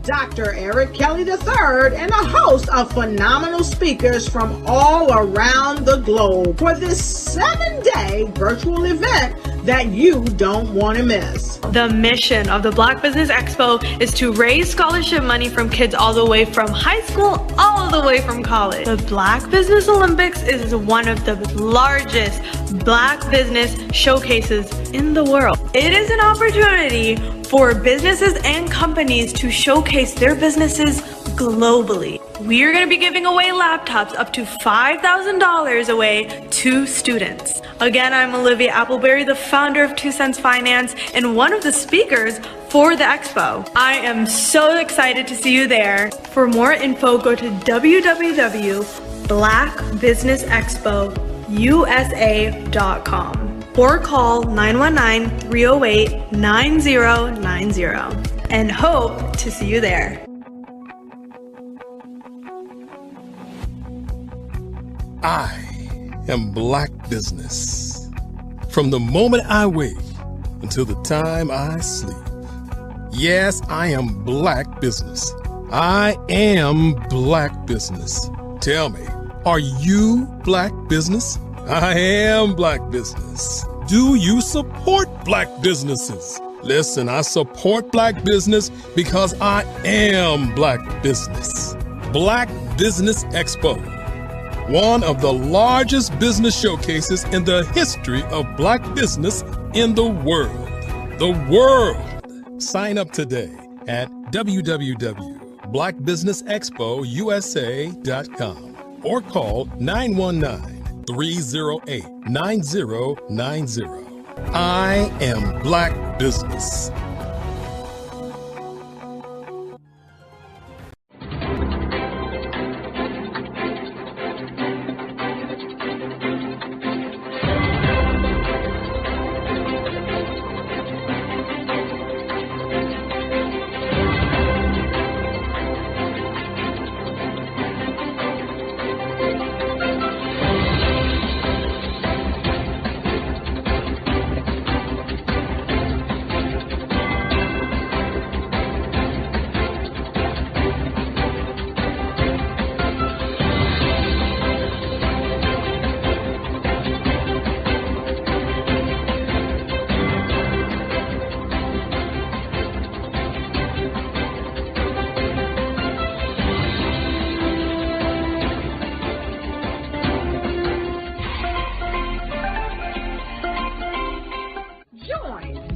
Dr. Eric Kelly III and a host of phenomenal speakers from all around the globe for this 7-day virtual event that you don't want to miss. The mission of the Black Business Expo is to raise scholarship money from kids all the way from high school all the way from college. The Black Business Olympics is one of the largest Black business showcases in the world. It is an opportunity for businesses and companies to showcase their businesses globally. We are going to be giving away laptops up to $5,000 away to students. Again, I'm Olivia Appleberry, the founder of 2 Cents Finance and one of the speakers for the expo. I am so excited to see you there. For more info, go to www.blackbusinessexpousa.com or call 919-308-9090 and hope to see you there. I am Black Business. From the moment I wake until the time I sleep. Yes, I am Black Business. I am Black Business. Tell me, are you Black Business? I am Black Business. Do you support Black businesses? Listen, I support Black business because I am Black Business. Black Business Expo, one of the largest business showcases in the history of Black business in the world. The world! Sign up today at www.blackbusinessexpousa.com or call 919-308-9090. I am Black Business.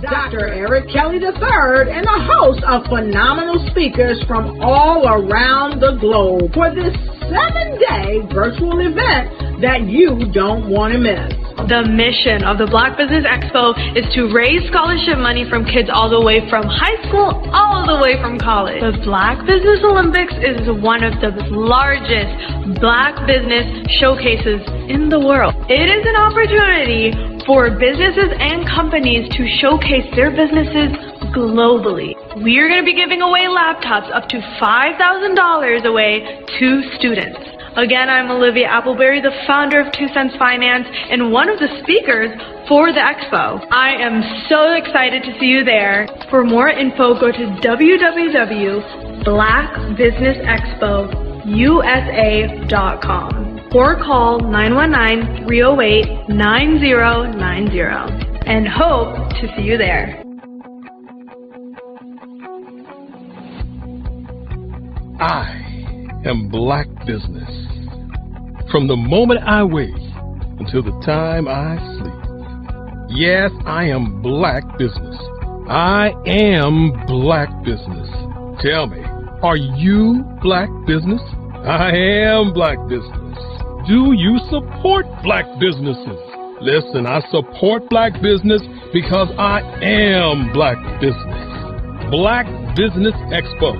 Dr. Eric Kelly III and a host of phenomenal speakers from all around the globe for this 7-day virtual event that you don't want to miss. The mission of the Black Business Expo is to raise scholarship money from kids all the way from high school all the way from college. The Black Business Olympics is one of the largest Black business showcases in the world. It is an opportunity for businesses and companies to showcase their businesses globally. We are going to be giving away laptops up to $5,000 away to students. Again, I'm Olivia Appleberry, the founder of 2 Cents Finance and one of the speakers for the expo. I am so excited to see you there. For more info, go to www.blackbusinessexpousa.com or call 919-308-9090 and hope to see you there. I am Black Business. From the moment I wake until the time I sleep. Yes, I am Black business. I am Black business. Tell me, are you Black business? I am Black business. Do you support Black businesses? Listen, I support Black business because I am Black business. Black Business Expo,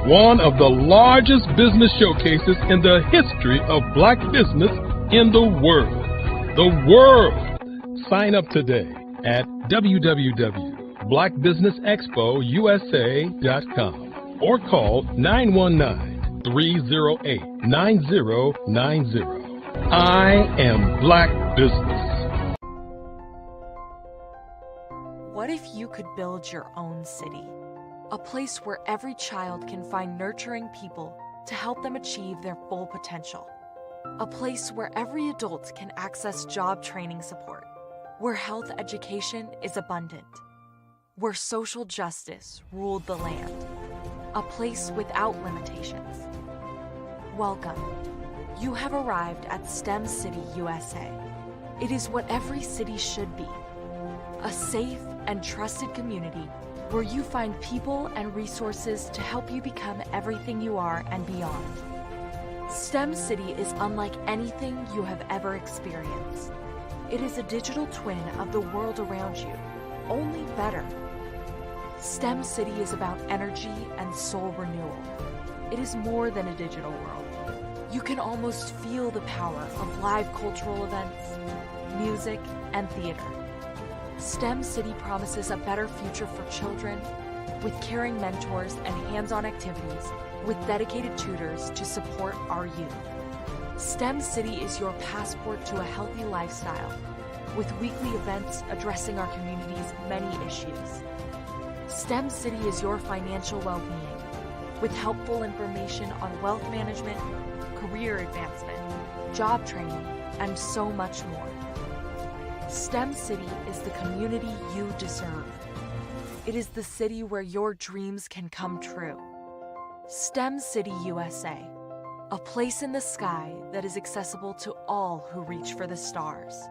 one of the largest business showcases in the history of Black business in the world. The world! Sign up today at www.blackbusinessexpousa.com or call 919-308-9090. I am Black business. What if you could build your own city? A place where every child can find nurturing people to help them achieve their full potential. A place where every adult can access job training support. Where health education is abundant. Where social justice ruled the land. A place without limitations. Welcome. You have arrived at STEM City USA. It is what every city should be. A safe and trusted community where you find people and resources to help you become everything you are and beyond. STEM City is unlike anything you have ever experienced. It is a digital twin of the world around you, only better. STEM City is about energy and soul renewal. It is more than a digital world. You can almost feel the power of live cultural events, music, and theater. STEM City promises a better future for children with caring mentors and hands-on activities with dedicated tutors to support our youth. STEM City is your passport to a healthy lifestyle with weekly events addressing our community's many issues. STEM City is your financial well-being with helpful information on wealth management, career advancement, job training, and so much more. STEM City is the community you deserve. It is the city where your dreams can come true. STEM City USA, a place in the sky that is accessible to all who reach for the stars.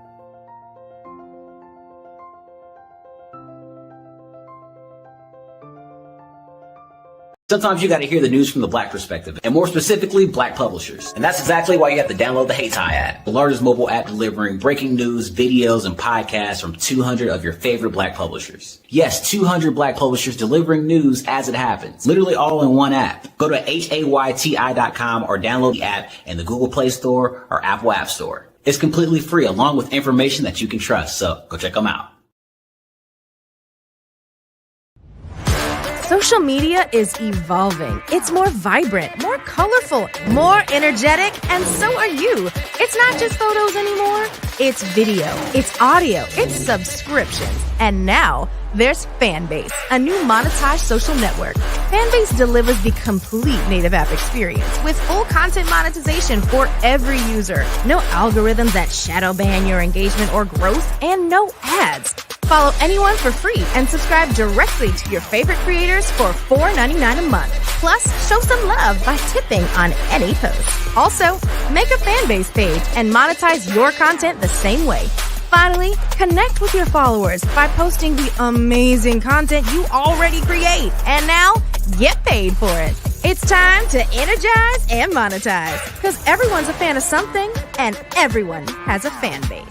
Sometimes you got to hear the news from the Black perspective, and more specifically, Black publishers. And that's exactly why you have to download the HeyTie app, the largest mobile app delivering breaking news, videos, and podcasts from 200 of your favorite Black publishers. Yes, 200 Black publishers delivering news as it happens, literally all in one app. Go to HAYTI.com or download the app in the Google Play Store or Apple App Store. It's completely free, along with information that you can trust, so go check them out. Social media is evolving. It's more vibrant, more colorful, more energetic, and so are you. It's not just photos anymore. It's video, it's audio, it's subscriptions. And now there's Fanbase, a new monetized social network. Fanbase delivers the complete native app experience with full content monetization for every user. No algorithms that shadow ban your engagement or growth, and no ads. Follow anyone for free and subscribe directly to your favorite creators for $4.99 a month. Plus, show some love by tipping on any post. Also, make a Fanbase page and monetize your content the same way. Finally, connect with your followers by posting the amazing content you already create. And now, get paid for it. It's time to energize and monetize, because everyone's a fan of something and everyone has a fan base.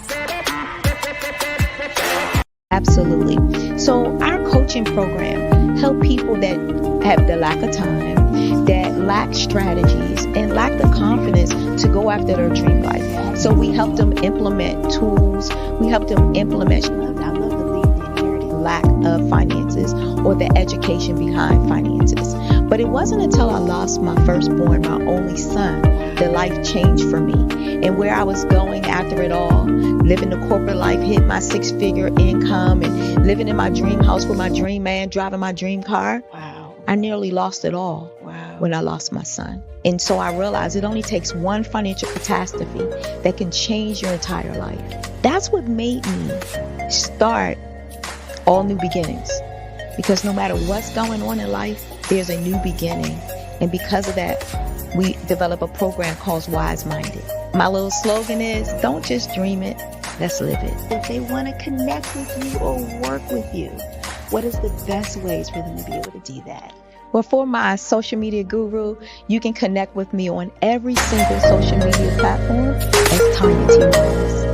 Absolutely. So our coaching program help people that have the lack of time, that lack strategies, and lack the confidence to go after their dream life. So we help them implement tools. We help them implement, I love to leave the inherited lack of finances or the education behind finances. But it wasn't until I lost my firstborn, my only son, that life changed for me. And where I was going after it all, living the corporate life, hit my 6-figure income, and living in my dream house with my dream man, driving my dream car. Wow. I nearly lost it all. Wow. When I lost my son. And so I realized it only takes one financial catastrophe that can change your entire life. That's what made me start All New Beginnings. Because no matter what's going on in life, there's a new beginning. And because of that, we develop a program called Wise Minded. My little slogan is, don't just dream it, let's live it. If they want to connect with you or work with you, what is the best ways for them to be able to do that? Well, for my social media guru, you can connect with me on every single social media platform as Tanya T. Rose.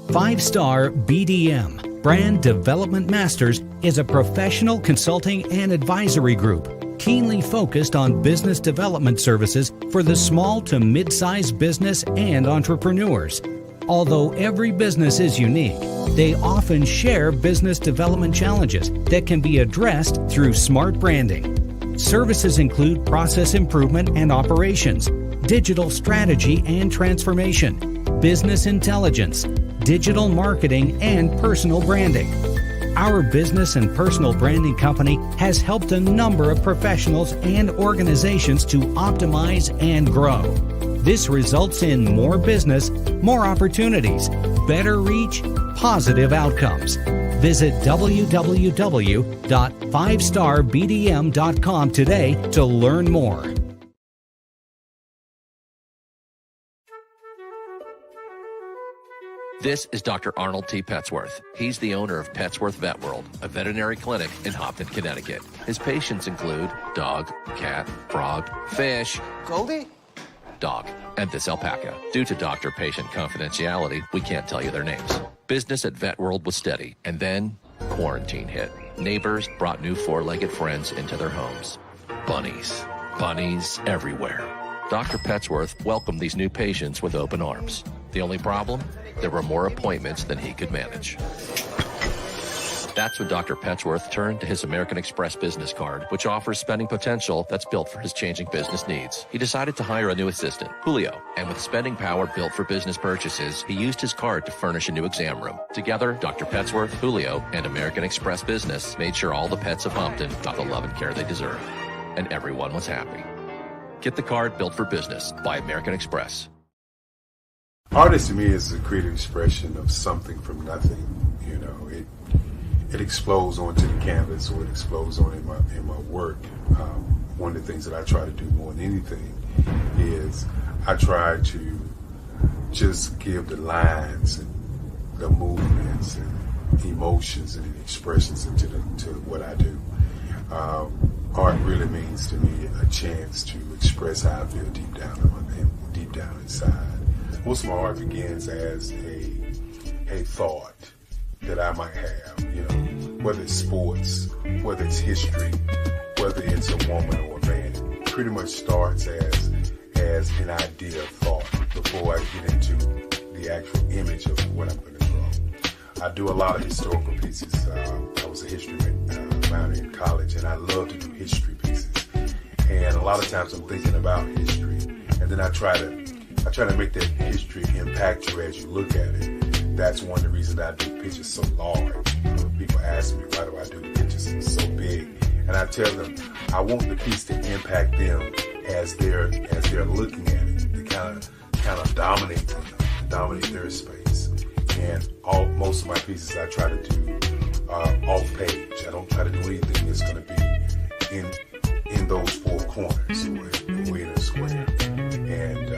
5-Star BDM, Brand Development Masters, is a professional consulting and advisory group keenly focused on business development services for the small to mid-sized business and entrepreneurs. Although every business is unique, they often share business development challenges that can be addressed through smart branding. Services include process improvement and operations, digital strategy and transformation, business intelligence, digital marketing, and personal branding. Our business and personal branding company has helped a number of professionals and organizations to optimize and grow. This results in more business, more opportunities, better reach, positive outcomes. Visit www.5starbdm.com today to learn more. This is Dr. Arnold T. Petsworth. He's the owner of Petsworth Vet World, a veterinary clinic in Hopton, Connecticut. His patients include dog, cat, frog, fish, Goldie, dog, and this alpaca. Due to doctor-patient confidentiality, we can't tell you their names. Business at Vet World was steady, and then quarantine hit. Neighbors brought new four-legged friends into their homes. Bunnies. Bunnies everywhere. Dr. Petsworth welcomed these new patients with open arms. The only problem? There were more appointments than he could manage. That's when Dr. Petsworth turned to his American Express business card, which offers spending potential that's built for his changing business needs. He decided to hire a new assistant, Julio, and with spending power built for business purchases, he used his card to furnish a new exam room. Together, Dr. Petsworth, Julio, and American Express Business made sure all the pets of Hopton got the love and care they deserve. And everyone was happy. Get the card built for business by American Express. Artist to me is a creative expression of something from nothing. You know, it explodes onto the canvas, or it explodes on in my work. One of the things that I try to do more than anything is I try to just give the lines and the movements and emotions and expressions into to what I do. Art really means to me a chance to express how I feel deep down inside. Most of my art begins as a thought that I might have, you know, whether it's sports, whether it's history, whether it's a woman or a man. It pretty much starts as an idea of thought before I get into the actual image of what I'm going to draw. I do a lot of historical pieces. I was a history minor in college, and I love to do history pieces. And a lot of times I'm thinking about history, and then I try to make that history impact you as you look at it. That's one of the reasons I do pictures so large. You know, people ask me, why do I do the pictures so big? And I tell them, I want the piece to impact them as they're looking at it. To kind of dominate them, dominate their space. And most of my pieces I try to do off page. I don't try to do anything that's going to be in those four corners or in a square. And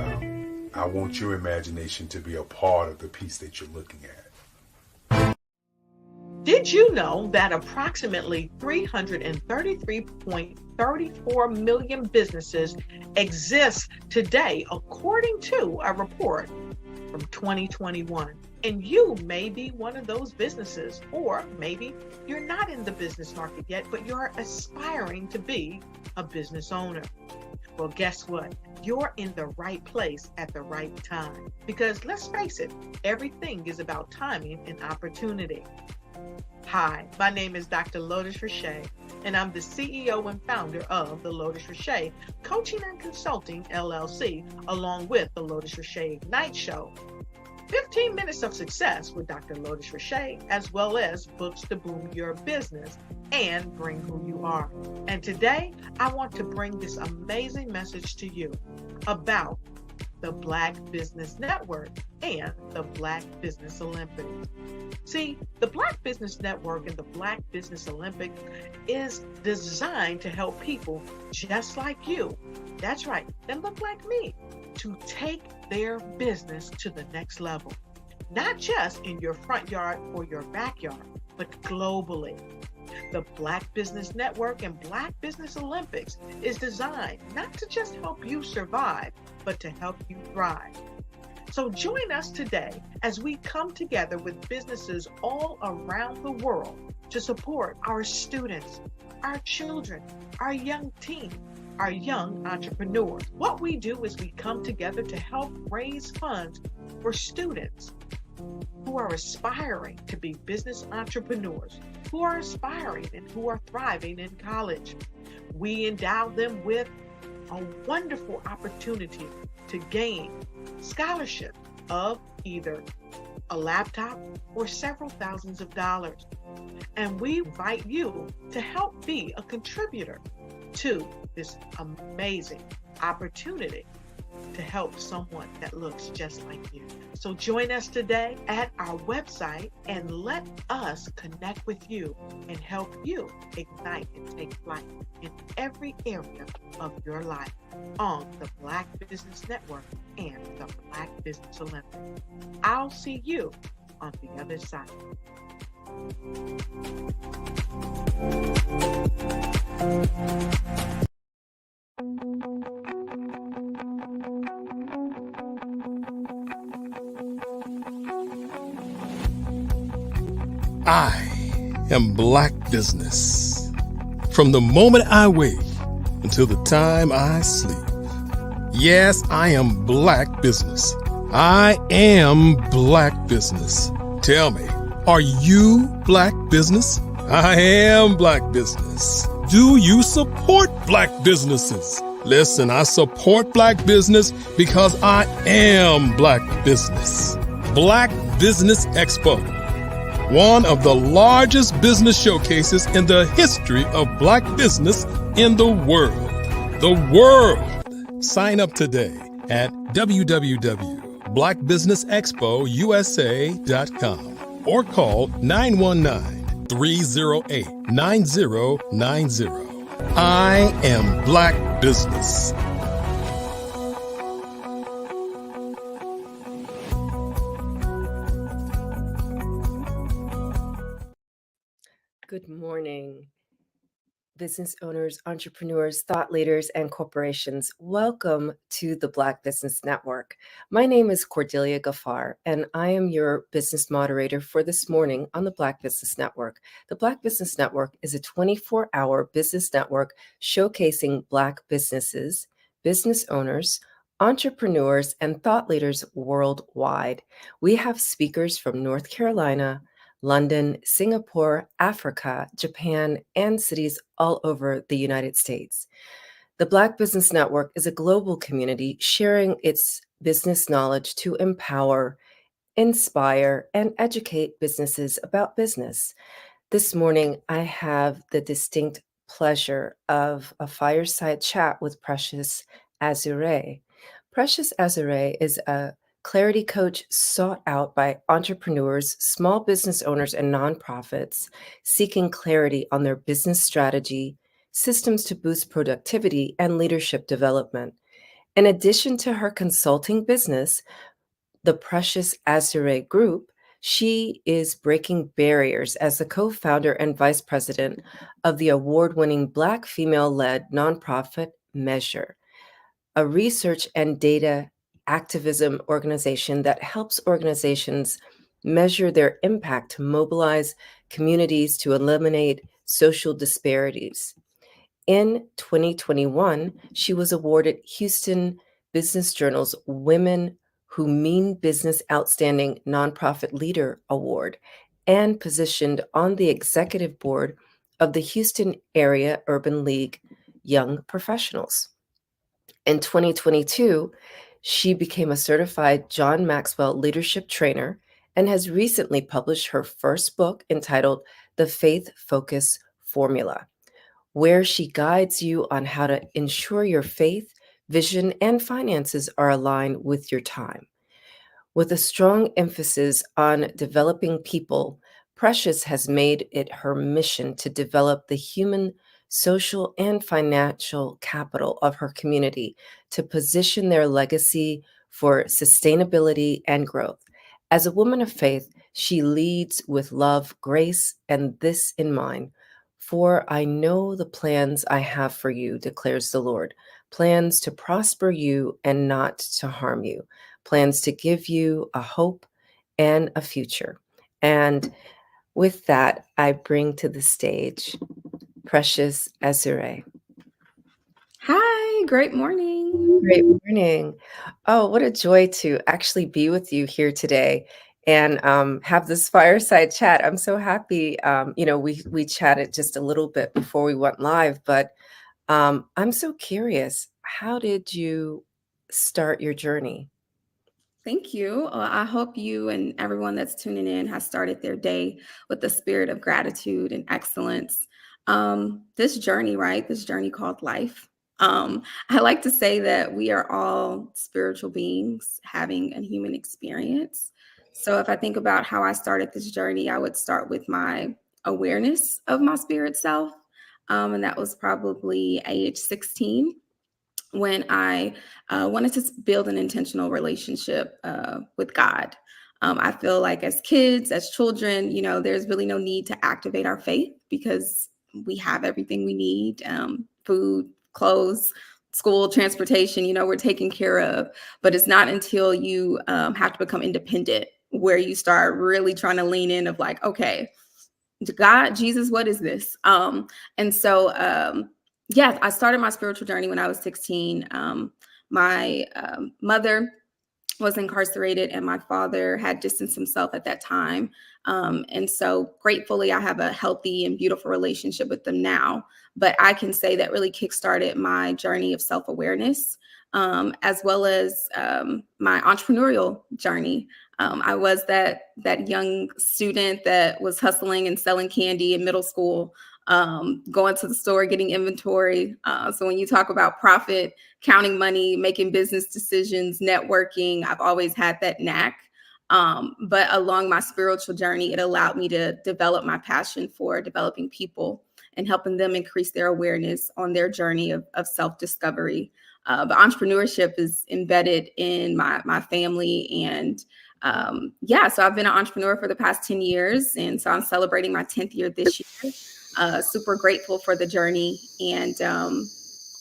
I want your imagination to be a part of the piece that you're looking at. Did you know that approximately 333.34 million businesses exist today, according to a report from 2021? And you may be one of those businesses, or maybe you're not in the business market yet, but you're aspiring to be a business owner. Well, guess what? You're in the right place at the right time. Because let's face it, everything is about timing and opportunity. Hi, my name is Dr. Lotus Richey, and I'm the CEO and founder of the Lotus Richey Coaching and Consulting LLC, along with the Lotus Richey Ignite Show. 15 minutes of success with Dr. Lotus Richey, as well as books to boom your business and bring who you are. And today, I want to bring this amazing message to you about the Black Business Network, and the Black Business Olympics. See, the Black Business Network and the Black Business Olympics is designed to help people just like you, that's right, that look like me, to take their business to the next level. Not just in your front yard or your backyard, but globally. The Black Business Network and Black Business Olympics is designed not to just help you survive, but to help you thrive. So join us today as we come together with businesses all around the world to support our students, our children, our young teens, our young entrepreneurs. What we do is we come together to help raise funds for students who are aspiring to be business entrepreneurs, who are aspiring and who are thriving in college. We endow them with a wonderful opportunity to gain scholarship of either a laptop or several thousands of dollars. And we invite you to help be a contributor to this amazing opportunity to help someone that looks just like you. So join us today at our website and let us connect with you and help you ignite and take flight in every area of your life on the Black Business Network and the Black Business Olympics. I'll see you on the other side. I am Black Business. From the moment I wake until the time I sleep. Yes, I am Black Business. I am Black Business. Tell me, are you Black Business? I am Black Business. Do you support Black businesses? Listen, I support Black business because I am Black Business. Black Business Expo, one of the largest business showcases in the history of Black business in the world. The world! Sign up today at www.blackbusinessexpousa.com or call 919-308-9090. I am Black Business. Good morning, business owners, entrepreneurs, thought leaders, and corporations. Welcome to the Black Business Network. My name is Cordelia Gaffar, and I am your business moderator for this morning on the Black Business Network. The Black Business Network is a 24-hour business network showcasing Black businesses, business owners, entrepreneurs, and thought leaders worldwide. We have speakers from North Carolina, London, Singapore, Africa, Japan, and cities all over the United States. The Black Business Network is a global community sharing its business knowledge to empower, inspire, and educate businesses about business. This morning, I have the distinct pleasure of a fireside chat with Precious Azure. Precious Azure is a clarity coach sought out by entrepreneurs, small business owners, and nonprofits seeking clarity on their business strategy, systems to boost productivity, and leadership development. In addition to her consulting business, the Precious Azure Group, she is breaking barriers as the co-founder and vice president of the award-winning Black female-led nonprofit Measure, a research and data activism organization that helps organizations measure their impact to mobilize communities to eliminate social disparities. In 2021, she was awarded Houston Business Journal's Women Who Mean Business Outstanding Nonprofit Leader Award and positioned on the executive board of the Houston Area Urban League Young Professionals. In 2022, she became a certified John Maxwell leadership trainer and has recently published her first book entitled The Faith Focus Formula, where she guides you on how to ensure your faith vision, and finances are aligned with your time. With a strong emphasis on developing people, Precious has made it her mission to develop the human, social, and financial capital of her community to position their legacy for sustainability and growth. As a woman of faith, she leads with love, grace, and this in mind. For I know the plans I have for you, declares the Lord, plans to prosper you and not to harm you, plans to give you a hope and a future. And with that, I bring to the stage Precious Azure. Hi, great morning. Great morning. Oh, what a joy to actually be with you here today and have this fireside chat. I'm so happy. We chatted just a little bit before we went live, but I'm so curious. How did you start your journey? Thank you. I hope you and everyone that's tuning in has started their day with the spirit of gratitude and excellence. This journey, right? This journey called life. I like to say that we are all spiritual beings having a human experience. So if I think about how I started this journey, I would start with my awareness of my spirit self. And that was probably age 16. When I wanted to build an intentional relationship with God. I feel like as kids, as children, there's really no need to activate our faith because we have everything we need, food, clothes, school, transportation, we're taken care of. But it's not until you have to become independent where you start really trying to lean in of like, okay, God, Jesus, what is this? And so yeah, I started my spiritual journey when I was 16. My mother was incarcerated and my father had distanced himself at that time. And so gratefully, I have a healthy and beautiful relationship with them now. But I can say that really kickstarted my journey of self-awareness, as well as my entrepreneurial journey. I was that young student that was hustling and selling candy in middle school, going to the store, getting inventory. So when you talk about profit, counting money, making business decisions, networking, I've always had that knack. But along my spiritual journey, it allowed me to develop my passion for developing people and helping them increase their awareness on their journey of self-discovery. But entrepreneurship is embedded in my family. And yeah, so I've been an entrepreneur for the past 10 years. And so I'm celebrating my 10th year this year. Super grateful for the journey. And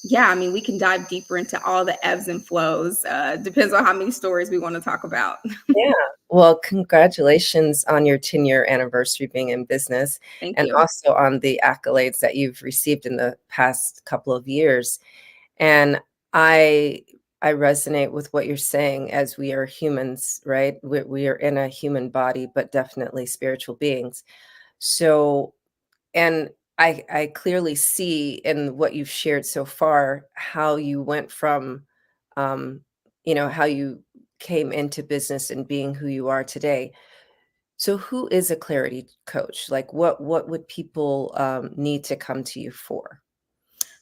yeah, I mean, we can dive deeper into all the ebbs and flows. Depends on how many stories we want to talk about. Yeah. Well, congratulations on your 10-year anniversary being in business. Thank and you. Also on the accolades that you've received in the past couple of years. And I resonate with what you're saying, as we are humans, right? We are in a human body, but definitely spiritual beings. So, and I clearly see in what you've shared so far how you went from, how you came into business and being who you are today. So who is a clarity coach? Like what would people need to come to you for?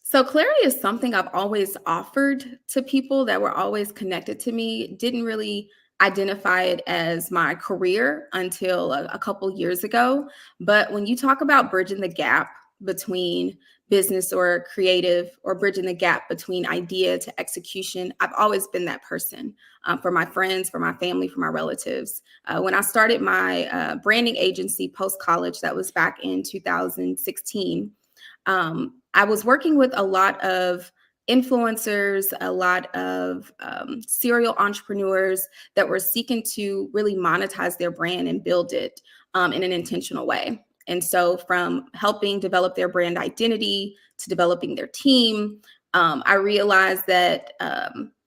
So clarity is something I've always offered to people that were always connected to me. Didn't really identify it as my career until a couple years ago. But when you talk about bridging the gap between business or creative, or bridging the gap between idea to execution, I've always been that person for my friends, for my family, for my relatives. When I started my branding agency post-college, that was back in 2016, I was working with a lot of influencers, a lot of serial entrepreneurs that were seeking to really monetize their brand and build it in an intentional way. And so from helping develop their brand identity to developing their team, I realized that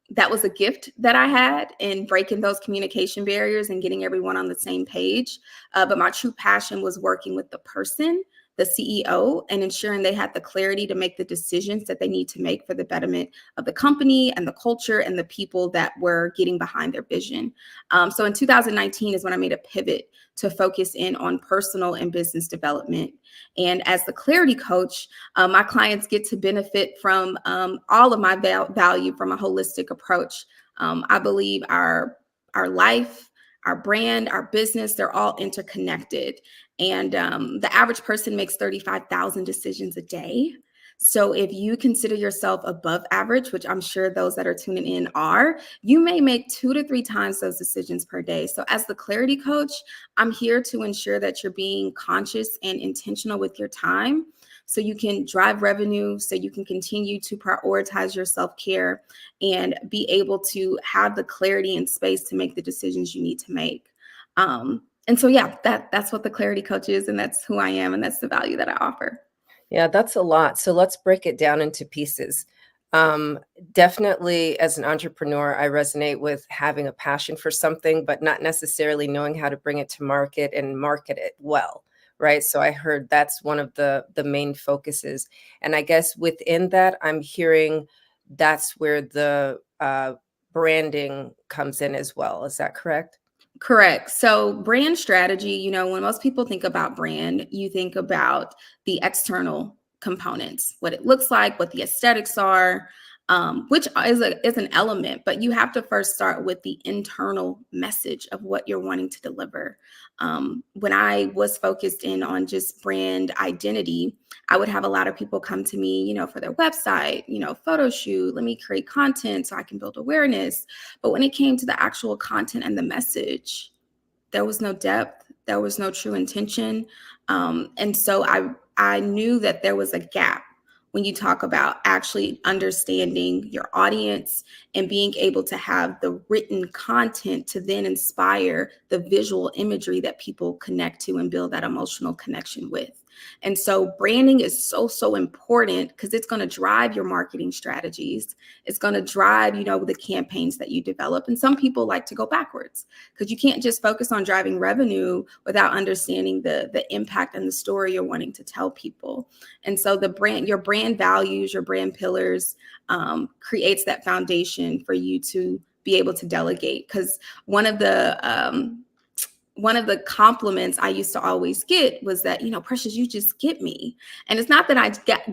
that was a gift that I had in breaking those communication barriers and getting everyone on the same page. But my true passion was working with the person the CEO and ensuring they had the clarity to make the decisions that they need to make for the betterment of the company and the culture and the people that were getting behind their vision. So in 2019 is when I made a pivot to focus in on personal and business development. And as the clarity coach, my clients get to benefit from all of my value from a holistic approach. I believe our life, our brand, our business, they're all interconnected. And the average person makes 35,000 decisions a day. So if you consider yourself above average, which I'm sure those that are tuning in are, you may make 2 to 3 times those decisions per day. So as the clarity coach, I'm here to ensure that you're being conscious and intentional with your time so you can drive revenue, so you can continue to prioritize your self-care and be able to have the clarity and space to make the decisions you need to make. And so, yeah, that's what the clarity coach is, and that's who I am, and that's the value that I offer. Yeah, that's a lot. So let's break it down into pieces. Definitely, as an entrepreneur, I resonate with having a passion for something, but not necessarily knowing how to bring it to market and market it well, right? So I heard that's one of the main focuses. And I guess within that, I'm hearing that's where the branding comes in as well. Is that correct? Correct. So brand strategy, when most people think about brand, you think about the external components, what it looks like, what the aesthetics are, which is an element, but you have to first start with the internal message of what you're wanting to deliver. When I was focused in on just brand identity, I would have a lot of people come to me, for their website, photo shoot, let me create content so I can build awareness. But when it came to the actual content and the message, there was no depth, there was no true intention. And so I knew that there was a gap when you talk about actually understanding your audience and being able to have the written content to then inspire the visual imagery that people connect to and build that emotional connection with. And so branding is so important because it's going to drive your marketing strategies. It's going to drive, the campaigns that you develop. And some people like to go backwards because you can't just focus on driving revenue without understanding the impact and the story you're wanting to tell people. And so your brand values, your brand pillars creates that foundation for you to be able to delegate. Because one of the compliments I used to always get was that, Precious, you just get me. And it's not that I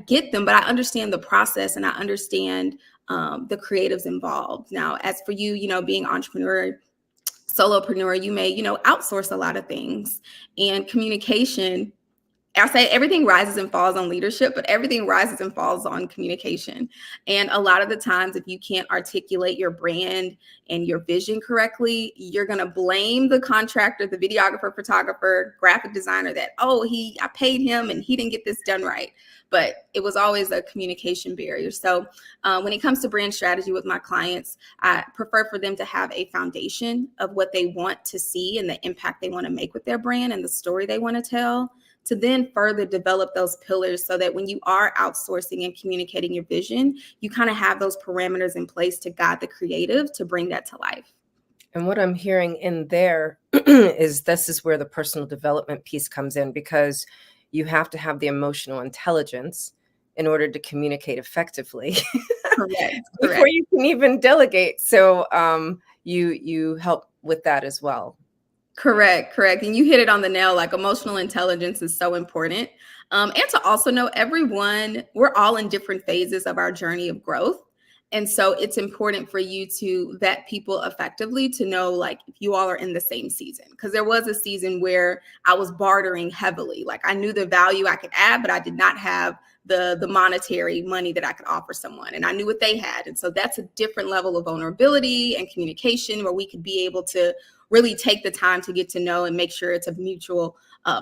get them, but I understand the process and I understand the creatives involved. Now, as for you, being entrepreneur, solopreneur, you may, outsource a lot of things, and communication. I say everything rises and falls on leadership, but everything rises and falls on communication. And a lot of the times, if you can't articulate your brand and your vision correctly, you're going to blame the contractor, the videographer, photographer, graphic designer that, I paid him and he didn't get this done right. But it was always a communication barrier. So when it comes to brand strategy with my clients, I prefer for them to have a foundation of what they want to see and the impact they want to make with their brand and the story they want to tell, to then further develop those pillars so that when you are outsourcing and communicating your vision, you kind of have those parameters in place to guide the creative to bring that to life. And what I'm hearing in there is this is where the personal development piece comes in, because you have to have the emotional intelligence in order to communicate effectively. Correct. Before you can even delegate. So you help with that as well. Correct. And you hit it on the nail. Like, emotional intelligence is so important. And to also know we're all in different phases of our journey of growth. And so it's important for you to vet people effectively to know, like, if you all are in the same season. Because there was a season where I was bartering heavily. Like, I knew the value I could add, but I did not have the monetary money that I could offer someone. And I knew what they had. And so that's a different level of vulnerability and communication where we could be able to really take the time to get to know and make sure it's a mutual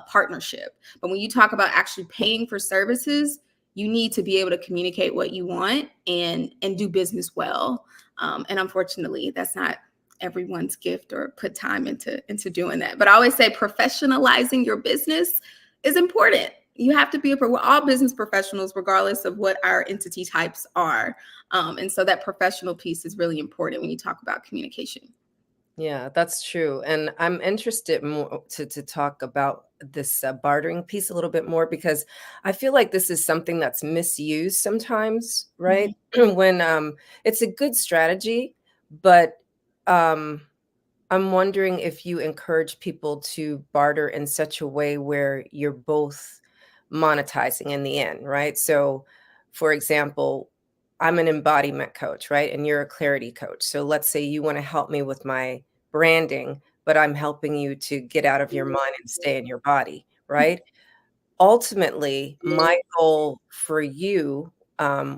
partnership. But when you talk about actually paying for services, you need to be able to communicate what you want and do business well. And unfortunately, that's not everyone's gift or put time into doing that. But I always say professionalizing your business is important. You have to we're all business professionals, regardless of what our entity types are. And so that professional piece is really important when you talk about communication. Yeah, that's true. And I'm interested more to talk about this bartering piece a little bit more, because I feel like this is something that's misused sometimes, right? Mhm. When it's a good strategy, but um, I'm wondering if you encourage people to barter in such a way where you're both monetizing in the end, right? So, for example, I'm an embodiment coach, right? And you're a clarity coach. So let's say you want to help me with my branding, but I'm helping you to get out of your mind and stay in your body, right? Ultimately, my goal for you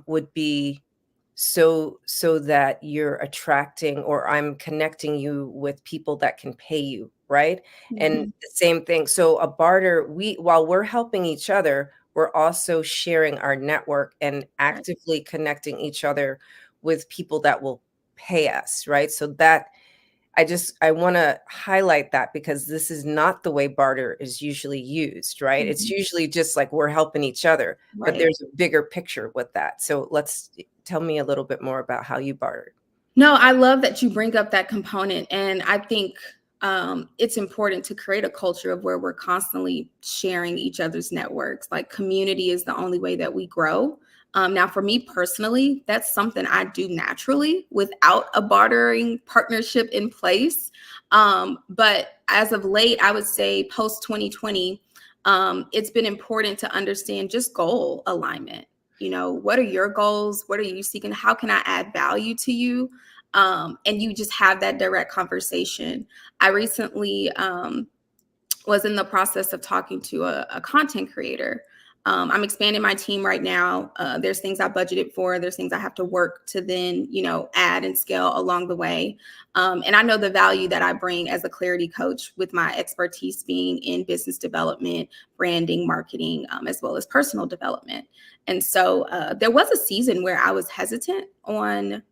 would be so that you're attracting, or I'm connecting you with people that can pay you, right? And Mhm. the same thing. So a barter, while we're helping each other, we're also sharing our network and Right. actively connecting each other with people that will pay us, right? So that I want to highlight that, because this is not the way barter is usually used, right? It's Mhm. usually just like we're helping each other, but Right. there's a bigger picture with that. So tell me a little bit more about how you bartered. No, I love that you bring up that component. And I think it's important to create a culture of where we're constantly sharing each other's networks. Like, community is the only way that we grow. Now, for me personally, that's something I do naturally without a bartering partnership in place. But as of late, I would say post 2020, it's been important to understand just goal alignment. You know, what are your goals? What are you seeking? How can I add value to you? And you just have that direct conversation. I recently was in the process of talking to a content creator. I'm expanding my team right now. There's things I budgeted for. There's things I have to work to then, add and scale along the way. And I know the value that I bring as a clarity coach, with my expertise being in business development, branding, marketing, as well as personal development. And so there was a season where I was hesitant on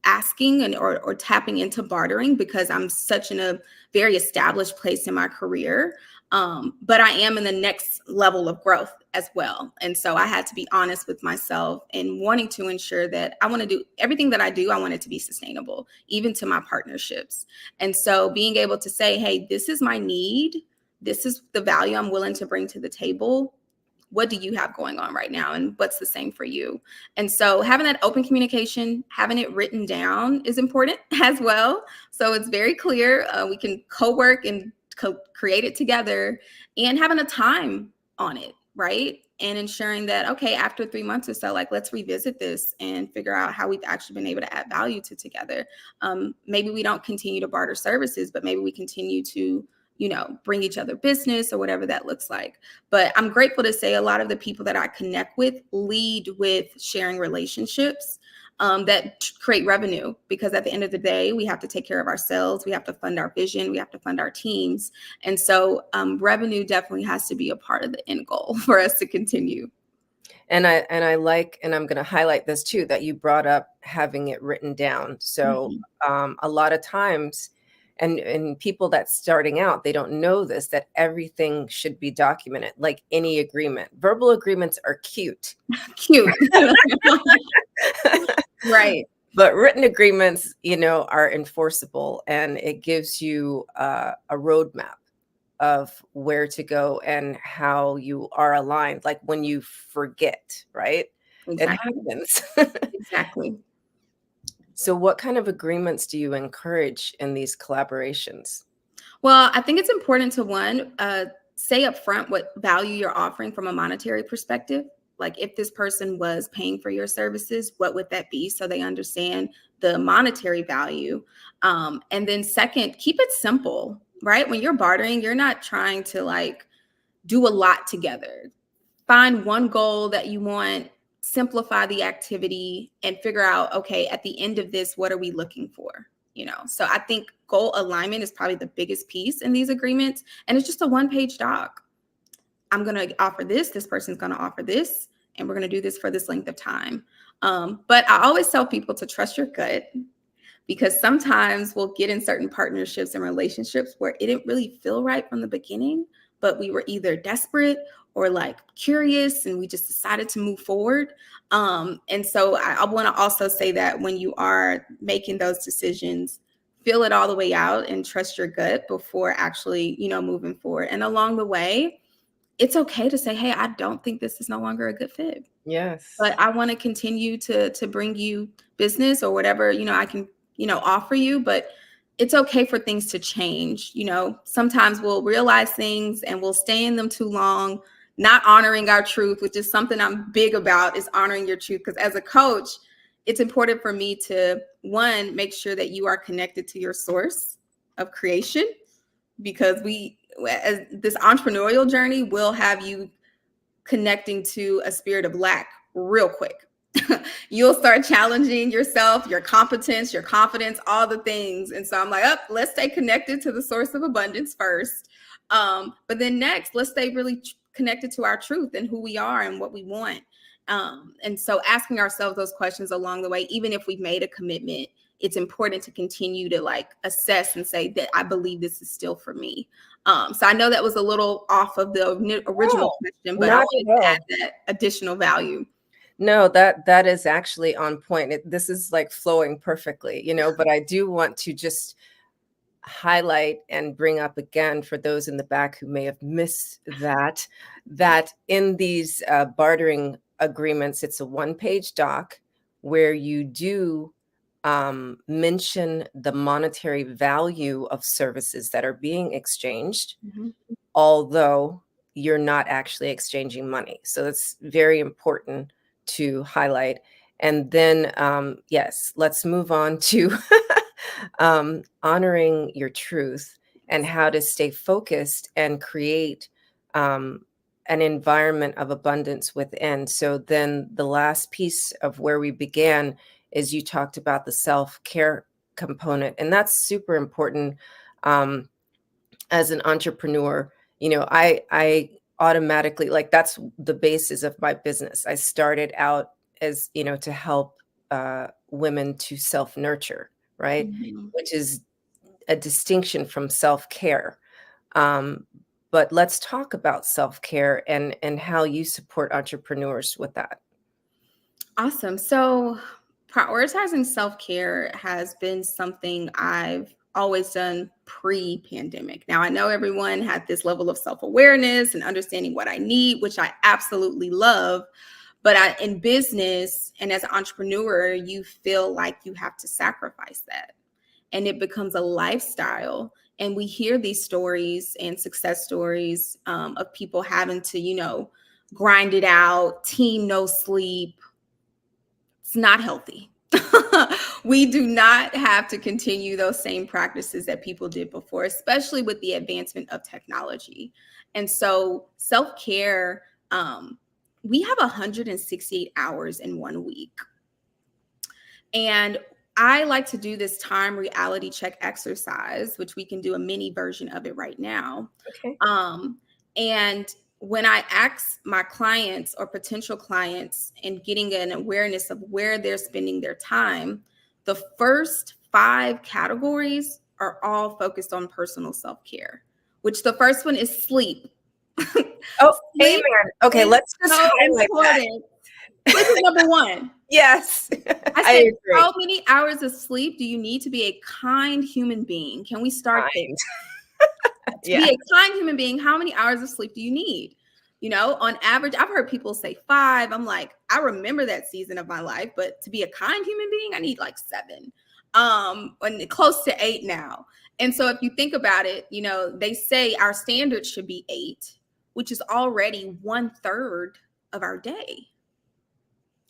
asking or tapping into bartering, because I'm such in a very established place in my career. But I am in the next level of growth as well. And so I had to be honest with myself and wanting to ensure that I want to do everything that I do. I want it to be sustainable, even to my partnerships. And so being able to say, hey, this is my need. This is the value I'm willing to bring to the table. What do you have going on right now, and what's the same for you? And so having that open communication, having it written down is important as well. So it's very clear. We can co-work and create it together, and having a time on it, right? And ensuring that, okay, after 3 months or so, like, let's revisit this and figure out how we've actually been able to add value to together. Maybe we don't continue to barter services, but maybe we continue to, bring each other business or whatever that looks like. But I'm grateful to say a lot of the people that I connect with lead with sharing relationships that create revenue, because at the end of the day, we have to take care of ourselves. We have to fund our vision. We have to fund our teams. And so revenue definitely has to be a part of the end goal for us to continue. And I like, and I'm going to highlight this too, that you brought up having it written down. So a lot of times, and people that's starting out, they don't know this, that everything should be documented, like any agreement. Verbal agreements are cute. Cute. Right. But written agreements, are enforceable, and it gives you a roadmap of where to go and how you are aligned. Like when you forget, right? It Exactly. happens. Exactly. So what kind of agreements do you encourage in these collaborations? Well, I think it's important to say upfront what value you're offering from a monetary perspective. Like, if this person was paying for your services, what would that be? So they understand the monetary value. And then second, keep it simple, right? When you're bartering, you're not trying to do a lot together. Find one goal that you want, simplify the activity, and figure out, okay, at the end of this, what are we looking for? So I think goal alignment is probably the biggest piece in these agreements. And it's just a one-page doc. I'm going to offer this person's going to offer this, and we're going to do this for this length of time. But I always tell people to trust your gut, because sometimes we'll get in certain partnerships and relationships where it didn't really feel right from the beginning, but we were either desperate or curious, and we just decided to move forward. And so I want to also say that when you are making those decisions, feel it all the way out and trust your gut before actually, moving forward. And along the way, it's okay to say, hey, I don't think this is no longer a good fit. Yes. But I want to continue to bring you business or whatever, I can, offer you. But it's okay for things to change. Sometimes we'll realize things and we'll stay in them too long, not honoring our truth, which is something I'm big about, is honoring your truth. Because as a coach, it's important for me to, one, make sure that you are connected to your source of creation, because as this entrepreneurial journey will have you connecting to a spirit of lack real quick. You'll start challenging yourself, your competence, your confidence, all the things. And so I'm like, let's stay connected to the source of abundance first. But then next, let's stay really connected to our truth and who we are and what we want. And so asking ourselves those questions along the way, even if we've made a commitment, it's important to continue to assess and say that I believe this is still for me. So I know that was a little off of the original question, but I wanted to add that additional value. No, that is actually on point. This is flowing perfectly, but I do want to just highlight and bring up again for those in the back who may have missed that in these bartering agreements, it's a one-page doc where you do mention the monetary value of services that are being exchanged, although you're not actually exchanging money. So that's very important to highlight. And then, yes, let's move on to honoring your truth and how to stay focused and create an environment of abundance within. So then the last piece of where we began is you talked about the self-care component, and that's super important. As an entrepreneur, I automatically, that's the basis of my business. I started out as, to help women to self-nurture, right? Which is a distinction from self-care. But let's talk about self-care and how you support entrepreneurs with that. Awesome. So prioritizing self-care has been something I've always done pre-pandemic. Now, I know everyone had this level of self-awareness and understanding what I need, which I absolutely love. But in business and as an entrepreneur, you feel like you have to sacrifice that. And it becomes a lifestyle. And we hear these stories and success stories of people having to, grind it out, teen no sleep. It's not healthy. We do not have to continue those same practices that people did before, especially with the advancement of technology. And so self-care, we have 168 hours in 1 week. And I like to do this time reality check exercise, which we can do a mini version of it right now. Okay. And when I ask my clients or potential clients and getting an awareness of where they're spending their time, the first 5 categories are all focused on personal self-care, which the first one is sleep. Oh, sleep, amen. Okay, let's just highlight that. Sleep is number 1. Yes. I said, how many hours of sleep do you need to be a kind human being? Can we start there? To be a kind human being, how many hours of sleep do you need? On average, I've heard people say 5. I'm like, I remember that season of my life, but to be a kind human being, I need 7, and close to 8 now. And so if you think about it, they say our standard should be 8, which is already 1/3 of our day.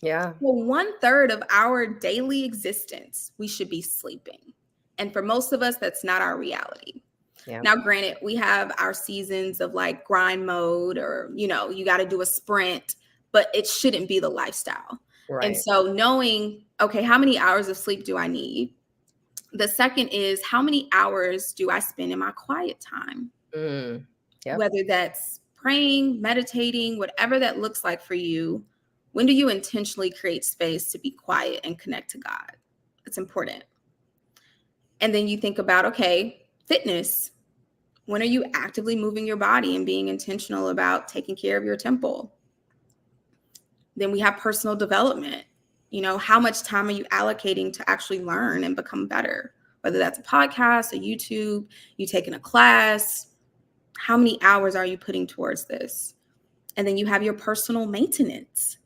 Yeah. Well, 1/3 of our daily existence, we should be sleeping. And for most of us, that's not our reality. Yeah. Now, granted, we have our seasons of grind mode or, you got to do a sprint, but it shouldn't be the lifestyle. Right. And so knowing, okay, how many hours of sleep do I need? The second is, how many hours do I spend in my quiet time? Yep. Whether that's praying, meditating, whatever that looks like for you. When do you intentionally create space to be quiet and connect to God? It's important. And then you think about, okay, fitness. When are you actively moving your body and being intentional about taking care of your temple? Then we have personal development. How much time are you allocating to actually learn and become better? whether that's a podcast, a YouTube, you taking a class. How many hours are you putting towards this? And then you have your personal maintenance,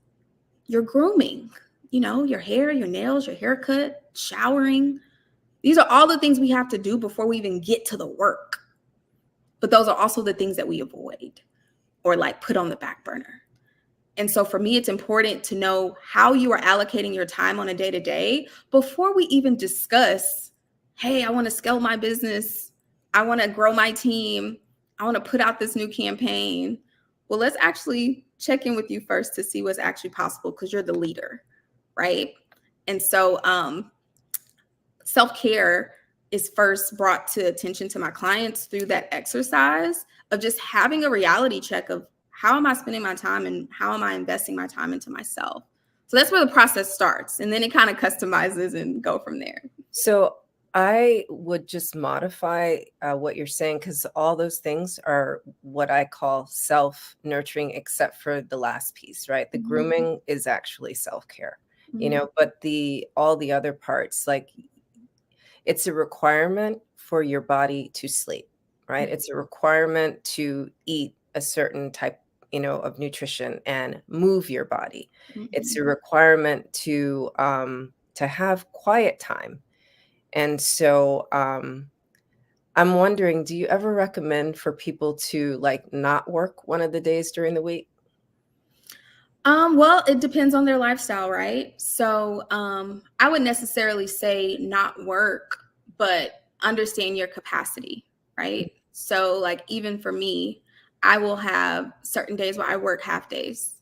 your grooming, your hair, your nails, your haircut, showering. These are all the things we have to do before we even get to the work. But those are also the things that we avoid or like put on the back burner. And so for me, it's important to know how you are allocating your time on a day-to-day before we even discuss, hey, I want to scale my business. I want to grow my team. I want to put out this new campaign. Well, let's actually check in with you first to see what's actually possible because you're the leader, right? And so self-care is first brought to attention to my clients through that exercise of just having a reality check of how am I spending my time and how am I investing my time into myself? So that's where the process starts. And then it kind of customizes and go from there. So I would just modify what you're saying, because all those things are what I call self-nurturing, except for the last piece, right? The grooming is actually self-care, but all the other parts, like it's a requirement for your body to sleep, right? It's a requirement to eat a certain type, of nutrition and move your body. It's a requirement to have quiet time. And so I'm wondering, do you ever recommend for people to like not work one of the days during the week? Well, it depends on their lifestyle, right? So I would necessarily say not work, but understand your capacity, right? So like even for me, I will have certain days where I work half days.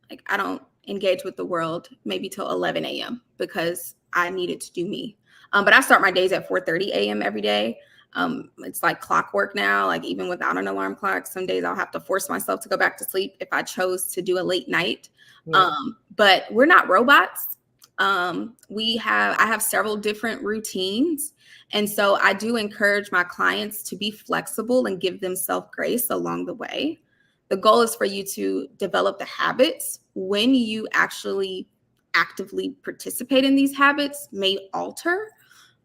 Like I don't engage with the world maybe till 11 a.m. because I needed to do me. But I start my days at 4:30 a.m. every day. It's like clockwork now, like even without an alarm clock, some days I'll have to force myself to go back to sleep if I chose to do a late night. Yeah. But we're not robots. I have several different routines. And so I do encourage my clients to be flexible and give themselves grace along the way. The goal is for you to develop the habits when you actually actively participate in these habits may alter.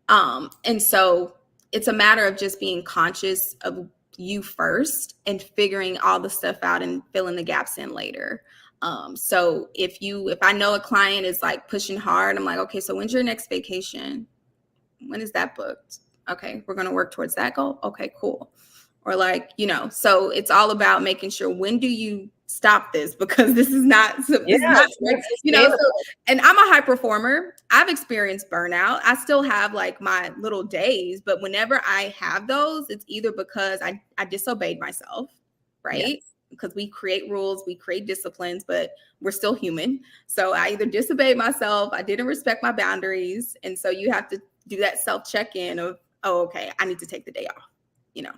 And so it's a matter of just being conscious of you first and figuring all the stuff out and filling the gaps in later. So if I know a client is like pushing hard, I'm like, okay, so when's your next vacation? When is that booked? Okay, we're going to work towards that goal. Okay, cool. Or like, so it's all about making sure, when do you stop this? Because this is not, and I'm a high performer. I've experienced burnout. I still have like my little days, but whenever I have those, it's either because I disobeyed myself, right? Yes. Because we create rules, we create disciplines, but we're still human. So I either disobeyed myself, I didn't respect my boundaries. And so you have to do that self-check-in of, oh, okay, I need to take the day off,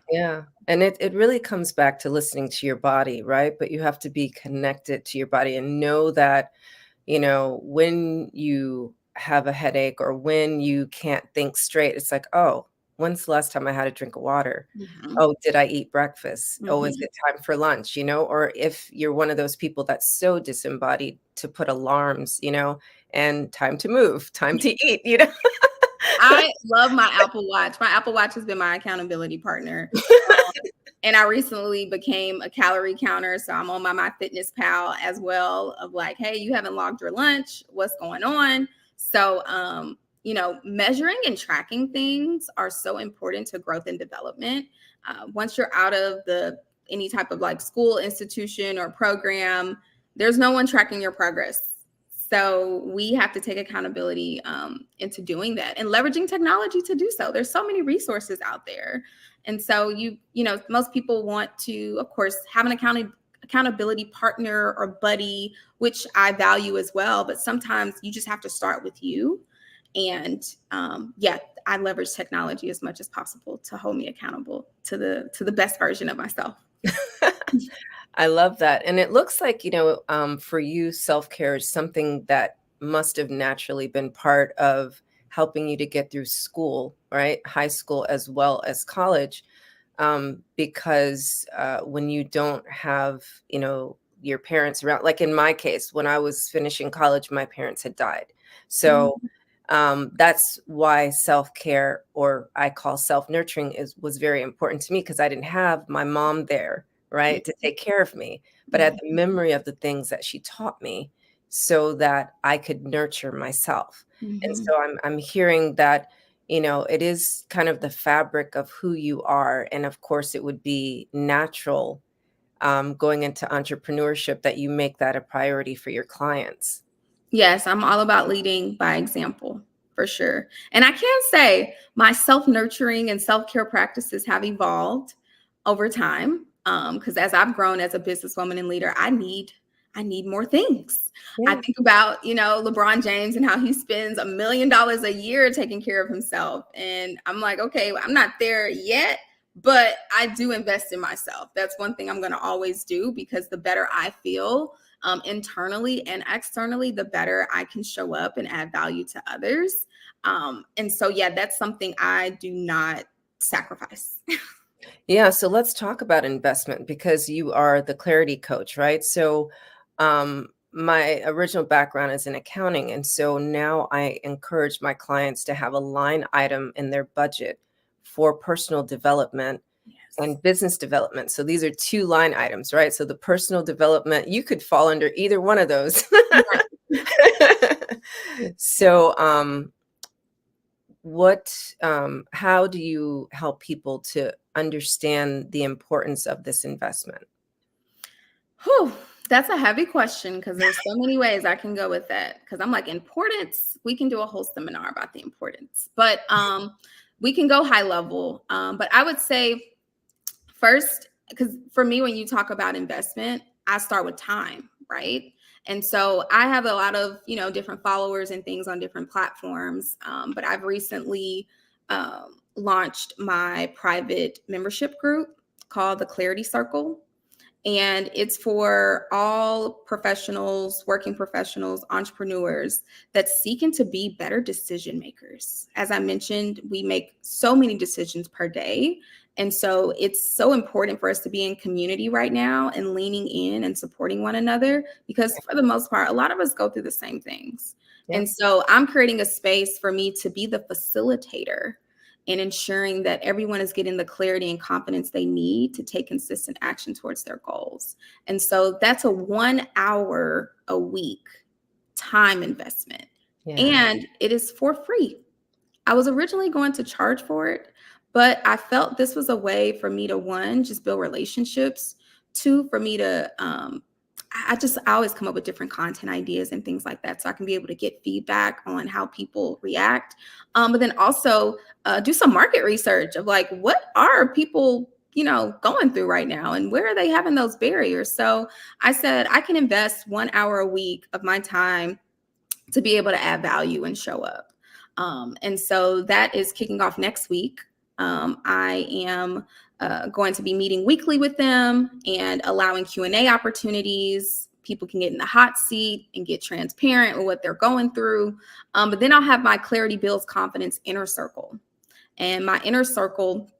Yeah. And it really comes back to listening to your body, right? But you have to be connected to your body and know that, when you have a headache or when you can't think straight, it's like, oh, when's the last time I had a drink of water? Oh, did I eat breakfast? Oh, is it time for lunch? Or if you're one of those people that's so disembodied, to put alarms, and time to move, time to eat, I love my Apple Watch. My Apple Watch has been my accountability partner. And I recently became a calorie counter. So I'm on my MyFitnessPal as well, of like, hey, you haven't logged your lunch. What's going on? So, measuring and tracking things are so important to growth and development. Once you're out of any type of like school, institution, or program, there's no one tracking your progress. So we have to take accountability into doing that and leveraging technology to do so. There's so many resources out there. And so most people want to, of course, have an accountability partner or buddy, which I value as well. But sometimes you just have to start with you. And I leverage technology as much as possible to hold me accountable to the best version of myself. I love that. And it looks like, for you, self-care is something that must have naturally been part of helping you to get through school, right? High school as well as college. Because when you don't have, your parents around, like in my case, when I was finishing college, my parents had died. So That's why self-care, or I call self-nurturing, was very important to me, because I didn't have my mom there, right, to take care of me. But I had the memory of the things that she taught me so that I could nurture myself. And so I'm hearing that, it is kind of the fabric of who you are. And of course, it would be natural, going into entrepreneurship, that you make that a priority for your clients. Yes, I'm all about leading by example, for sure. And I can say my self-nurturing and self-care practices have evolved over time. Because as I've grown as a businesswoman and leader, I need more things. I think about, LeBron James and how he spends $1 million a year taking care of himself. And I'm like, okay, I'm not there yet, but I do invest in myself. That's one thing I'm going to always do, because the better I feel, internally and externally, the better I can show up and add value to others. And so, yeah, that's something I do not sacrifice. Yeah. So let's talk about investment, because you are the clarity coach, right? So my original background is in accounting. And so now I encourage my clients to have a line item in their budget for personal development and business development. So these are two line items, right? So the personal development, you could fall under either one of those. So how do you help people to understand the importance of this investment? Whew, that's a heavy question, because there's so many ways I can go with that. Because I'm like, importance, we can do a whole seminar about the importance, but we can go high level. But I would say, first, because for me, when you talk about investment, I start with time, right? And so I have a lot of, different followers and things on different platforms. But I've recently launched my private membership group called the Clarity Circle. And it's for all professionals, working professionals, entrepreneurs that seeking to be better decision makers. As I mentioned, we make so many decisions per day. And so it's so important for us to be in community right now and leaning in and supporting one another, because for the most part, a lot of us go through the same things. Yeah. And so I'm creating a space for me to be the facilitator and ensuring that everyone is getting the clarity and confidence they need to take consistent action towards their goals. And so that's a 1 hour a week time investment. Yeah. And it is for free. I was originally going to charge for it, but I felt this was a way for me to, one, just build relationships, two, for me to, I always come up with different content ideas and things like that, so I can be able to get feedback on how people react. But then also do some market research of like, what are people, going through right now, and where are they having those barriers? So I said, I can invest 1 hour a week of my time to be able to add value and show up. And so that is kicking off next week. I am going to be meeting weekly with them and allowing Q&A opportunities. People can get in the hot seat and get transparent with what they're going through. But then I'll have my Clarity Builds Confidence Inner Circle. And my Inner Circle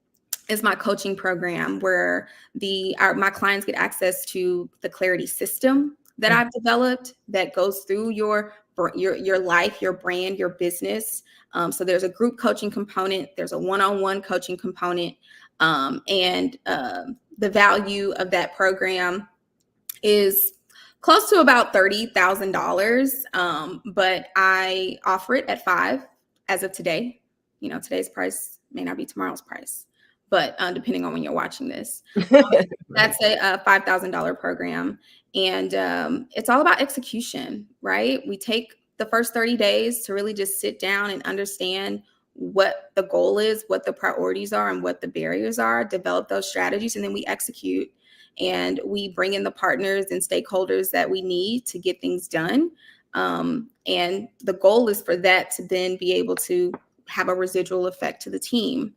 is my coaching program where my clients get access to the clarity system that I've developed that goes through your life, your brand, your business. So there's a group coaching component, there's a one-on-one coaching component, and the value of that program is close to about $30,000, but I offer it at $5,000 as of today. Today's price may not be tomorrow's price, but depending on when you're watching this, that's a $5,000 program. And it's all about execution, right? We take the first 30 days to really just sit down and understand what the goal is, what the priorities are, and what the barriers are, develop those strategies, and then we execute. And we bring in the partners and stakeholders that we need to get things done. And the goal is for that to then be able to have a residual effect to the team.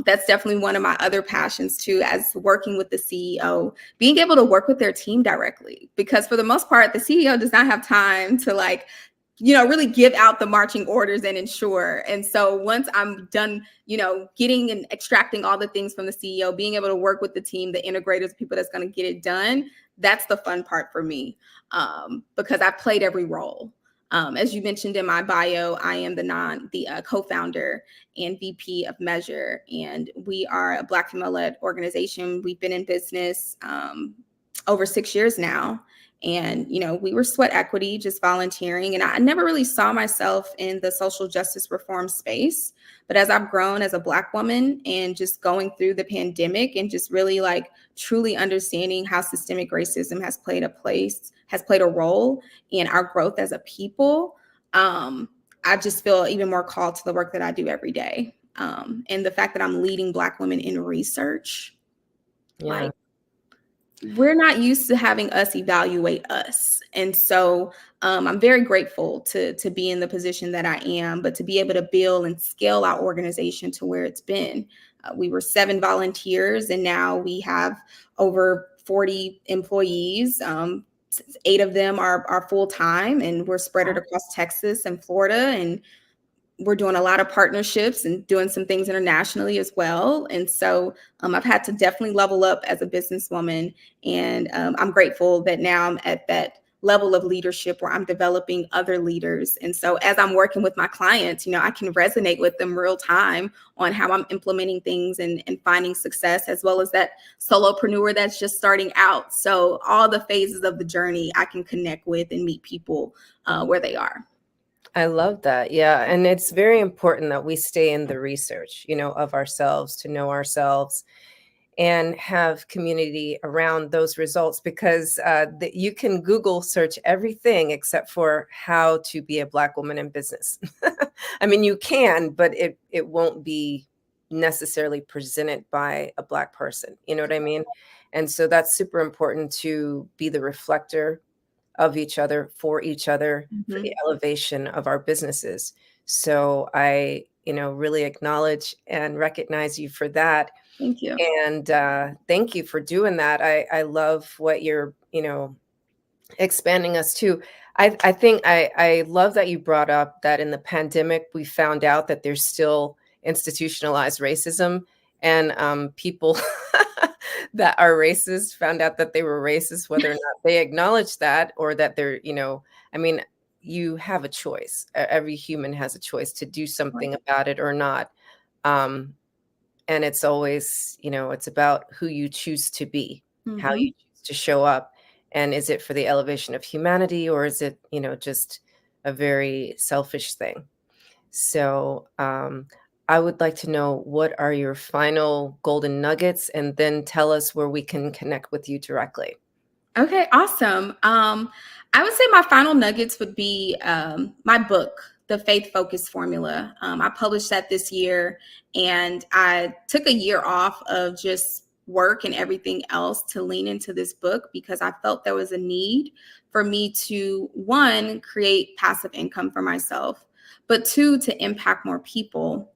That's definitely one of my other passions too, as working with the CEO, being able to work with their team directly, because for the most part, the CEO does not have time to really give out the marching orders and ensure. And so once I'm done, getting and extracting all the things from the CEO, being able to work with the team, the integrators, people that's going to get it done, that's the fun part for me, because I've played every role. As you mentioned in my bio, I am the co-founder and VP of Measure, and we are a Black female-led organization. We've been in business over 6 years now. And, we were sweat equity, just volunteering. And I never really saw myself in the social justice reform space. But as I've grown as a Black woman and just going through the pandemic and just really truly understanding how systemic racism has played a role in our growth as a people, I just feel even more called to the work that I do every day. And the fact that I'm leading Black women in research, Yeah. we're not used to having us evaluate us. And so I'm very grateful to be in the position that I am, but to be able to build and scale our organization to where it's been. We were 7 volunteers, and now we have over 40 employees. 8 of them are full-time, and we're spread across Texas and Florida, and we're doing a lot of partnerships and doing some things internationally as well. And so I've had to definitely level up as a businesswoman. And I'm grateful that now I'm at that level of leadership where I'm developing other leaders. And so as I'm working with my clients, I can resonate with them real time on how I'm implementing things and finding success, as well as that solopreneur that's just starting out. So all the phases of the journey I can connect with and meet people where they are. I love that. Yeah. And it's very important that we stay in the research, of ourselves, to know ourselves and have community around those results, because you can Google search everything except for how to be a Black woman in business. I mean, you can, but it won't be necessarily presented by a Black person. You know what I mean? And so that's super important, to be the reflector of each other, for each other, for the elevation of our businesses. So I, really acknowledge and recognize you for that. Thank you. And thank you for doing that. I love what you're, expanding us to. I think I love that you brought up that in the pandemic, we found out that there's still institutionalized racism, and people that are racist found out that they were racist, whether or not they acknowledge that, or that they're, you have a choice. Every human has a choice to do something about it or not. And it's always, it's about who you choose to be, how you choose to show up. And is it for the elevation of humanity, or is it, just a very selfish thing? So I would like to know, what are your final golden nuggets, and then tell us where we can connect with you directly. Okay, awesome. I would say my final nuggets would be my book, The Faith Focused Formula. I published that this year, and I took a year off of just work and everything else to lean into this book, because I felt there was a need for me to, 1, create passive income for myself, but 2, to impact more people.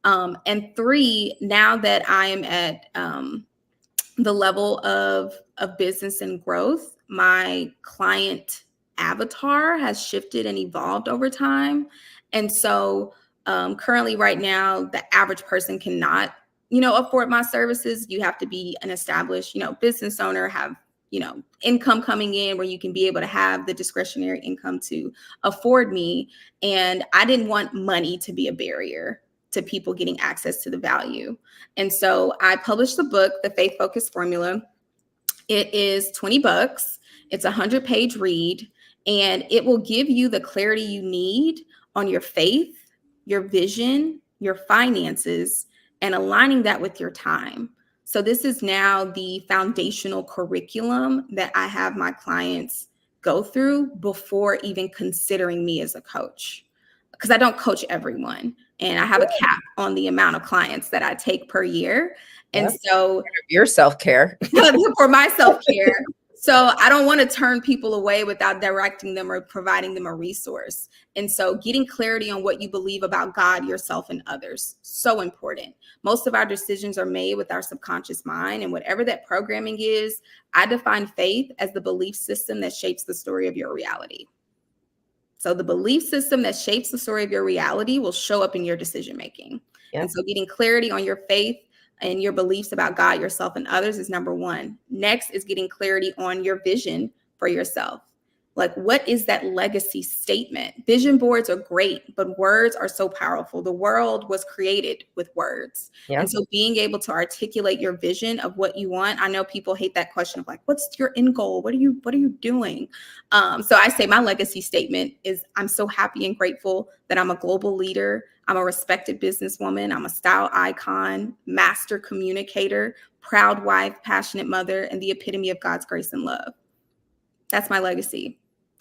And 3, now that I am at the level of business and growth, my client avatar has shifted and evolved over time. And so currently right now, the average person cannot, afford my services. You have to be an established, business owner, have, income coming in where you can be able to have the discretionary income to afford me. And I didn't want money to be a barrier to people getting access to the value. And so I published the book, The Faith Focused Formula. It is $20. It's a 100-page read, and it will give you the clarity you need on your faith, your vision, your finances, and aligning that with your time. So this is now the foundational curriculum that I have my clients go through before even considering me as a coach, because I don't coach everyone. And I have a cap on the amount of clients that I take per year. And so your self-care for my self-care. So I don't want to turn people away without directing them or providing them a resource. And so getting clarity on what you believe about God, yourself, and others, so important. Most of our decisions are made with our subconscious mind, and whatever that programming is, I define faith as the belief system that shapes the story of your reality. So the belief system that shapes the story of your reality will show up in your decision-making. Yep. And so getting clarity on your faith and your beliefs about God, yourself, and others is number 1. Next is getting clarity on your vision for yourself. Like, what is that legacy statement? Vision boards are great, but words are so powerful. The world was created with words. Yeah. And so being able to articulate your vision of what you want, I know people hate that question of like, what's your end goal? What are you doing? So I say my legacy statement is I'm so happy and grateful that I'm a global leader. I'm a respected businesswoman. I'm a style icon, master communicator, proud wife, passionate mother, and the epitome of God's grace and love. That's my legacy.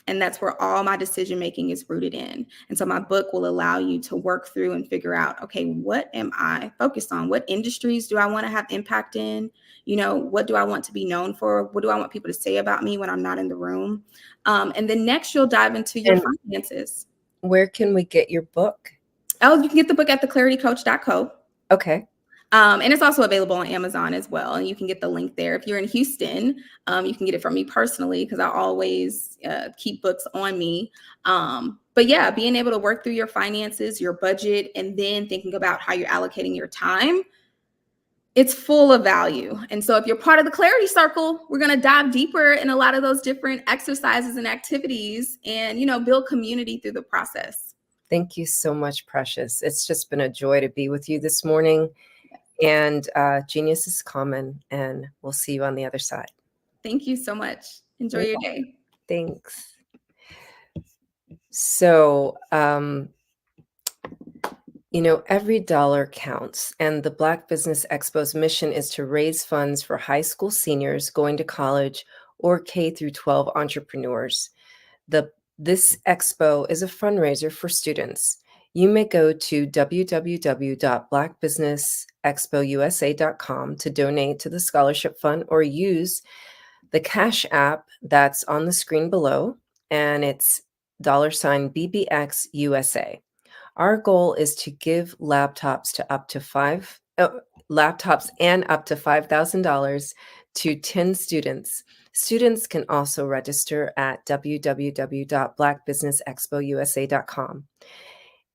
And that's where all my decision making is rooted in. And so my book will allow you to work through and figure out, okay, what am I focused on? What industries do I want to have impact in? You know, what do I want to be known for? What do I want people to say about me when I'm not in the room? And then next you'll dive into your finances. Where can we get your book? Oh, you can get the book at theclaritycoach.co. Okay. And it's also available on Amazon as well. And you can get the link there. If you're in Houston, you can get it from me personally because I always keep books on me. But yeah, being able to work through your finances, your budget, and then thinking about how you're allocating your time, it's full of value. And so if you're part of the Clarity Circle, we're going to dive deeper in a lot of those different exercises and activities and, you know, build community through the process. Thank you so much, Precious. It's just been a joy to be with you this morning. And genius is common, and we'll see you on the other side. Thank you so much. Enjoy your day. Thanks. So, you know, every dollar counts, and the Black Business Expo's mission is to raise funds for high school seniors going to college or K through 12 entrepreneurs. This expo is a fundraiser for students. You may go to www.blackbusinessexpousa.com to donate to the scholarship fund or use the Cash App that's on the screen below, and it's $BBXUSA. Our goal is to give laptops and up to $5,000 to 10 students. Students can also register at www.blackbusinessexpousa.com.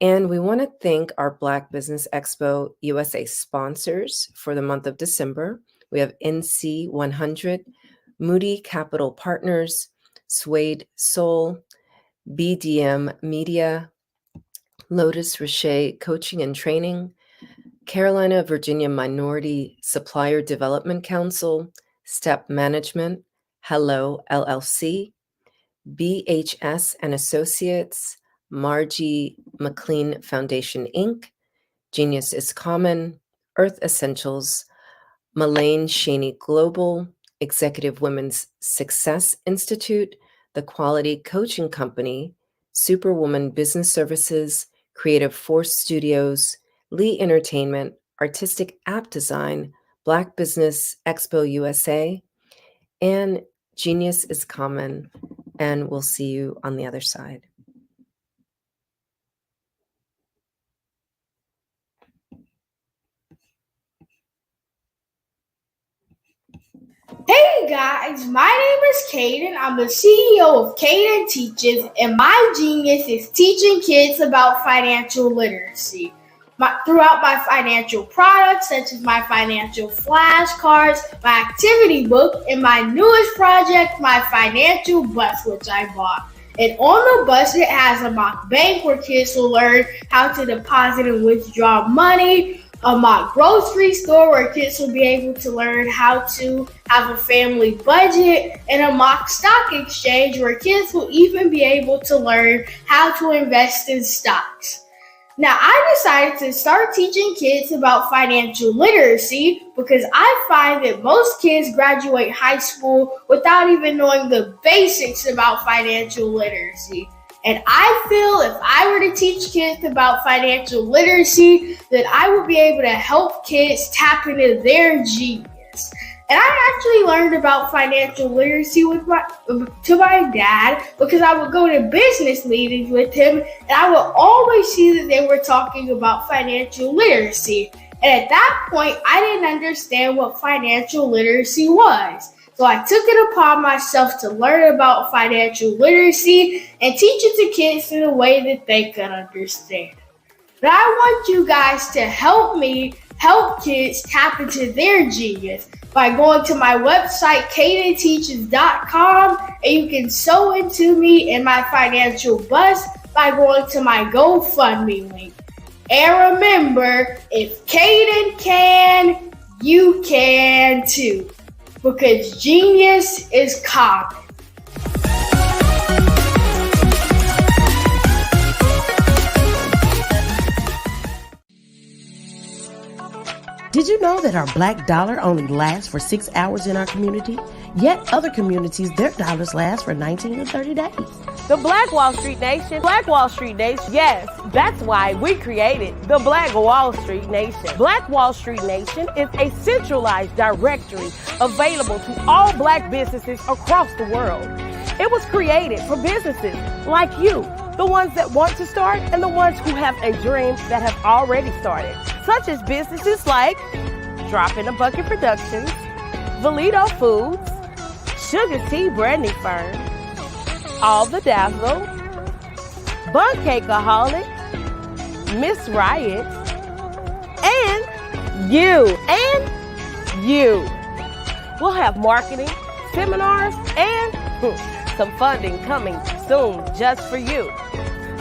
And we want to thank our Black Business Expo USA sponsors for the month of December. We have NC 100, Moody Capital Partners, Suede Soul, BDM Media, Lotus Richer Coaching and Training, Carolina Virginia Minority Supplier Development Council, Step Management, Hello LLC, BHS and Associates, Margie McLean Foundation, Inc., Genius is Common, Earth Essentials, Malane Shaney Global, Executive Women's Success Institute, The Quality Coaching Company, Superwoman Business Services, Creative Force Studios, Lee Entertainment, Artistic App Design, Black Business Expo USA, and Genius is Common. And we'll see you on the other side. Hey guys, my name is Caden. I'm the CEO of Caden Teaches, and my genius is teaching kids about financial literacy. Throughout my financial products, such as my financial flashcards, my activity book, and my newest project, my financial bus, which I bought. And on the bus, it has a mock bank where kids will learn how to deposit and withdraw money, a mock grocery store where kids will be able to learn how to have a family budget, and a mock stock exchange where kids will even be able to learn how to invest in stocks. Now, I decided to start teaching kids about financial literacy because I find that most kids graduate high school without even knowing the basics about financial literacy. And I feel if I were to teach kids about financial literacy, that I would be able to help kids tap into their genius. And I actually learned about financial literacy to my dad because I would go to business meetings with him, and I would always see that they were talking about financial literacy. And at that point, I didn't understand what financial literacy was. So I took it upon myself to learn about financial literacy and teach it to kids in a way that they could understand. But I want you guys to help me help kids tap into their genius, by going to my website, cadenteaches.com, and you can sew into me and my financial bust by going to my GoFundMe link. And remember, if Caden can, you can too, because genius is common. Did you know that our black dollar only lasts for 6 hours in our community? Yet other communities, their dollars last for 19 to 30 days. The Black Wall Street Nation. Black Wall Street Nation. Yes, that's why we created the Black Wall Street Nation. Black Wall Street Nation is a centralized directory available to all black businesses across the world. It was created for businesses like you, the ones that want to start and the ones who have a dream that have already started, such as businesses like Drop in a Bucket Productions, Valito Foods, Sugar Tea Branding Firm, All the Dazzle, Bun Cakeaholic, Miss Riot, and you. We'll have marketing, seminars, and some funding coming soon just for you.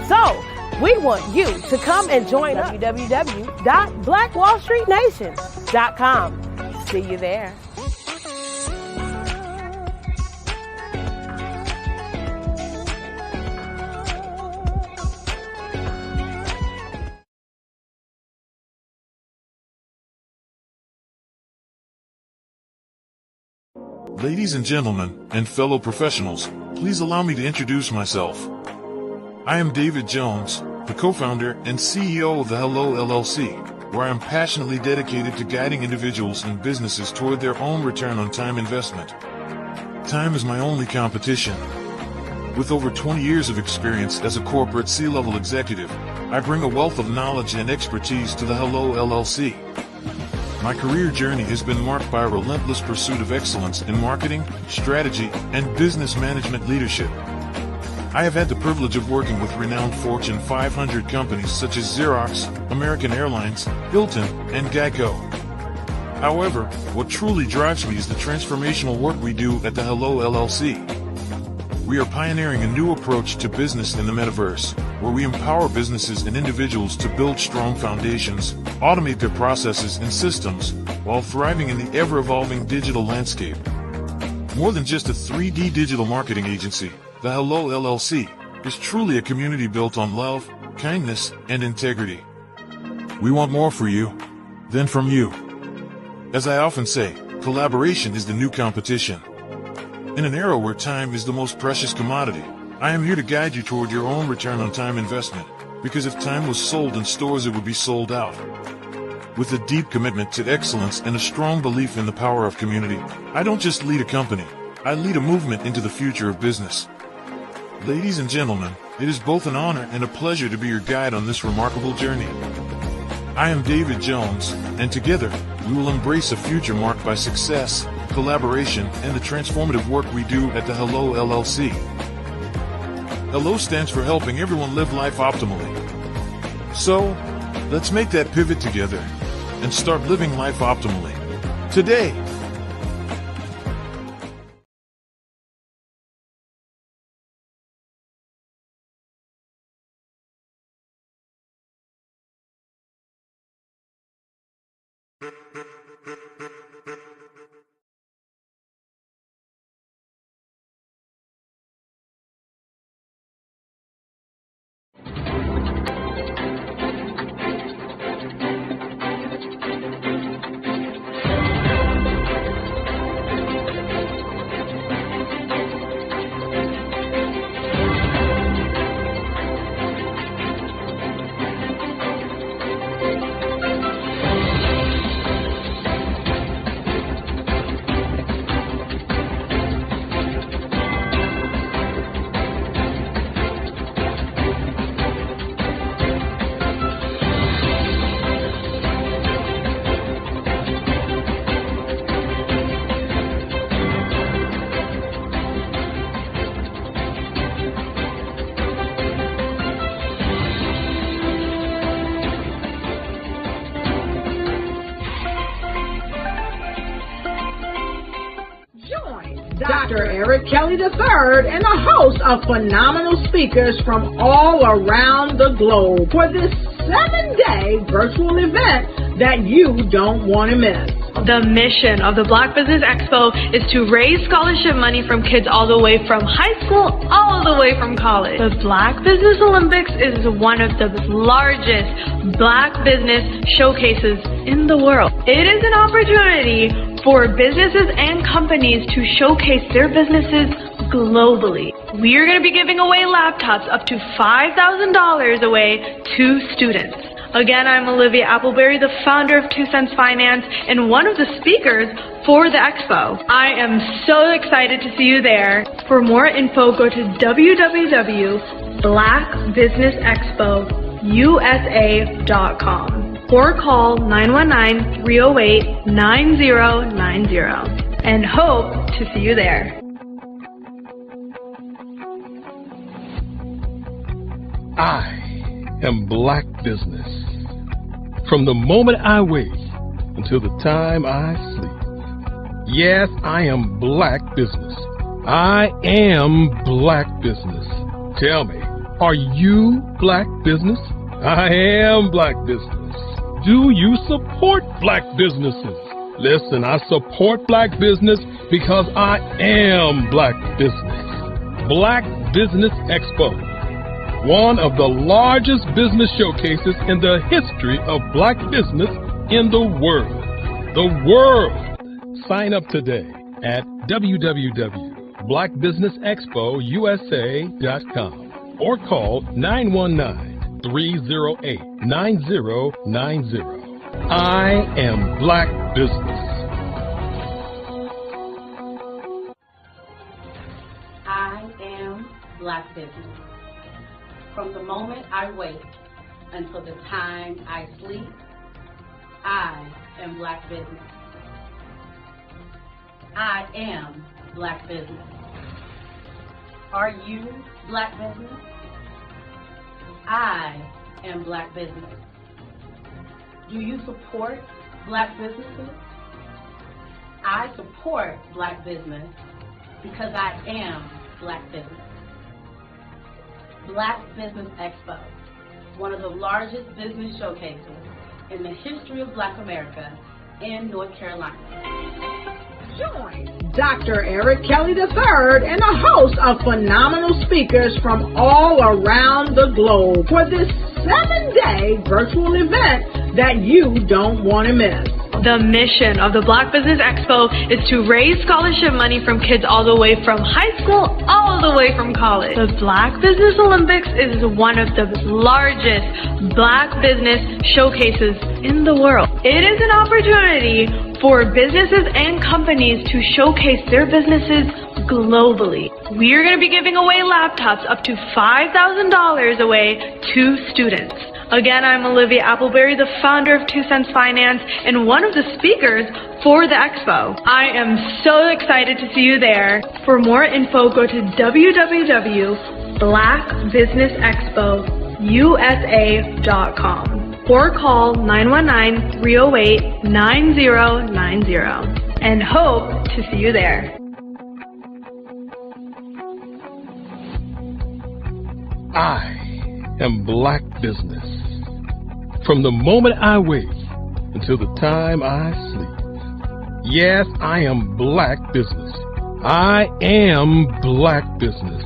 So, we want you to come and join us. www.blackwallstreetnation.com. See you there. Ladies and gentlemen, and fellow professionals, please allow me to introduce myself. I am David Jones, the co-founder and CEO of the Hello LLC, where I am passionately dedicated to guiding individuals and businesses toward their own return on time investment. Time is my only competition. With over 20 years of experience as a corporate C-level executive, I bring a wealth of knowledge and expertise to the Hello LLC. My career journey has been marked by a relentless pursuit of excellence in marketing, strategy, and business management leadership. I have had the privilege of working with renowned Fortune 500 companies such as Xerox, American Airlines, Hilton, and Geico. However, what truly drives me is the transformational work we do at the Hello LLC. We are pioneering a new approach to business in the metaverse, where we empower businesses and individuals to build strong foundations, automate their processes and systems, while thriving in the ever-evolving digital landscape. More than just a 3D digital marketing agency, the Hello LLC is truly a community built on love, kindness, and integrity. We want more for you than from you. As I often say, collaboration is the new competition. In an era where time is the most precious commodity, I am here to guide you toward your own return on time investment, because if time was sold in stores, it would be sold out. With a deep commitment to excellence and a strong belief in the power of community, I don't just lead a company, I lead a movement into the future of business. Ladies and gentlemen, it is both an honor and a pleasure to be your guide on this remarkable journey. I am David Jones, and together, we will embrace a future marked by success, collaboration, and the transformative work we do at the Hello LLC. Hello stands for helping everyone live life optimally. So, let's make that pivot together and start living life optimally today. Dr. Eric Kelly III and a host of phenomenal speakers from all around the globe for this 7-day virtual event that you don't want to miss. The mission of the Black Business Expo is to raise scholarship money from kids all the way from high school, all the way from college. The Black Business Olympics is one of the largest Black business showcases in the world. It is an opportunity for businesses and companies to showcase their businesses globally. We are going to be giving away laptops up to $5,000 away to students. Again, I'm Olivia Appleberry, the founder of 2 Cents Finance and one of the speakers for the expo. I am so excited to see you there. For more info, go to www.blackbusinessexpousa.com or call 919-308-9090 and hope to see you there. I am Black Business. From the moment I wake until the time I sleep. Yes, I am Black Business. I am Black Business. Tell me, are you Black Business? I am Black Business. Do you support Black businesses? Listen, I support Black business because I am Black Business. Black Business Expo, one of the largest business showcases in the history of Black business in the world. The world! Sign up today at www.blackbusinessexpousa.com or call 919-308-9090. I am Black Business. I am Black Business. From the moment I wake until the time I sleep, I am Black Business. I am Black Business. Are you Black Business? I am Black Business. Do you support Black businesses? I support Black business because I am Black business. Black Business Expo, one of the largest business showcases in the history of Black America in North Carolina. Join Dr. Eric Kelly III and a host of phenomenal speakers from all around the globe for this 7-day virtual event that you don't want to miss. The mission of the Black Business Expo is to raise scholarship money from kids all the way from high school, all the way from college. The Black Business Olympics is one of the largest Black business showcases in the world. It is an opportunity for businesses and companies to showcase their businesses globally. We are going to be giving away laptops up to $5,000 away to students. Again, I'm Olivia Appleberry, the founder of 2 Cents Finance and one of the speakers for the expo. I am so excited to see you there. For more info, go to www.blackbusinessexpousa.com or call 919-308-9090 and hope to see you there. I am Black Business. From the moment I wake until the time I sleep. Yes, I am Black Business. I am Black Business.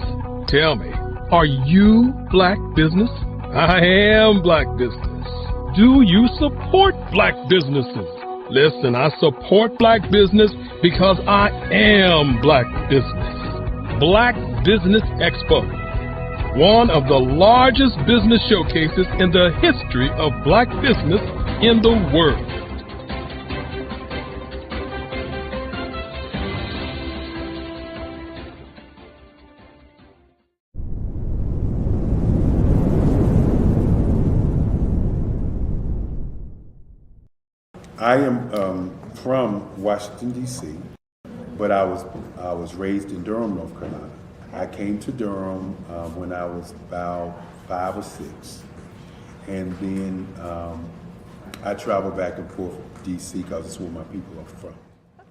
Tell me, are you Black Business? I am Black Business. Do you support Black businesses? Listen, I support Black business because I am Black Business. Black Business Expo, one of the largest business showcases in the history of Black business in the world. I am from Washington, D.C., but I was raised in Durham, North Carolina. I came to Durham when I was about 5 or 6, and then I traveled back and forth to D.C. because it's where my people are from.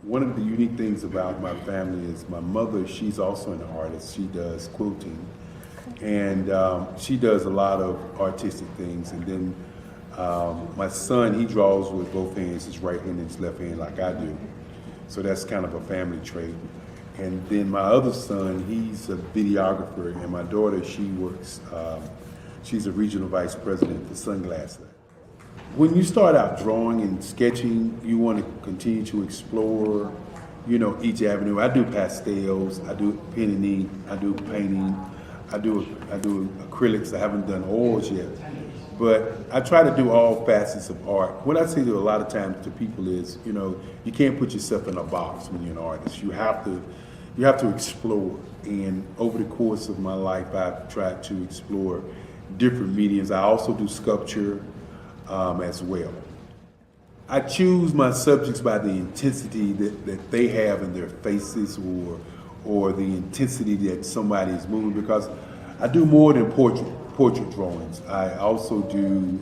One of the unique things about my family is my mother, she's also an artist. She does quilting, and she does a lot of artistic things. And then my son, he draws with both hands, his right hand and his left hand, like I do. So that's kind of a family trait. And then my other son, he's a videographer, and my daughter, she works, she's a regional vice president for Sunglass Lab. When you start out drawing and sketching, you want to continue to explore, you know, each avenue. I do pastels, I do pen and ink, I do painting, I do acrylics. I haven't done oils yet, but I try to do all facets of art. What I say to a lot of times to people is, you know, you can't put yourself in a box when you're an artist. You have to explore. And over the course of my life, I've tried to explore different mediums. I also do sculpture as well. I choose my subjects by the intensity that they have in their faces, or the intensity that somebody is moving, because I do more than portrait drawings. I also do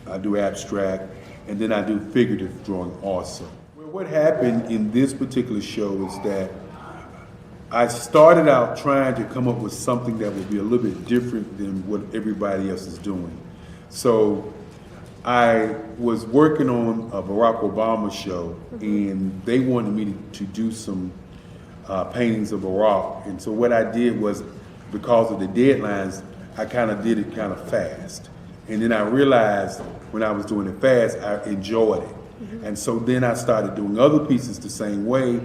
I do abstract, and then I do figurative drawing also. What happened in this particular show is that I started out trying to come up with something that would be a little bit different than what everybody else is doing. So I was working on a Barack Obama show, and they wanted me to do some paintings of Barack. And so what I did was, because of the deadlines, I kind of did it kind of fast. And then I realized when I was doing it fast, I enjoyed it. And so then I started doing other pieces the same way,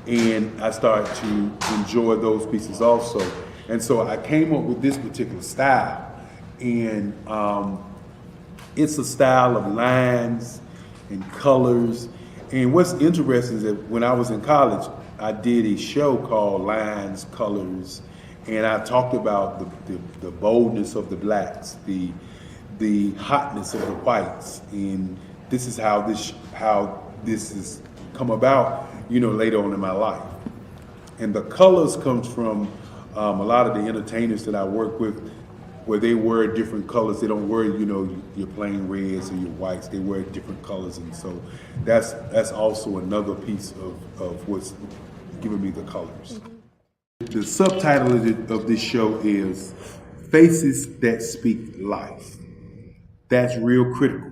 and I started to enjoy those pieces also. And so I came up with this particular style, and it's a style of lines and colors. And what's interesting is that when I was in college, I did a show called Lines, Colors, and I talked about the boldness of the blacks, the hotness of the whites, and this is how this has come about, you know, later on in my life. And the colors comes from a lot of the entertainers that I work with, where they wear different colors. They don't wear, you know, your plain reds or your whites. They wear different colors, and so that's also another piece of what's giving me the colors. The subtitle of this show is Faces That Speak Life. That's real critical.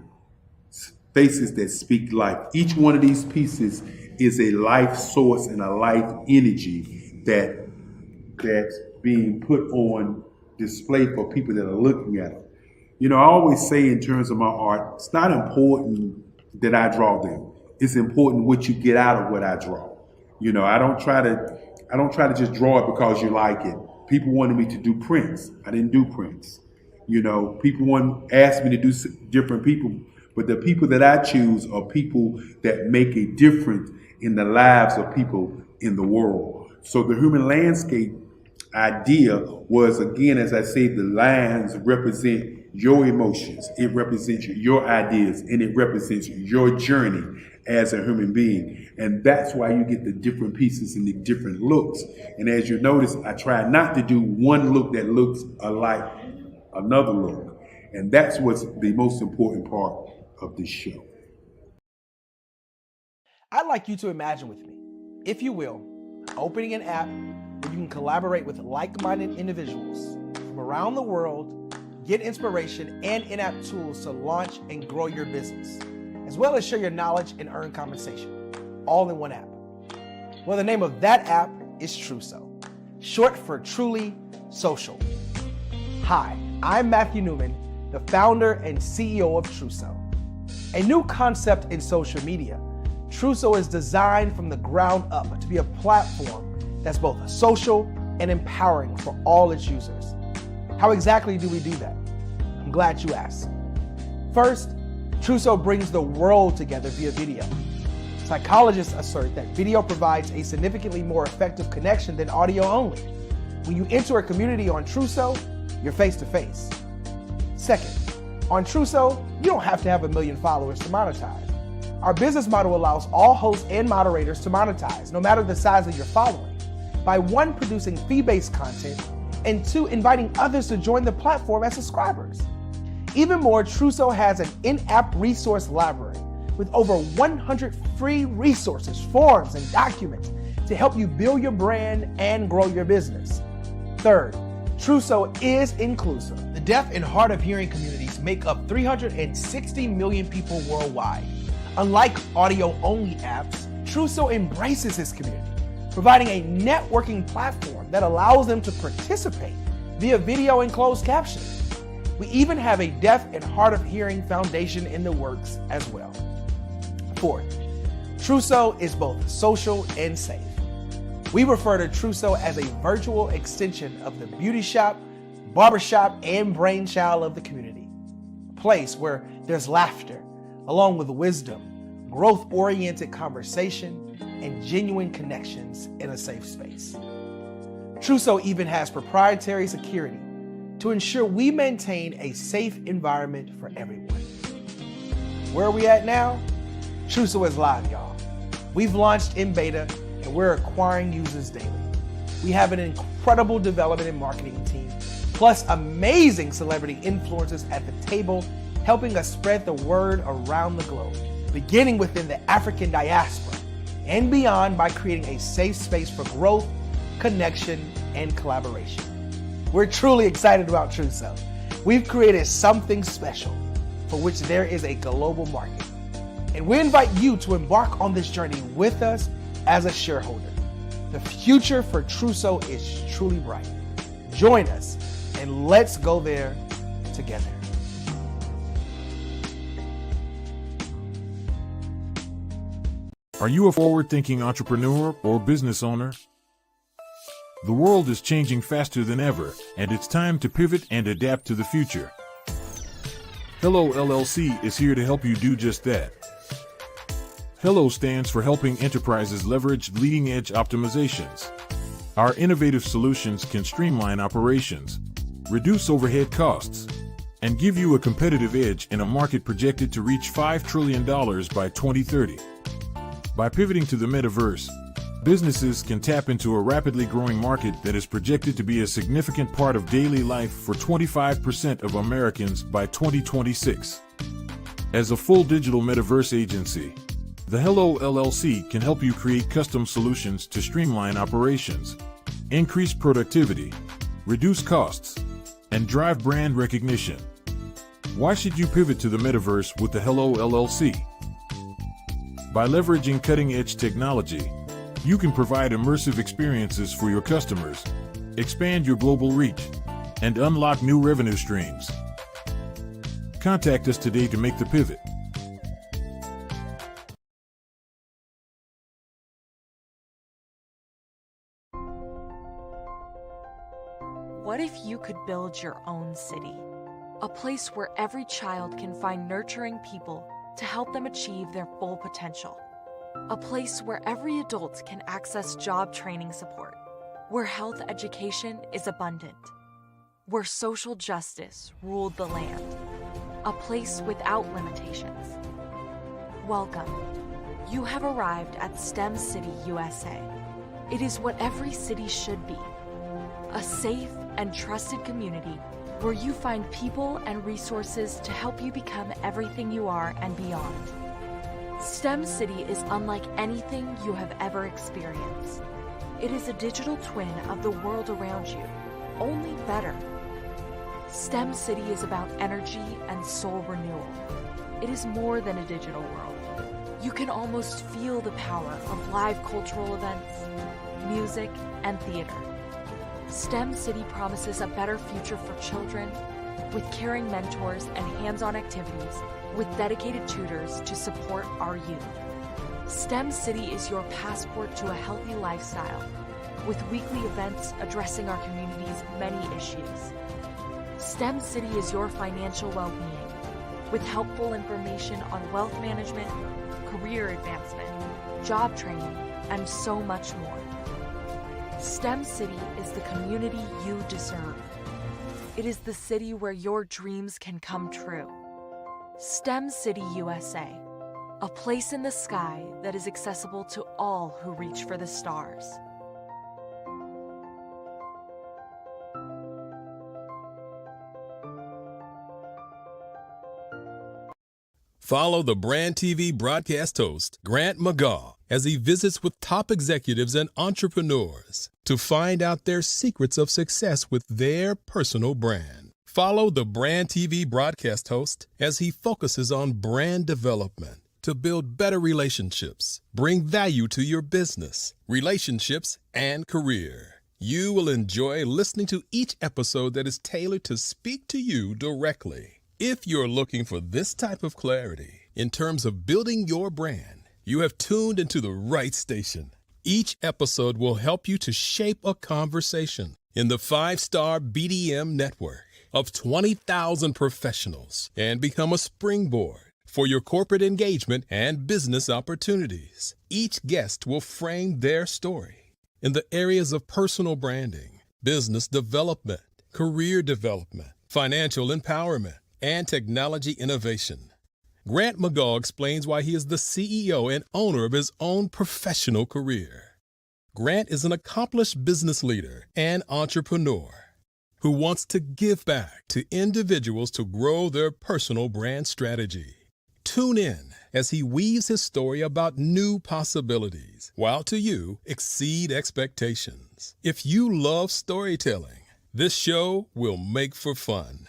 Faces that speak life. Each one of these pieces is a life source and a life energy that's being put on display for people that are looking at it. You know, I always say in terms of my art, it's not important that I draw them. It's important what you get out of what I draw. You know, I don't try to just draw it because you like it. People wanted me to do prints. I didn't do prints. You know, people asked me to do different people, but the people that I choose are people that make a difference in the lives of people in the world. So the human landscape idea was, again, as I say, the lines represent your emotions, it represents your ideas, and it represents your journey as a human being. And that's why you get the different pieces and the different looks. And as you notice, I try not to do one look that looks alike another look. And that's what's the most important part of this show. I'd like you to imagine with me, if you will, opening an app where you can collaborate with like-minded individuals from around the world, get inspiration and in-app tools to launch and grow your business, as well as share your knowledge and earn compensation, all in one app. Well, the name of that app is Truso, short for Truly Social. Hi, I'm Matthew Newman, the founder and CEO of Truso. A new concept in social media, Truso is designed from the ground up to be a platform that's both social and empowering for all its users. How exactly do we do that? I'm glad you asked. First, Truso brings the world together via video. Psychologists assert that video provides a significantly more effective connection than audio only. When you enter a community on Truso, you're face to face. Second, on Truso, you don't have to have 1 million followers to monetize. Our business model allows all hosts and moderators to monetize, no matter the size of your following, by 1, producing fee-based content, and 2, inviting others to join the platform as subscribers. Even more, Truso has an in-app resource library with over 100 free resources, forms, and documents to help you build your brand and grow your business. Third, Truso is inclusive. The deaf and hard of hearing communities make up 360 million people worldwide. Unlike audio-only apps, Truso embraces its community, providing a networking platform that allows them to participate via video and closed captioning. We even have a deaf and hard of hearing foundation in the works as well. Fourth, Truso is both social and safe. We refer to Truso as a virtual extension of the beauty shop, barbershop, and brainchild of the community. A place where there's laughter, along with wisdom, growth-oriented conversation, and genuine connections in a safe space. Truso even has proprietary security to ensure we maintain a safe environment for everyone. Where are we at now? Truso is live, y'all. We've launched in beta and we're acquiring users daily. We have an incredible development and marketing team, plus amazing celebrity influencers at the table, helping us spread the word around the globe, beginning within the African diaspora and beyond by creating a safe space for growth, connection, and collaboration. We're truly excited about Truso. We've created something special for which there is a global market. And we invite you to embark on this journey with us as a shareholder. The future for Truso is truly bright. Join us and let's go there together. Are you a forward-thinking entrepreneur or business owner? The world is changing faster than ever, and it's time to pivot and adapt to the future. Hello LLC is here to help you do just that. Hello stands for helping enterprises leverage leading-edge optimizations. Our innovative solutions can streamline operations, reduce overhead costs, and give you a competitive edge in a market projected to reach $5 trillion by 2030. By pivoting to the metaverse, businesses can tap into a rapidly growing market that is projected to be a significant part of daily life for 25% of Americans by 2026. As a full digital metaverse agency, the Hello LLC can help you create custom solutions to streamline operations, increase productivity, reduce costs, and drive brand recognition. Why should you pivot to the metaverse with the Hello LLC? By leveraging cutting-edge technology, you can provide immersive experiences for your customers, expand your global reach, and unlock new revenue streams. Contact us today to make the pivot. What if you could build your own city? A place where every child can find nurturing people to help them achieve their full potential. A place where every adult can access job training support. Where health education is abundant. Where social justice ruled the land. A place without limitations. Welcome. You have arrived at STEM City USA. It is what every city should be. A safe and trusted community where you find people and resources to help you become everything you are and beyond. STEM City is unlike anything you have ever experienced. It is a digital twin of the world around you, only better. STEM City is about energy and soul renewal. It is more than a digital world. You can almost feel the power of live cultural events, music, and theater. STEM City promises a better future for children with caring mentors and hands-on activities with dedicated tutors to support our youth. STEM City is your passport to a healthy lifestyle with weekly events addressing our community's many issues. STEM City is your financial well-being with helpful information on wealth management, career advancement, job training, and so much more. STEM City is the community you deserve. It is the city where your dreams can come true. STEM City USA, a place in the sky that is accessible to all who reach for the stars. Follow the Brand TV broadcast host, Grant McGaw, as he visits with top executives and entrepreneurs to find out their secrets of success with their personal brand. Follow the Brand TV broadcast host as he focuses on brand development to build better relationships, bring value to your business, relationships, and career. You will enjoy listening to each episode that is tailored to speak to you directly. If you're looking for this type of clarity in terms of building your brand, you have tuned into the right station. Each episode will help you to shape a conversation in the 5-star BDM network of 20,000 professionals and become a springboard for your corporate engagement and business opportunities. Each guest will frame their story in the areas of personal branding, business development, career development, financial empowerment, and technology innovation. Grant McGaw explains why he is the CEO and owner of his own professional career. Grant is an accomplished business leader and entrepreneur who wants to give back to individuals to grow their personal brand strategy. Tune in as he weaves his story about new possibilities, while to you exceed expectations. If you love storytelling, this show will make for fun.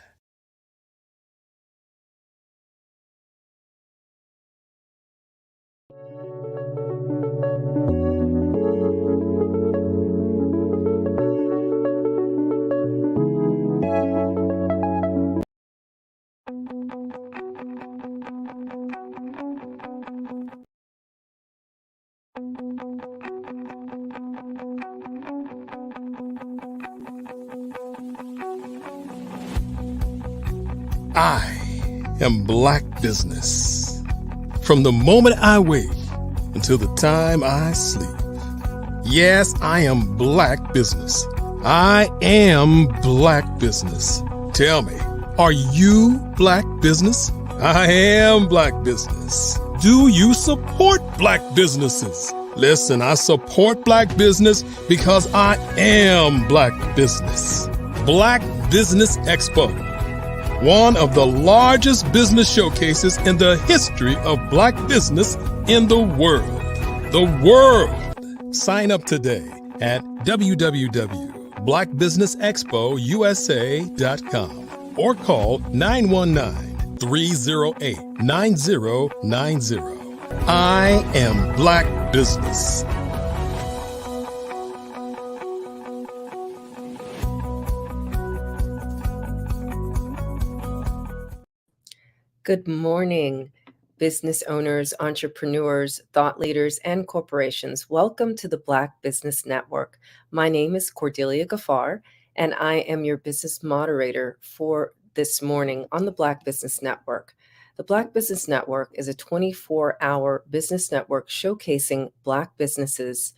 I am Black Business. From the moment I wake until the time I sleep. Yes, I am Black Business. I am Black Business. Tell me, are you Black Business? I am Black Business. Do you support Black businesses? Listen, I support Black business because I am Black Business. Black Business Expo, one of the largest business showcases in the history of Black business in the world. The world! Sign up today at www.blackbusinessexpousa.com or call 919-308-9090. I am Black Business. Good morning, business owners, entrepreneurs, thought leaders, and corporations. Welcome to the Black Business Network. My name is Cordelia Gaffar, and I am your business moderator for this morning on the Black Business Network. The Black Business Network is a 24-hour business network showcasing Black businesses,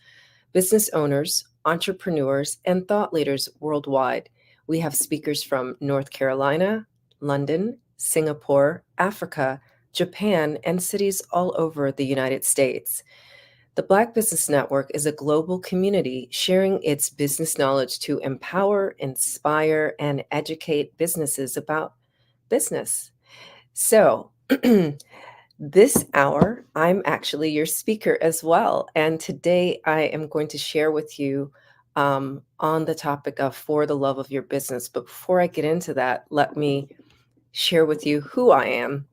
business owners, entrepreneurs, and thought leaders worldwide. We have speakers from North Carolina, London, Singapore, Africa, Japan, and cities all over the United States. The Black Business Network is a global community sharing its business knowledge to empower, inspire, and educate businesses about business. So, this hour, I'm actually your speaker as well. And today I am going to share with you on the topic of For the Love of Your Business. But before I get into that, let me share with you who I am.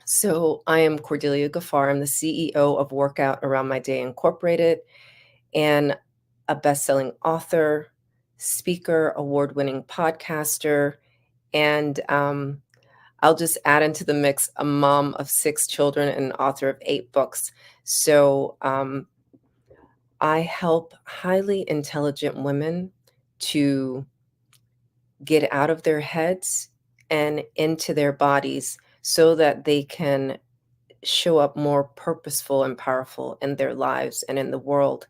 So I am Cordelia Gaffar. I'm the CEO of Workout Around My Day Incorporated and a best-selling author, speaker, award-winning podcaster, and I'll just add into the mix a mom of 6 children and author of 8 books. So I help highly intelligent women to get out of their heads and into their bodies so that they can show up more purposeful and powerful in their lives and in the world.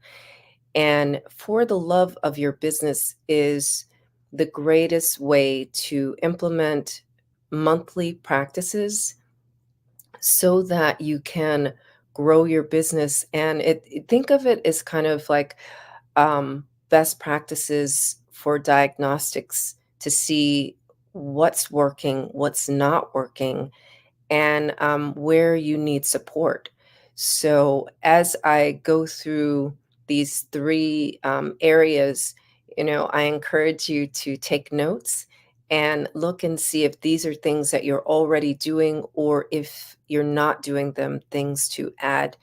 And For the Love of Your Business is the greatest way to implement monthly practices so that you can grow your business. And think of it as kind of like best practices for diagnostics to see what's working, what's not working, and where you need support. So as I go through these three areas, I encourage you to take notes and look and see if these are things that you're already doing, or if you're not doing them, things to add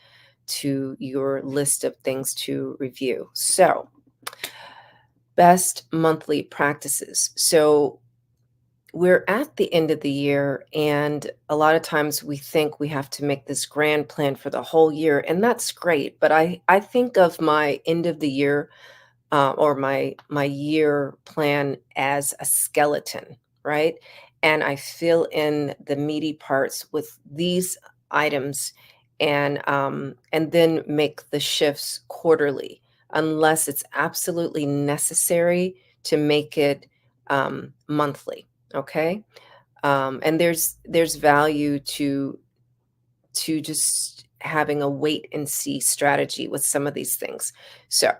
to your list of things to review. So, best monthly practices. So, we're at the end of the year, and a lot of times we think we have to make this grand plan for the whole year, and that's great. But I think of my end of the year, or my year plan, as a skeleton, right? And I fill in the meaty parts with these items, and then make the shifts quarterly, unless it's absolutely necessary to make it monthly. Okay. And there's value to just having a wait and see strategy with some of these things. So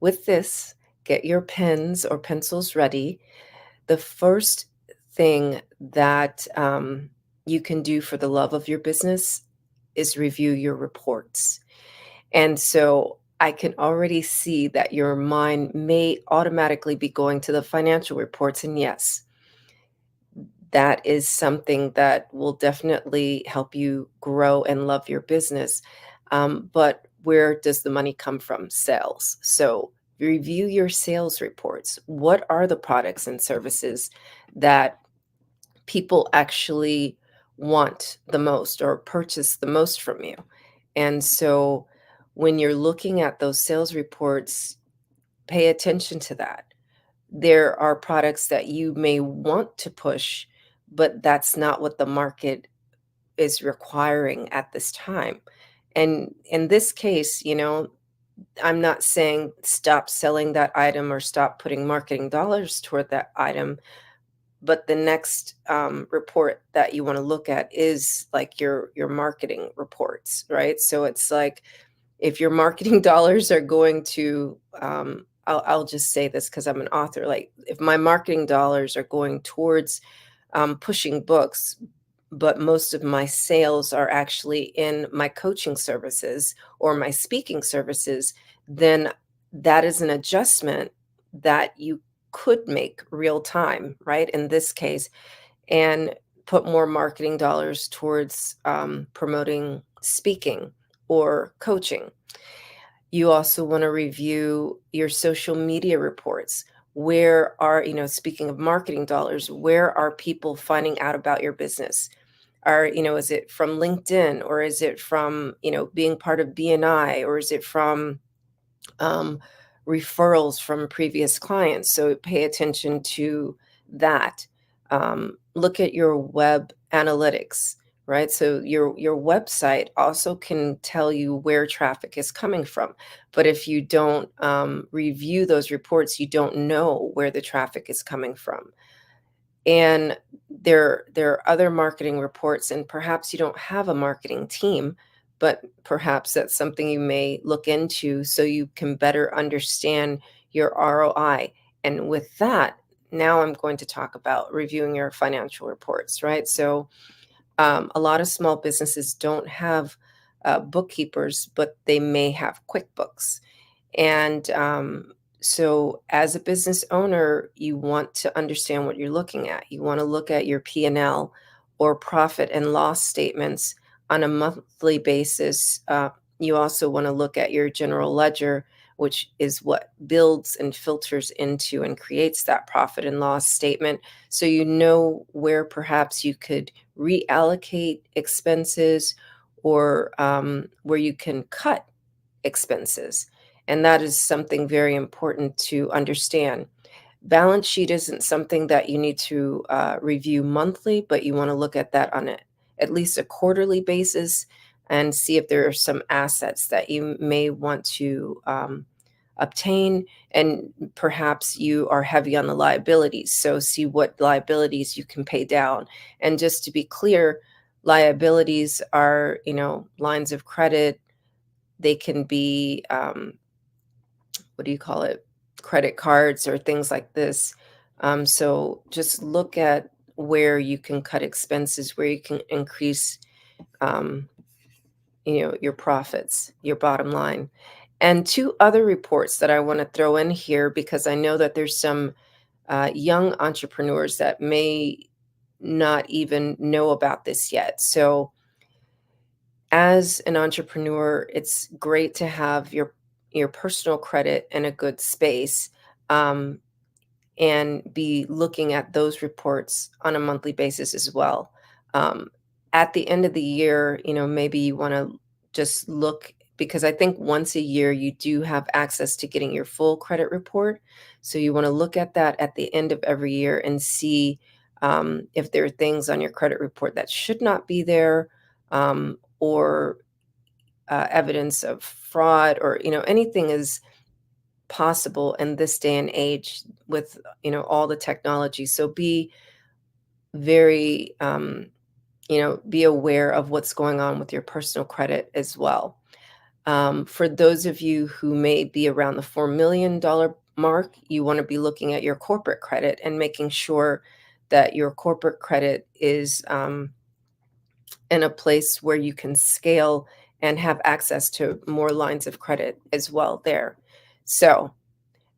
with this, get your pens or pencils ready. The first thing that you can do for the love of your business is review your reports. And so I can already see that your mind may automatically be going to the financial reports. And yes, that is something that will definitely help you grow and love your business. But where does the money come from? Sales. So review your sales reports. What are the products and services that people actually want the most or purchase the most from you? And so when you're looking at those sales reports, pay attention to that. There are products that you may want to push, but that's not what the market is requiring at this time. And in this case, I'm not saying stop selling that item or stop putting marketing dollars toward that item, but the next report that you want to look at is like your marketing reports, right? So it's like, if your marketing dollars are going to, I'll just say this because I'm an author, like if my marketing dollars are going towards pushing books, but most of my sales are actually in my coaching services or my speaking services, then that is an adjustment that you could make real time, right? In this case, and put more marketing dollars towards promoting speaking or coaching. You also want to review your social media reports. Where are, speaking of marketing dollars, where are people finding out about your business? Is it from LinkedIn, or is it from, being part of BNI, or is it from referrals from previous clients? So pay attention to that. Look at your web analytics, right? So your website also can tell you where traffic is coming from. But if you don't review those reports, you don't know where the traffic is coming from. And there are other marketing reports, and perhaps you don't have a marketing team, but perhaps that's something you may look into so you can better understand your ROI. And with that, now I'm going to talk about reviewing your financial reports, right? So a lot of small businesses don't have bookkeepers, but they may have QuickBooks. And so as a business owner, you want to understand what you're looking at. You want to look at your P&L or profit and loss statements on a monthly basis. You also want to look at your general ledger, which is what builds and filters into and creates that profit and loss statement. So you know where perhaps you could reallocate expenses, or where you can cut expenses. And that is something very important to understand. Balance sheet isn't something that you need to review monthly, but you want to look at that on at least a quarterly basis and see if there are some assets that you may want to obtain. And perhaps you are heavy on the liabilities. So see what liabilities you can pay down. And just to be clear, liabilities are, lines of credit. They can be, what do you call it? Credit cards or things like this. So just look at where you can cut expenses, where you can increase, your profits, your bottom line. And two other reports that I want to throw in here, because I know that there's some young entrepreneurs that may not even know about this yet. So as an entrepreneur, it's great to have your personal credit in a good space, and be looking at those reports on a monthly basis as well. At the end of the year, maybe you want to just look, because I think once a year you do have access to getting your full credit report. So you want to look at that at the end of every year and see if there are things on your credit report that should not be there, or evidence of fraud, or anything is possible in this day and age with all the technology. So be very be aware of what's going on with your personal credit as well. For those of you who may be around the $4 million mark, you want to be looking at your corporate credit and making sure that your corporate credit is in a place where you can scale and have access to more lines of credit as well there. So,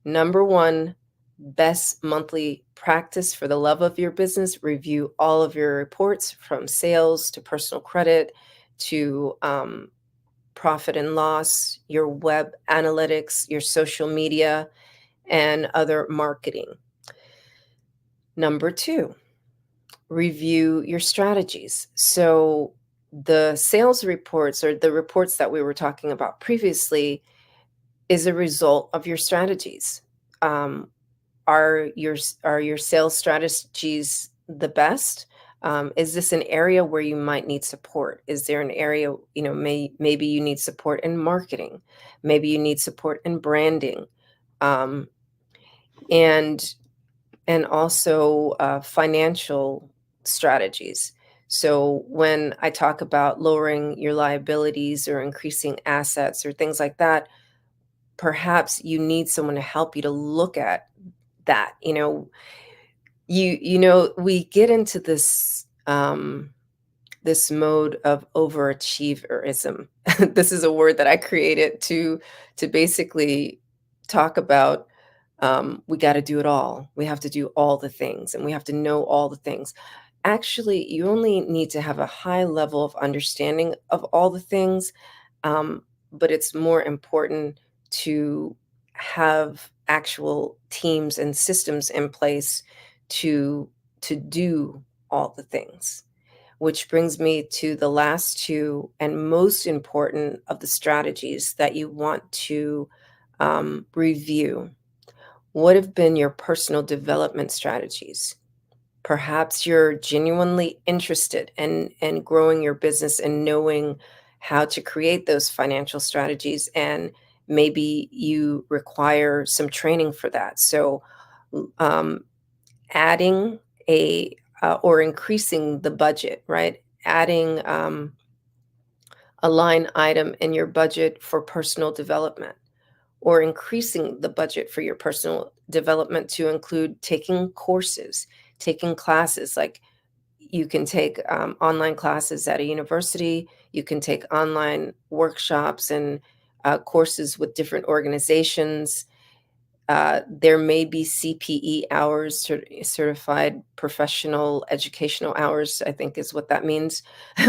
number one, best monthly practice for the love of your business: review all of your reports, from sales to personal credit to profit and loss, your web analytics, your social media, and other marketing. Number two, review your strategies. So the sales reports, or the reports that we were talking about previously, is a result of your strategies. Are your sales strategies the best? Is this an area where you might need support? Is there an area, maybe you need support in marketing, maybe you need support in branding, and also financial strategies. So when I talk about lowering your liabilities or increasing assets or things like that, perhaps you need someone to help you to look at that. We get into this this mode of overachieverism. This is a word that I created to basically talk about, we got to do it all. We have to do all the things, and we have to know all the things. Actually, you only need to have a high level of understanding of all the things, but it's more important to have actual teams and systems in place to do all the things. Which brings me to the last two and most important of the strategies that you want to review. What have been your personal development strategies? Perhaps you're genuinely interested in growing your business and knowing how to create those financial strategies, and maybe you require some training for that. So adding or increasing the budget, right? Adding a line item in your budget for personal development, or increasing the budget for your personal development to include taking courses, taking classes. Like, you can take online classes at a university, you can take online workshops and courses with different organizations. There may be CPE hours, certified professional educational hours, I think is what that means,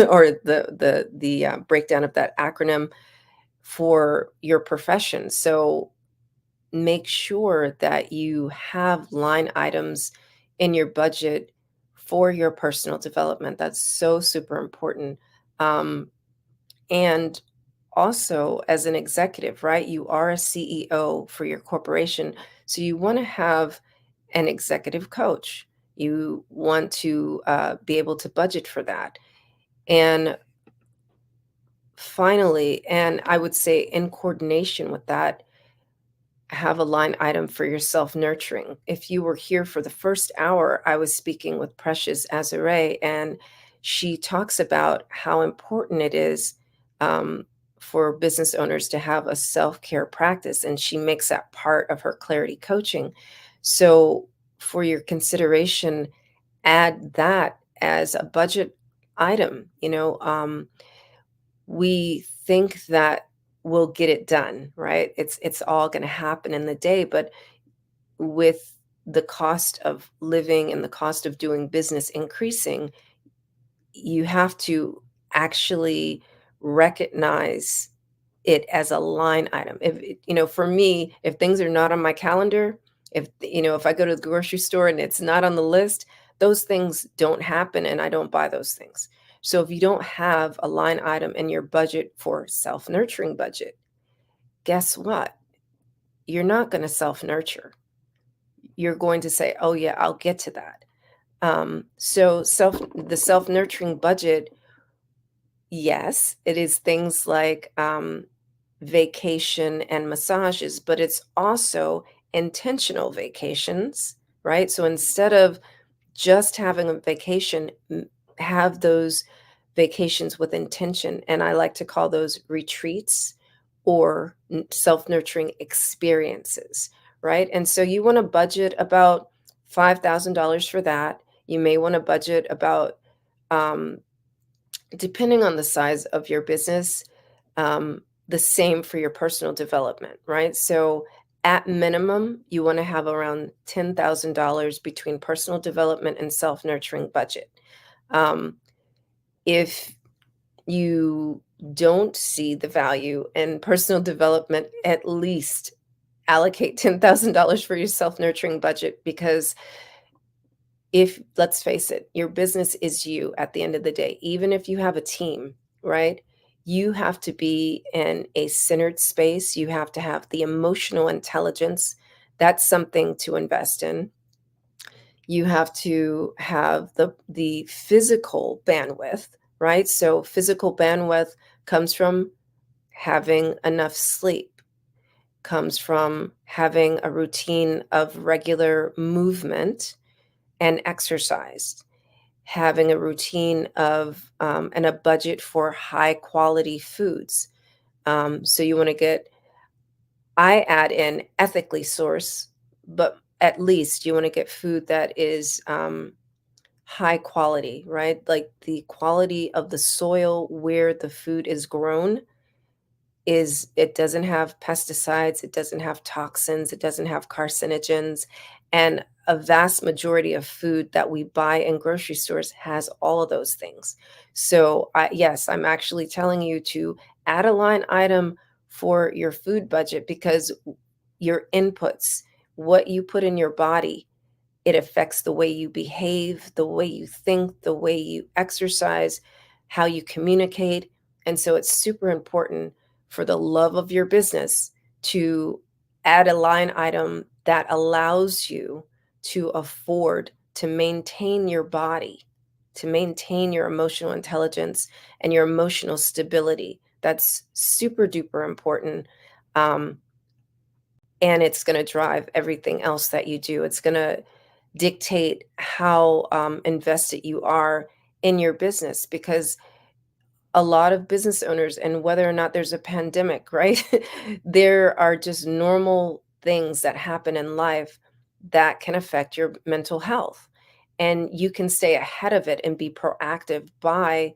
or the breakdown of that acronym for your profession. So make sure that you have line items in your budget for your personal development. That's so super important. And also, as an executive, right, you are a CEO for your corporation. So you want to have an executive coach. You want to be able to budget for that. And finally, and I would say in coordination with that, have a line item for your self-nurturing. If you were here for the first hour, I was speaking with Precious Azare, and she talks about how important it is for business owners to have a self-care practice, and she makes that part of her clarity coaching. So for your consideration, add that as a budget item. We think that we'll get it done, right? It's all going to happen in the day, but with the cost of living and the cost of doing business increasing, you have to actually recognize it as a line item. For me, if things are not on my calendar, if I go to the grocery store and it's not on the list, those things don't happen and I don't buy those things. So if you don't have a line item in your budget for self-nurturing budget, guess what? You're not going to self-nurture. You're going to say, oh yeah, I'll get to that. So the self-nurturing budget, yes, it is things like vacation and massages, but it's also intentional vacations, right? So instead of just having a vacation, have those vacations with intention. And I like to call those retreats or self-nurturing experiences, right? And so you want to budget about $5,000 for that. You may want to budget about, depending on the size of your business, the same for your personal development, right? So at minimum, you want to have around $10,000 between personal development and self-nurturing budget. If you don't see the value in personal development, at least allocate $10,000 for your self-nurturing budget, because let's face it, your business is you at the end of the day. Even if you have a team, right? You have to be in a centered space. You have to have the emotional intelligence. That's something to invest in. You have to have the physical bandwidth, right? So physical bandwidth comes from having enough sleep, comes from having a routine of regular movement and exercise, having a routine of and a budget for high quality foods. So you want to I add in ethically sourced, but at least you want to get food that is high quality, right? Like the quality of the soil where the food is grown it doesn't have pesticides, it doesn't have toxins, it doesn't have carcinogens. And a vast majority of food that we buy in grocery stores has all of those things. So yes, I'm actually telling you to add a line item for your food budget, because your inputs, what you put in your body, it affects the way you behave, the way you think, the way you exercise, how you communicate. And so it's super important for the love of your business to add a line item that allows you to afford to maintain your body, to maintain your emotional intelligence and your emotional stability. That's super duper important. And it's going to drive everything else that you do. It's going to dictate how invested you are in your business, because a lot of business owners, and whether or not there's a pandemic, right? There are just normal things that happen in life that can affect your mental health. And you can stay ahead of it and be proactive by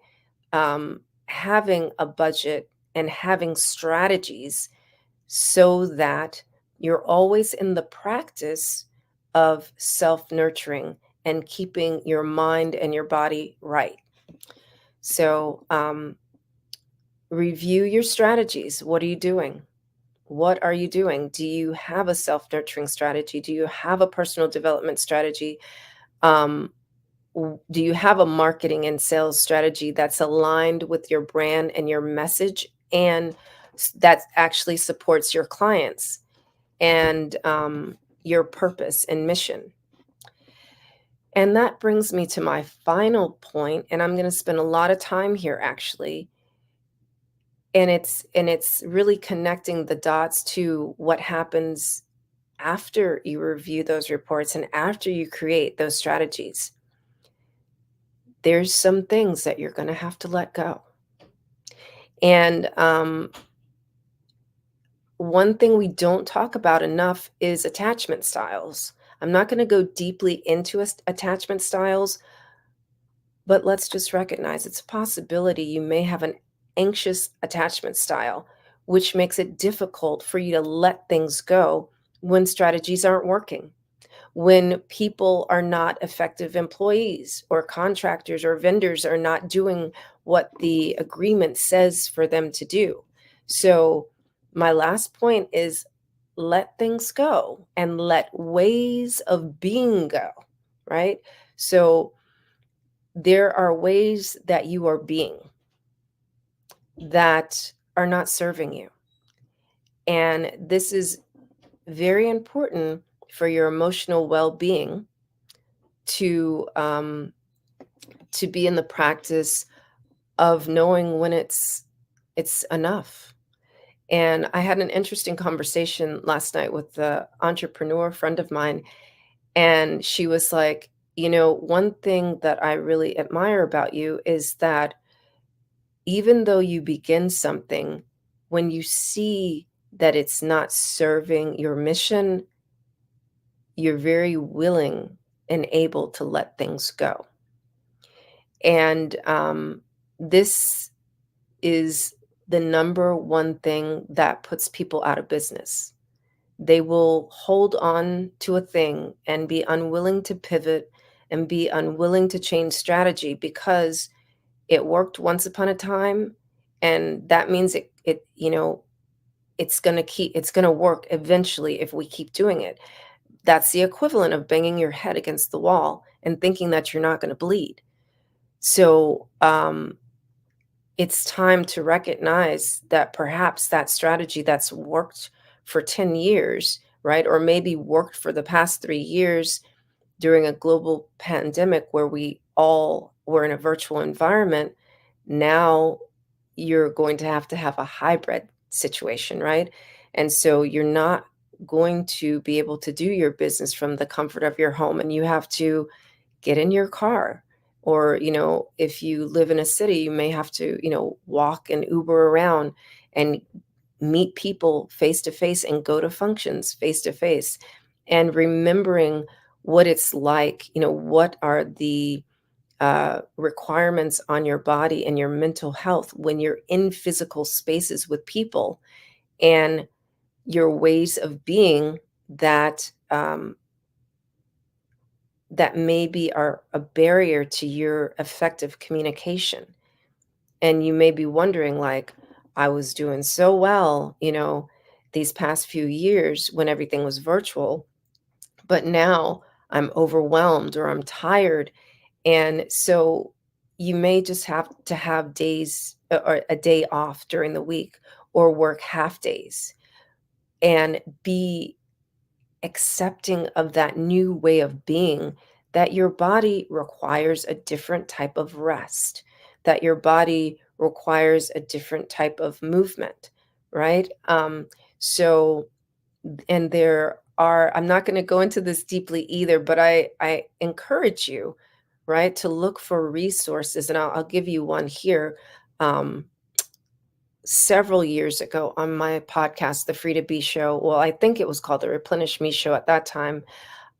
having a budget and having strategies so that you're always in the practice of self-nurturing and keeping your mind and your body right. So review your strategies. What are you doing? What are you doing? Do you have a self-nurturing strategy? Do you have a personal development strategy? Do you have a marketing and sales strategy that's aligned with your brand and your message, and that actually supports your clients and your purpose and mission? And that brings me to my final point, and I'm going to spend a lot of time here actually. And it's really connecting the dots to what happens after you review those reports and after you create those strategies. There's some things that you're going to have to let go. And one thing we don't talk about enough is attachment styles. I'm not going to go deeply into attachment styles, but let's just recognize it's a possibility you may have an anxious attachment style, which makes it difficult for you to let things go when strategies aren't working, when people are not effective employees or contractors or vendors are not doing what the agreement says for them to do. So my last point is let things go and let ways of being go, right? So there are ways that you are being that are not serving you. And this is very important for your emotional well-being to be in the practice of knowing when it's enough. And I had an interesting conversation last night with the entrepreneur friend of mine, and she was like, one thing that I really admire about you is that even though you begin something, when you see that it's not serving your mission, you're very willing and able to let things go. And this is the number one thing that puts people out of business. They will hold on to a thing and be unwilling to pivot and be unwilling to change strategy because it worked once upon a time, and that means it's going to work eventually if we keep doing it. That's the equivalent of banging your head against the wall and thinking that you're not going to bleed. So it's time to recognize that perhaps that strategy that's worked for 10 years, right? Or maybe worked for the past 3 years during a global pandemic where we all were in a virtual environment. Now you're going to have a hybrid situation, right? And so you're not going to be able to do your business from the comfort of your home, and you have to get in your car. Or, if you live in a city, you may have to, walk and Uber around and meet people face to face and go to functions face to face. And remembering what it's like, what are the requirements on your body and your mental health when you're in physical spaces with people, and your ways of being that that maybe are a barrier to your effective communication. And you may be wondering, like, I was doing so well, these past few years when everything was virtual, but now I'm overwhelmed or I'm tired. And so you may just have to have days or a day off during the week or work half days and be accepting of that new way of being, that your body requires a different type of rest, that your body requires a different type of movement, right? So, and I'm not going to go into this deeply either, but I encourage you, right, to look for resources. And I'll give you one here. Several years ago on my podcast, The Free to Be Show, well, I think it was called The Replenish Me Show at that time,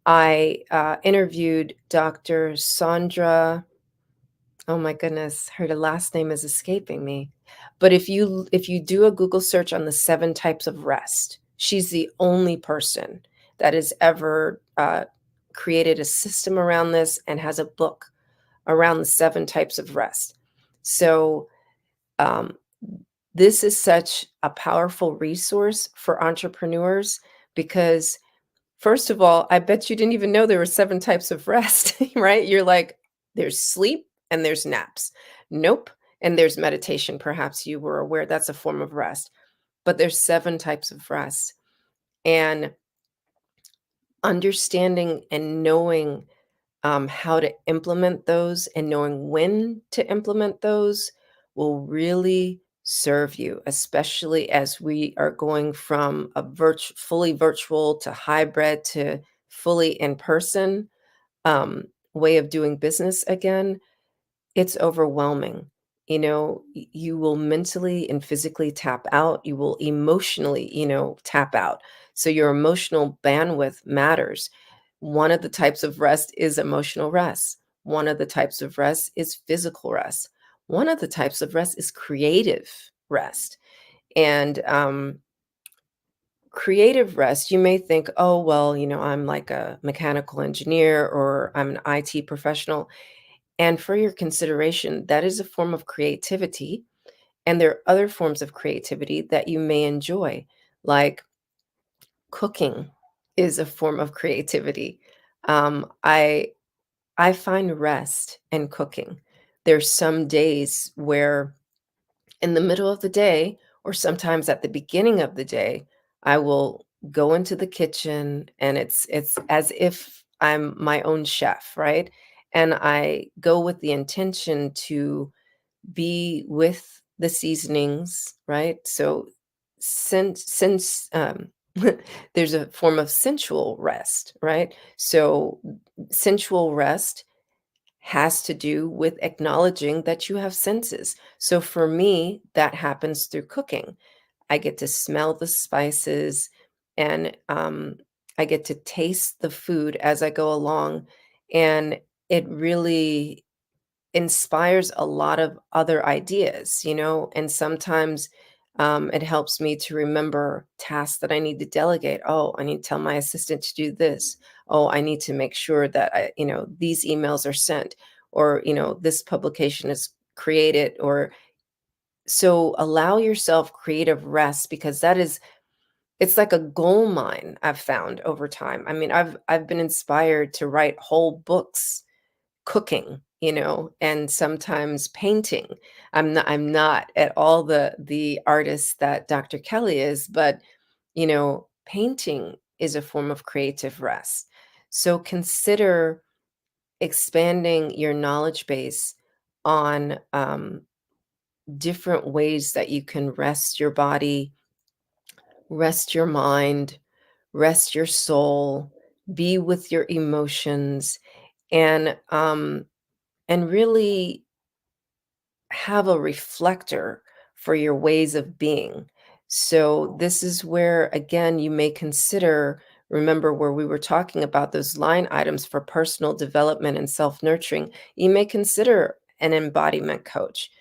I interviewed Dr. Sandra. Oh my goodness, her last name is escaping me. But if you do a Google search on the 7 types of rest, she's the only person that has ever created a system around this and has a book around the 7 types of rest. So this is such a powerful resource for entrepreneurs because, first of all, I bet you didn't even know there were 7 types of rest, right? You're like, there's sleep and there's naps. Nope. And there's meditation. Perhaps you were aware that's a form of rest, but there's 7 types of rest. And understanding and knowing how to implement those and knowing when to implement those will really serve you, especially as we are going from a fully virtual to hybrid to fully in person way of doing business again. It's overwhelming. You will mentally and physically tap out. You will emotionally, tap out. So your emotional bandwidth matters. One of the types of rest is emotional rest. One of the types of rest is physical rest. One of the types of rest is creative rest. And creative rest, you may think, oh, well, I'm like a mechanical engineer or I'm an IT professional. And for your consideration, that is a form of creativity. And there are other forms of creativity that you may enjoy, like cooking is a form of creativity. I find rest in cooking. There's some days where in the middle of the day, or sometimes at the beginning of the day, I will go into the kitchen and it's as if I'm my own chef, right? And I go with the intention to be with the seasonings, right? So since there's a form of sensual rest, right? So sensual rest has to do with acknowledging that you have senses. So for me, that happens through cooking. I get to smell the spices and I get to taste the food as I go along. And it really inspires a lot of other ideas, and sometimes it helps me to remember tasks that I need to delegate. Oh, I need to tell my assistant to do this. Oh, I need to make sure that these emails are sent, or, this publication is created, or so allow yourself creative rest, because it's like a gold mine I've found over time. I mean, I've been inspired to write whole books cooking, and sometimes painting. I'm not at all the artist that Dr. Kelly is, but painting is a form of creative rest. So consider expanding your knowledge base on different ways that you can rest your body, rest your mind, rest your soul, be with your emotions, and really have a reflector for your ways of being. So this is where, again, you may consider, remember where we were talking about those line items for personal development and self-nurturing, you may consider an embodiment coach,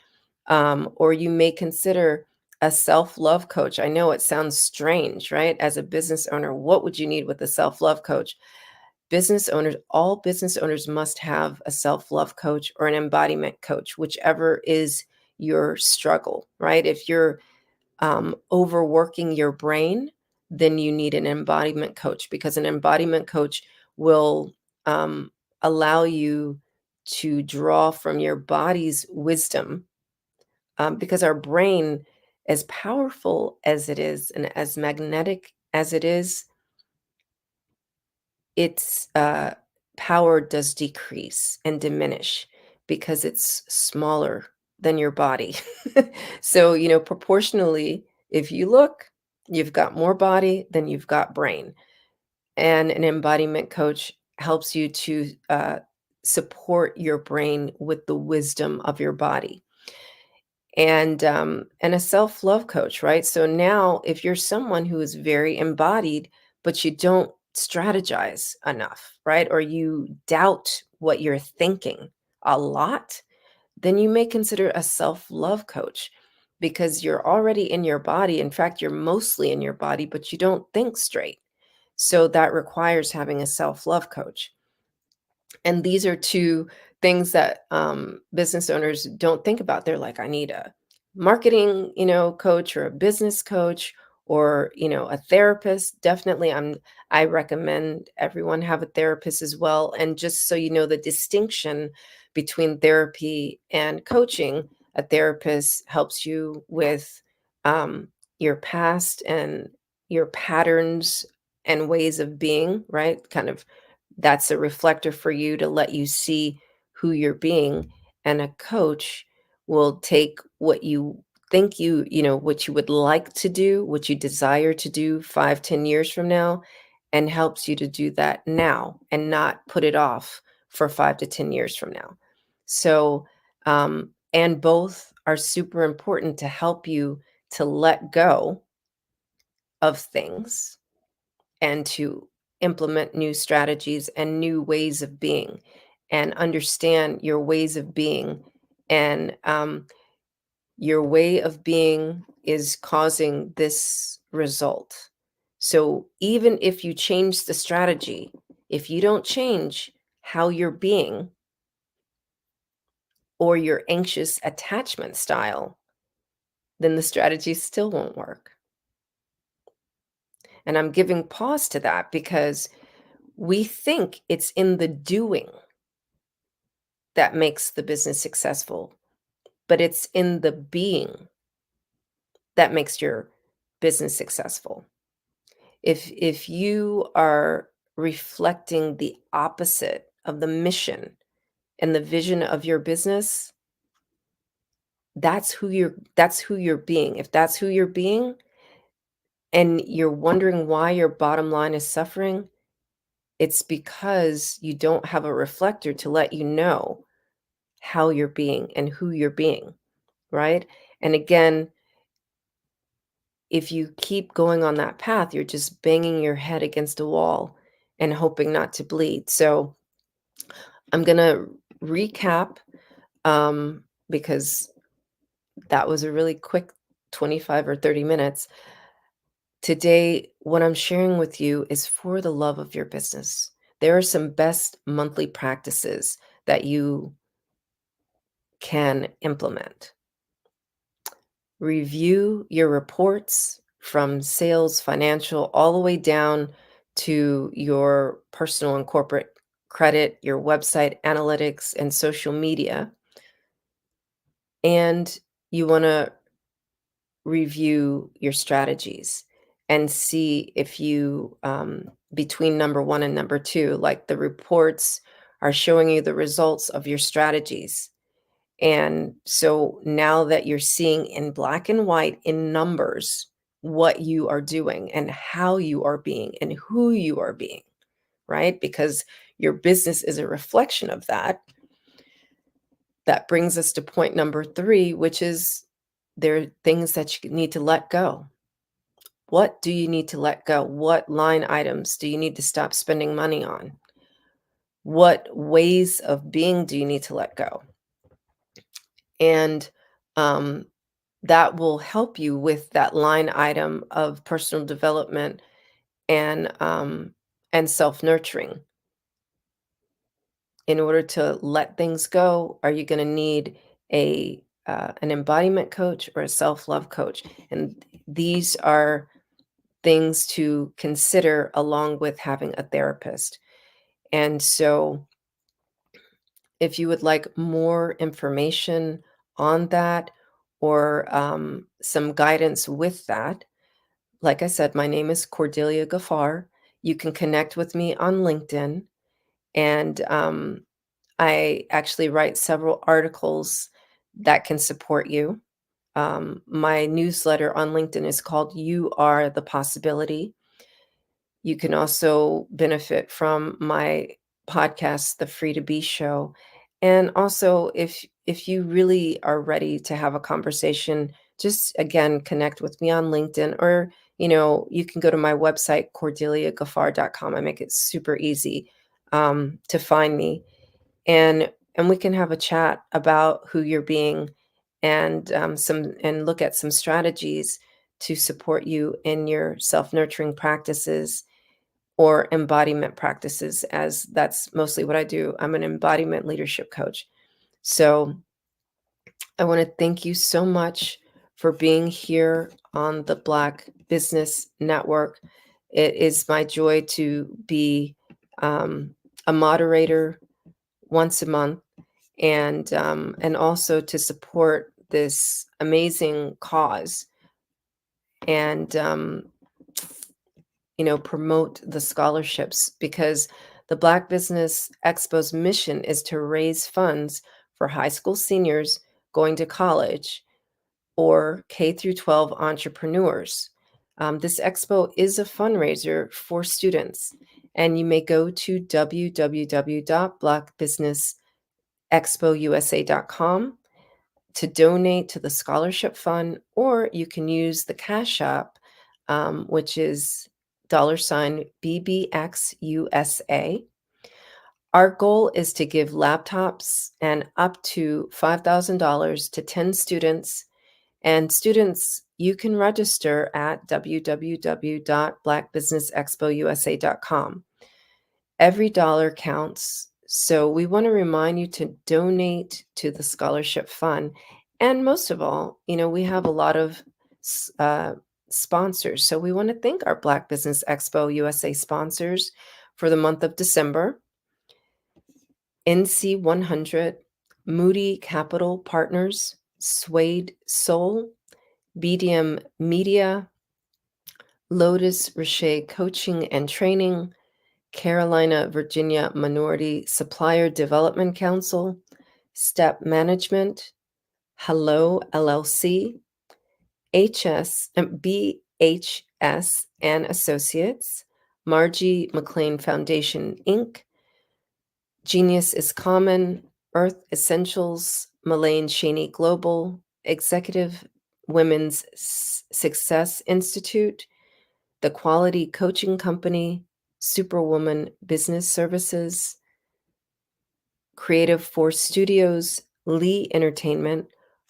or you may consider a self-love coach. I know it sounds strange, right? As a business owner, what would you need with a self-love coach? All business owners must have a self-love coach or an embodiment coach, whichever is your struggle, right? If you're overworking your brain, then you need an embodiment coach, because an embodiment coach will allow you to draw from your body's wisdom, because our brain, as powerful as it is and as magnetic as it is, its power does decrease and diminish because it's smaller than your body. So, proportionally, if you look, you've got more body than you've got brain. And an embodiment coach helps you to support your brain with the wisdom of your body. And a self-love coach, right? So now if you're someone who is very embodied, but you don't strategize enough, right? Or you doubt what you're thinking a lot, then you may consider a self-love coach, because you're already in your body. In fact, you're mostly in your body, but you don't think straight. So that requires having a self-love coach. And these are two things that business owners don't think about. They're like, I need a marketing, coach, or a business coach, or, a therapist. Definitely, I recommend everyone have a therapist as well. And just so you know the distinction between therapy and coaching, a therapist helps you with your past and your patterns and ways of being, right? Kind of, that's a reflector for you to let you see who you're being. And a coach will take what you think what you would like to do, what you desire to do 5-10 years from now, and helps you to do that now and not put it off for 5-10 years from now. So and both are super important to help you to let go of things and to implement new strategies and new ways of being and understand your ways of being. And your way of being is causing this result. So even if you change the strategy, if you don't change how you're being or your anxious attachment style, then the strategy still won't work. And I'm giving pause to that because we think it's in the doing that makes the business successful, but it's in the being that makes your business successful. If you are reflecting the opposite of the mission and the vision of your business, that's who you're being. If that's who you're being and you're wondering why your bottom line is suffering, it's because you don't have a reflector to let you know how you're being and who you're being, right? And again, if you keep going on that path, you're just banging your head against a wall and hoping not to bleed. So I'm going to recap because that was a really quick 25 or 30 minutes. Today, what I'm sharing with you is for the love of your business. There are some best monthly practices that you can implement. Review your reports from sales, financial, all the way down to your personal and corporate credit, your website analytics, and social media. And you want to review your strategies and see if you, between number 1 and number 2, like the reports are showing you the results of your strategies. And so now that you're seeing in black and white in numbers what you are doing and how you are being and who you are being, right? Because your business is a reflection of that. That brings us to point number 3, which is there are things that you need to let go. What do you need to let go? What line items do you need to stop spending money on? What ways of being do you need to let go? And that will help you with that line item of personal development and self-nurturing. In order to let things go, are you going to need an embodiment coach or a self-love coach? And these are things to consider along with having a therapist. And so if you would like more information on that or some guidance with that, like I said, my name is Cordelia Gafar. You can connect with me on LinkedIn. And I actually write several articles that can support you. My newsletter on LinkedIn is called You Are the Possibility. You can also benefit from my podcast, The Free to Be Show. And also, if you really are ready to have a conversation, just again, connect with me on LinkedIn, or, you can go to my website, cordeliagafar.com. I make it super easy to find me. And we can have a chat about who you're being and look at some strategies to support you in your self-nurturing practices or embodiment practices, as that's mostly what I do. I'm an embodiment leadership coach. So I want to thank you so much for being here on the Black Business Network. It is my joy to be a moderator once a month and also to support this amazing cause and promote the scholarships, because the Black Business Expo's mission is to raise funds for high school seniors going to college or K through 12 entrepreneurs. This expo is a fundraiser for students, and you may go to www.blackbusinessexpousa.com to donate to the scholarship fund, or you can use the Cash App, which is $BBXUSA. Our goal is to give laptops and up to $5,000 to 10 students. And students, you can register at www.blackbusinessexpousa.com. Every dollar counts. So we want to remind you to donate to the scholarship fund. And most of all, we have a lot of sponsors. So we want to thank our Black Business Expo USA sponsors for the month of December. NC 100, Moody Capital Partners, Suede Soul, BDM Media, Lotus Richer Coaching and Training, Carolina, Virginia Minority Supplier Development Council, Step Management, Hello LLC, BHS and Associates, Margie McLean Foundation, Inc., Genius is Common, Earth Essentials, Mullane Cheney Global, Executive Women's Success Institute, The Quality Coaching Company, Superwoman Business Services, Creative Force Studios, Lee Entertainment,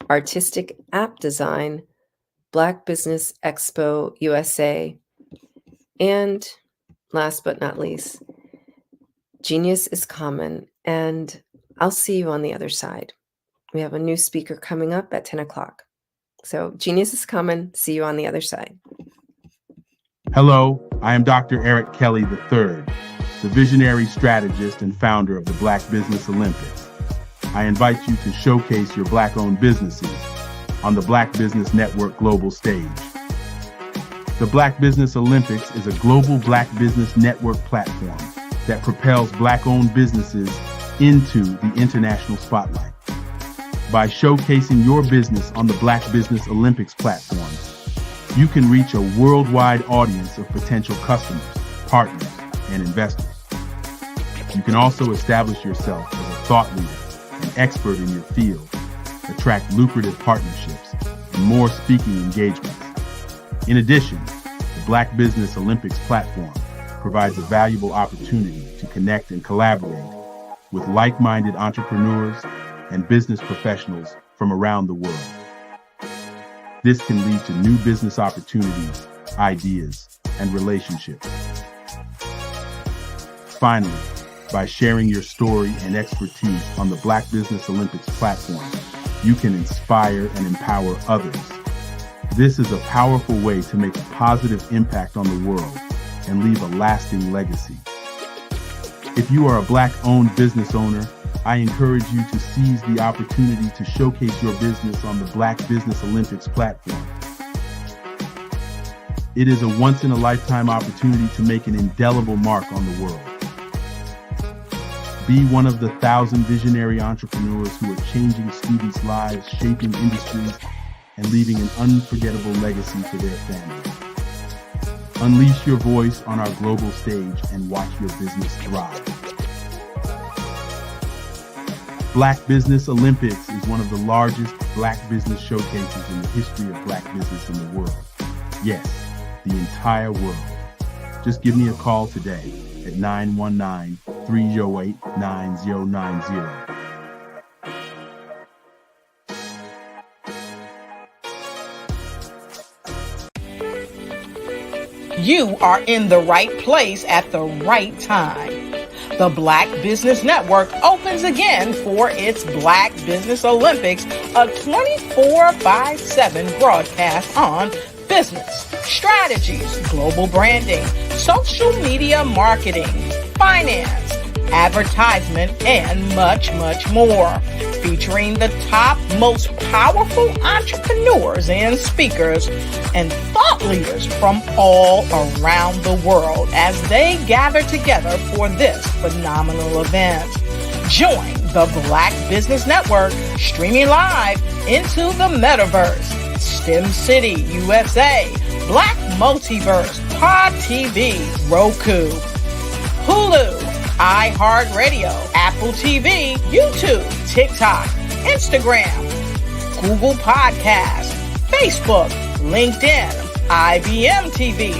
Artistic App Design, Black Business Expo USA, and last but not least, Genius is Common. And I'll see you on the other side. We have a new speaker coming up at 10 o'clock. So Genius is Common. See you on the other side. Hello, I am Dr. Eric Kelly III, the visionary strategist and founder of the Black Business Olympics. I invite you to showcase your Black-owned businesses on the Black Business Network global stage. The Black Business Olympics is a global Black Business Network platform that propels Black-owned businesses into the international spotlight. By showcasing your business on the Black Business Olympics platform, you can reach a worldwide audience of potential customers, partners, and investors. You can also establish yourself as a thought leader and expert in your field, attract lucrative partnerships, and more speaking engagements. In addition, the Black Business Olympics platform provides a valuable opportunity to connect and collaborate with like-minded entrepreneurs and business professionals from around the world. This can lead to new business opportunities, ideas, and relationships. Finally, by sharing your story and expertise on the Black Business Olympics platform, you can inspire and empower others. This is a powerful way to make a positive impact on the world and leave a lasting legacy. If you are a Black-owned business owner, I encourage you to seize the opportunity to showcase your business on the Black Business Olympics platform. It is a once-in-a-lifetime opportunity to make an indelible mark on the world. Be one of the 1,000 visionary entrepreneurs who are changing students' lives, shaping industries, and leaving an unforgettable legacy for their families. Unleash your voice on our global stage and watch your business thrive. Black Business Olympics is one of the largest Black business showcases in the history of Black business in the world. Yes, the entire world. Just give me a call today at 919-308-9090. You are in the right place at the right time. The Black Business Network opens again for its Black Business Olympics, a 24/7 broadcast on business, strategies, global branding, social media marketing, finance, advertisement, and much, much more. Featuring the top, most powerful entrepreneurs and speakers and thought leaders from all around the world as they gather together for this phenomenal event. Join the Black Business Network streaming live into the metaverse, STEM City USA, Black Multiverse, Pod TV, Roku, Hulu, iHeartRadio, Apple TV, YouTube, TikTok, Instagram, Google Podcasts, Facebook, LinkedIn, IBM TV,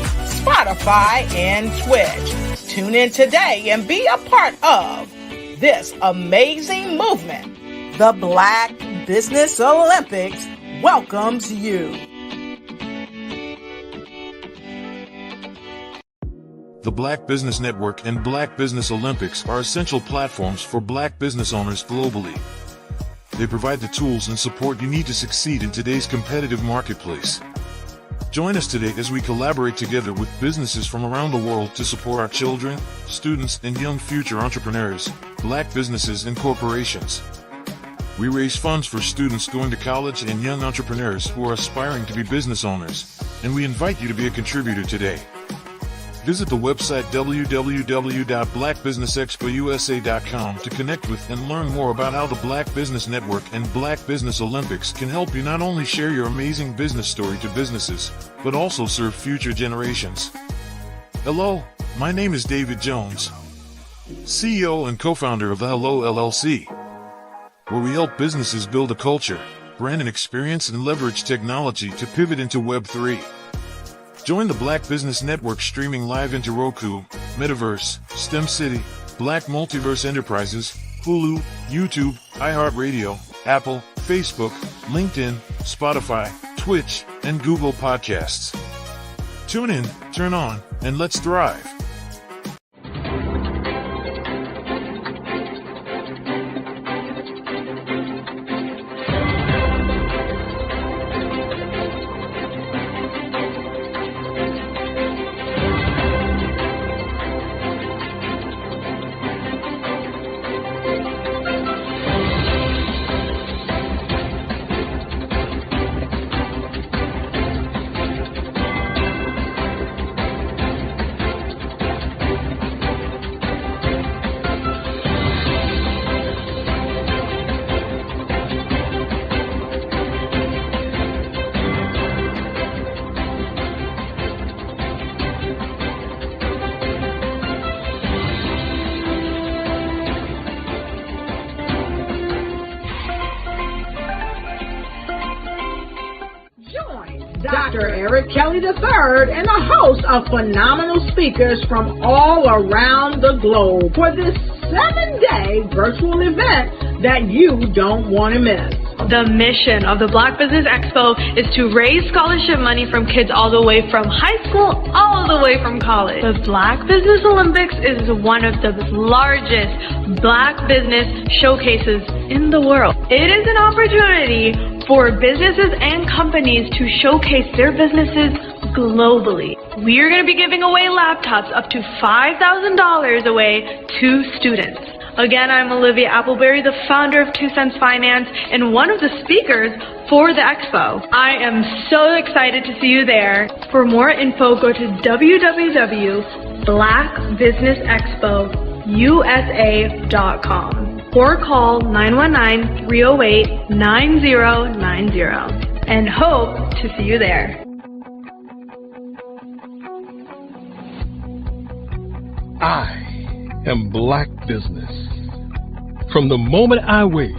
Spotify, and Twitch. Tune in today and be a part of this amazing movement. The Black Business Olympics welcomes you. The Black Business Network and Black Business Olympics are essential platforms for Black business owners globally. They provide the tools and support you need to succeed in today's competitive marketplace. Join us today as we collaborate together with businesses from around the world to support our children, students, and young future entrepreneurs, Black businesses and corporations. We raise funds for students going to college and young entrepreneurs who are aspiring to be business owners, and we invite you to be a contributor today. Visit the website www.blackbusinessexpousa.com to connect with and learn more about how the Black Business Network and Black Business Olympics can help you not only share your amazing business story to businesses, but also serve future generations. Hello, my name is David Jones, CEO and co-founder of the Hello LLC, where we help businesses build a culture, brand an experience, and leverage technology to pivot into Web3. Join the Black Business Network streaming live into Roku, Metaverse, STEM City, Black Multiverse Enterprises, Hulu, YouTube, iHeartRadio, Apple, Facebook, LinkedIn, Spotify, Twitch, and Google Podcasts. Tune in, turn on, and let's thrive. Dr. Eric Kelly III and a host of phenomenal speakers from all around the globe for this 7-day virtual event that you don't want to miss. The mission of the Black Business Expo is to raise scholarship money from kids all the way from high school, all the way from college. The Black Business Olympics is one of the largest Black business showcases in the world. It is an opportunity for businesses and companies to showcase their businesses globally. We are going to be giving away laptops up to $5,000 away to students. Again, I'm Olivia Appleberry, the founder of 2 Cents Finance and one of the speakers for the expo. I am so excited to see you there. For more info, go to www.blackbusinessexpousa.com or call 919-308-9090 and hope to see you there. I am Black Business. From the moment I wake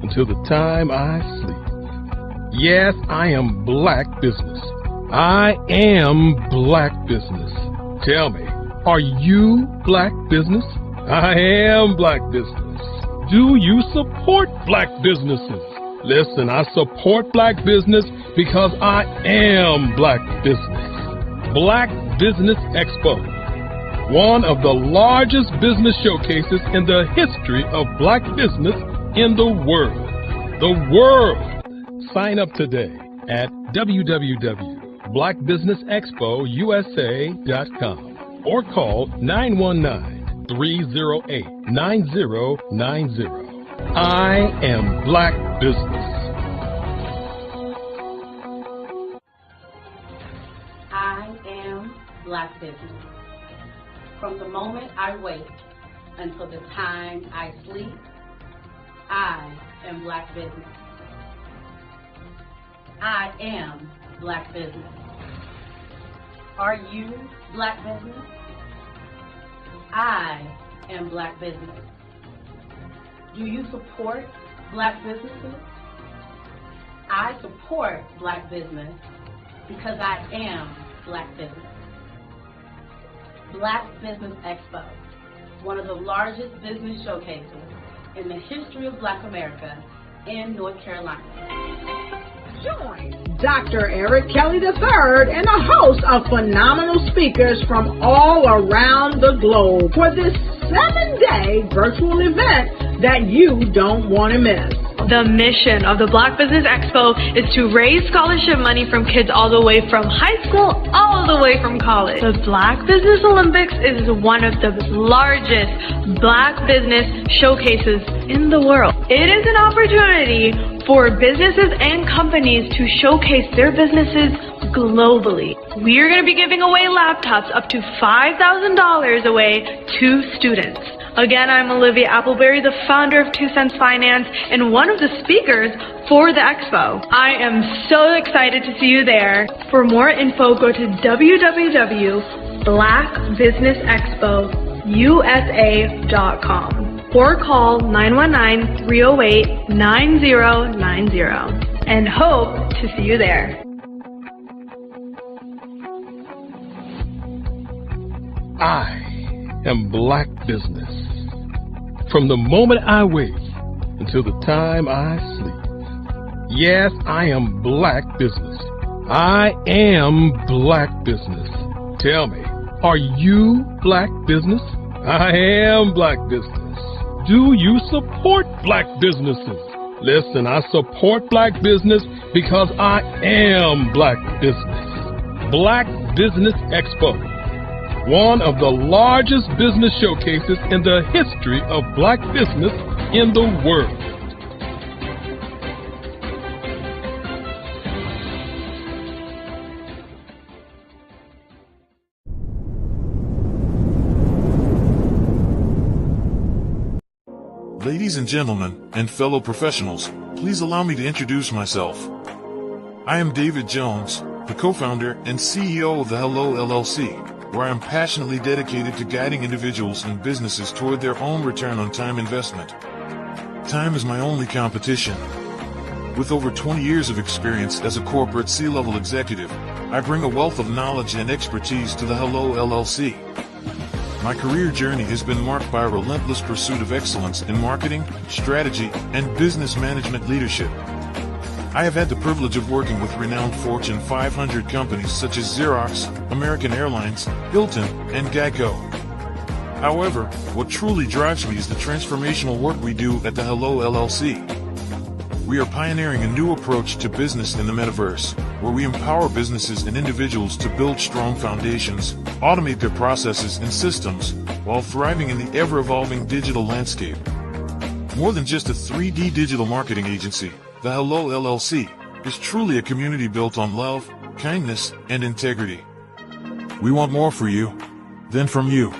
until the time I sleep. Yes, I am Black Business. I am Black Business. Tell me, are you Black Business? I am Black Business. Do you support Black businesses? Listen, I support Black business because I am Black Business. Black Business Expo, one of the largest business showcases in the history of Black business in the world. The world! Sign up today at www.blackbusinessexpousa.com or call 919-308-9090. I am Black Business. I am Black Business. From the moment I wake until the time I sleep, I am Black Business. I am Black Business. Are you Black Business? I am Black Business. Do you support Black businesses? I support Black business because I am Black business. Black Business Expo, one of the largest business showcases in the history of Black America in North Carolina. Join Dr. Eric Kelly III and a host of phenomenal speakers from all around the globe for this 7-day virtual event that you don't want to miss. The mission of the Black Business Expo is to raise scholarship money from kids all the way from high school, all the way from college. The Black Business Olympics is one of the largest Black business showcases in the world. It is an opportunity for businesses and companies to showcase their businesses globally. We are going to be giving away laptops up to $5,000 away to students. Again, I'm Olivia Appleberry, the founder of 2 Cents Finance and one of the speakers for the expo. I am so excited to see you there. For more info, go to www.blackbusinessexpousa.com or call 919-308-9090 and hope to see you there. I am Black Business. From the moment I wake until the time I sleep. Yes, I am Black Business. I am Black Business. Tell me, are you Black Business? I am Black Business. Do you support Black businesses? Listen, I support Black business because I am Black Business. Black Business Expo, one of the largest business showcases in the history of Black business in the world. Ladies and gentlemen, and fellow professionals, please allow me to introduce myself. I am David Jones, the co-founder and CEO of the Hello LLC, where I am passionately dedicated to guiding individuals and businesses toward their own return on time investment. Time is my only competition. With over 20 years of experience as a corporate C-level executive, I bring a wealth of knowledge and expertise to the Hello LLC. My career journey has been marked by a relentless pursuit of excellence in marketing, strategy, and business management leadership. I have had the privilege of working with renowned Fortune 500 companies such as Xerox, American Airlines, Hilton, and Geico. However, what truly drives me is the transformational work we do at the Hello LLC. We are pioneering a new approach to business in the metaverse, where we empower businesses and individuals to build strong foundations, automate their processes and systems, while thriving in the ever-evolving digital landscape. More than just a 3D digital marketing agency, the Hello LLC is truly a community built on love, kindness, and integrity. We want more for you than from you.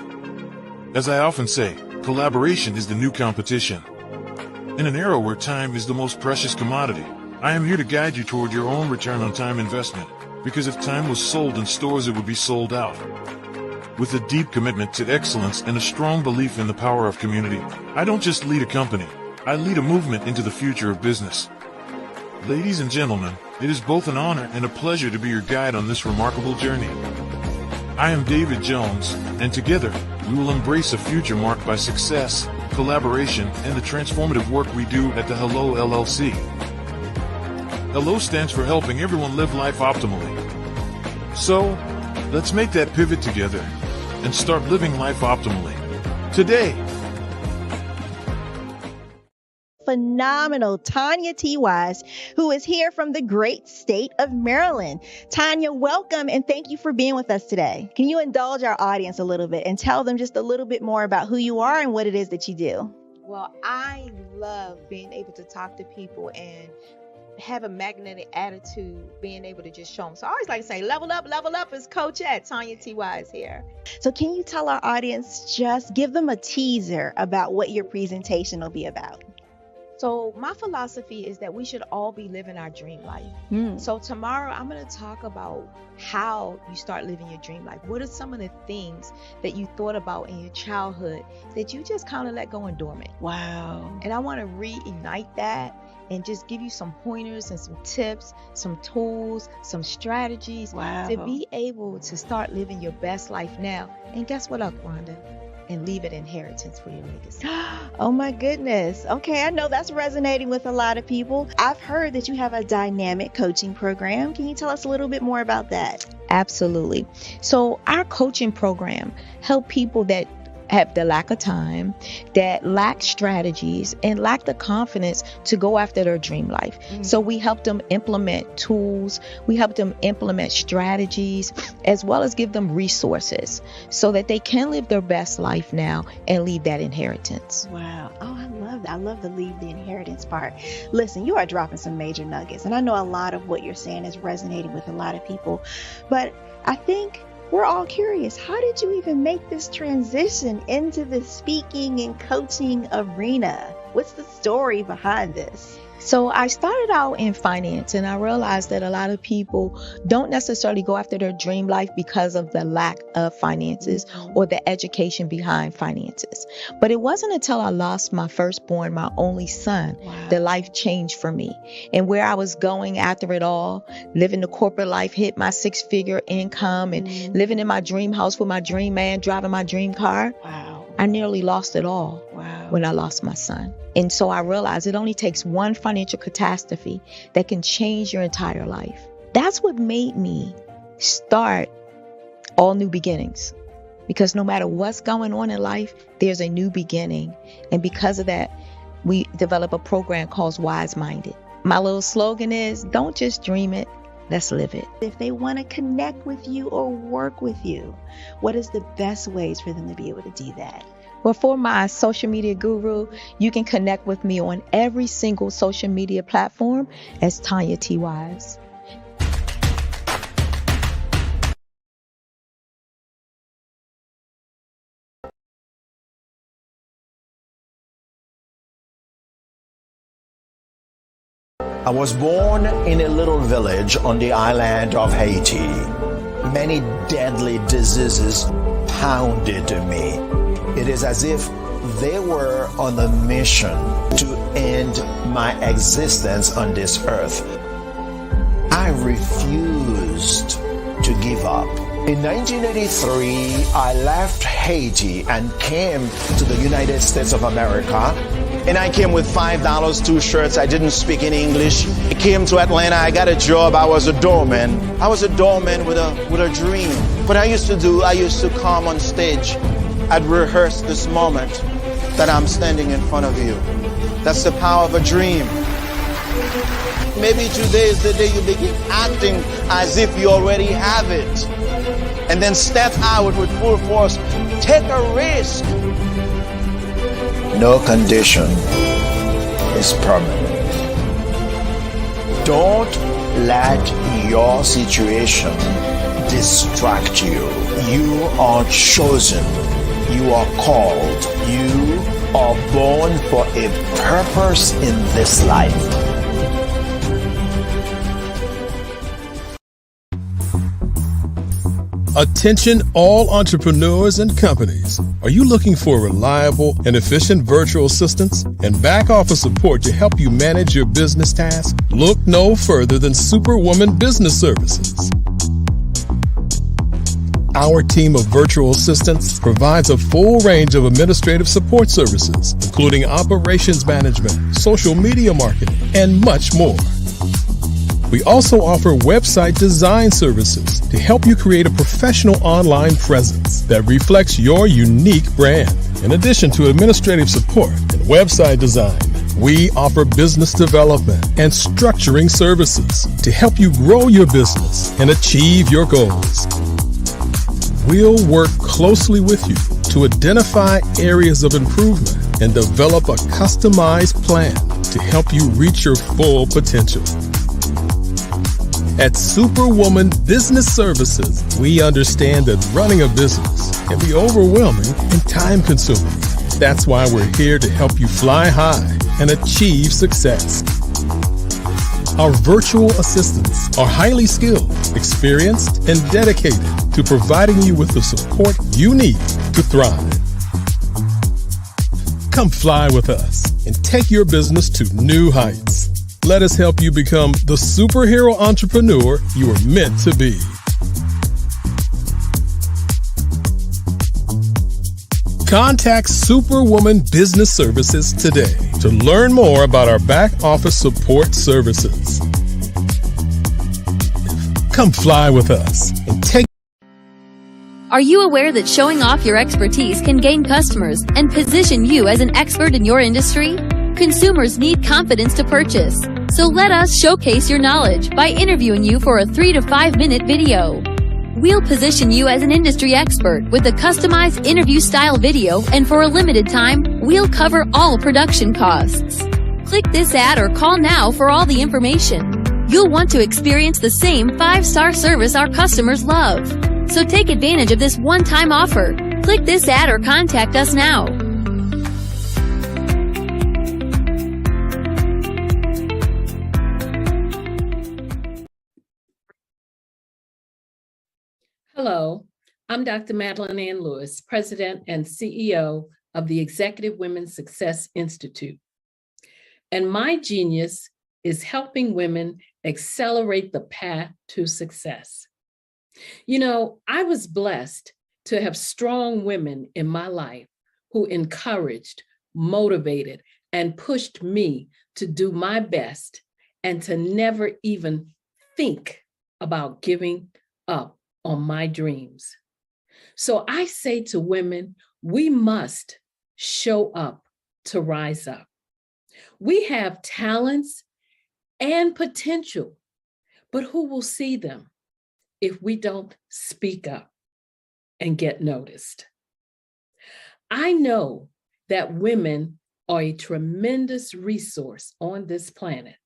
As I often say, collaboration is the new competition. In an era where time is the most precious commodity, I am here to guide you toward your own return on time investment, because if time was sold in stores, it would be sold out. With a deep commitment to excellence and a strong belief in the power of community, I don't just lead a company, I lead a movement into the future of business. Ladies and gentlemen, it is both an honor and a pleasure to be your guide on this remarkable journey. I am David Jones, and together, we will embrace a future marked by success, collaboration, and the transformative work we do at the Hello LLC. Hello stands for helping everyone live life optimally. So, let's make that pivot together and start living life optimally today. Phenomenal Tanya T. Wise, who is here from the great state of Maryland. Tanya, welcome and thank you for being with us today. Can you indulge our audience a little bit and tell them just a little bit more about who you are and what it is that you do? Well, I love being able to talk to people and have a magnetic attitude, being able to just show them. So I always like to say, level up is Coach at Tanya T. Wise here. So can you tell our audience, just give them a teaser about what your presentation will be about? So my philosophy is that we should all be living our dream life. So tomorrow I'm going to talk about how you start living your dream life. What are some of the things that you thought about in your childhood that you just kind of let go and dormant? Wow. And I want to reignite that and just give you some pointers and some tips, some tools, some strategies to be able to start living your best life now. And guess what, Aquanda? And leave an inheritance for your legacy. Oh my goodness. Okay, I know that's resonating with a lot of people. I've heard that you have a dynamic coaching program. Can you tell us a little bit more about that? Absolutely. So our coaching program help people that have the lack of time, that lack strategies, and lack the confidence to go after their dream life. So we help them implement tools, we help them implement strategies, as well as give them resources so that they can live their best life now and leave that inheritance. Wow. Oh, I love that. I love the leave the inheritance part. Listen, you are dropping some major nuggets, and I know a lot of what you're saying is resonating with a lot of people, but I think we're all curious. How did you even make this transition into the speaking and coaching arena? What's the story behind this? So I started out in finance, and I realized that a lot of people don't necessarily go after their dream life because of the lack of finances or the education behind finances. But it wasn't until I lost my firstborn, my only son, that life changed for me. And where I was going after it all, living the corporate life, hit my 6-figure income and living in my dream house with my dream man, driving my dream car. I nearly lost it all when I lost my son. And so I realized it only takes one financial catastrophe that can change your entire life. That's what made me start All New Beginnings. Because no matter what's going on in life, there's a new beginning. And because of that, we developed a program called Wise Minded. My little slogan is, don't just dream it, let's live it. If they want to connect with you or work with you, what is the best ways for them to be able to do that? Well, for my social media guru, you can connect with me on every single social media platform as Tanya T. Wise. I was born in a little village on the island of Haiti. Many deadly diseases pounded me. It is as if they were on a mission to end my existence on this earth. I refused to give up. In 1983, I left Haiti and came to the United States of America. And I came with $5, 2 shirts. I didn't speak any English. I came to Atlanta. I got a job. I was a doorman. I was a doorman with a dream. What I used to come on stage. I'd rehearse this moment that I'm standing in front of you. That's the power of a dream. Maybe today is the day you begin acting as if you already have it. And then step out with full force. Take a risk. No condition is permanent. Don't let your situation distract you. You are chosen. You are called. You are born for a purpose in this life. Attention all entrepreneurs and companies. Are you looking for reliable and efficient virtual assistants and back office support to help you manage your business tasks? Look no further than Superwoman Business Services. Our team of virtual assistants provides a full range of administrative support services, including operations management, social media marketing, and much more. We also offer website design services to help you create a professional online presence that reflects your unique brand. In addition to administrative support and website design, we offer business development and structuring services to help you grow your business and achieve your goals. We'll work closely with you to identify areas of improvement and develop a customized plan to help you reach your full potential. At Superwoman Business Services, we understand that running a business can be overwhelming and time-consuming. That's why we're here to help you fly high and achieve success. Our virtual assistants are highly skilled, experienced, and dedicated to providing you with the support you need to thrive. Come fly with us and take your business to new heights. Let us help you become the superhero entrepreneur you are meant to be. Contact Superwoman Business Services today to learn more about our back office support services. Come fly with us and take. Are you aware that showing off your expertise can gain customers and position you as an expert in your industry? Consumers need confidence to purchase, so let us showcase your knowledge by interviewing you for a 3 to 5 minute video. We'll position you as an industry expert with a customized interview-style video, and for a limited time, we'll cover all production costs. Click this ad or call now for all the information. You'll want to experience the same 5-star service our customers love. So take advantage of this one-time offer. Click this ad or contact us now. Hello, I'm Dr. Madeline Ann Lewis, President and CEO of the Executive Women's Success Institute. And my genius is helping women accelerate the path to success. You know, I was blessed to have strong women in my life who encouraged, motivated, and pushed me to do my best and to never even think about giving up on my dreams. So I say to women, we must show up to rise up. We have talents and potential, but who will see them if we don't speak up and get noticed? I know that women are a tremendous resource on this planet,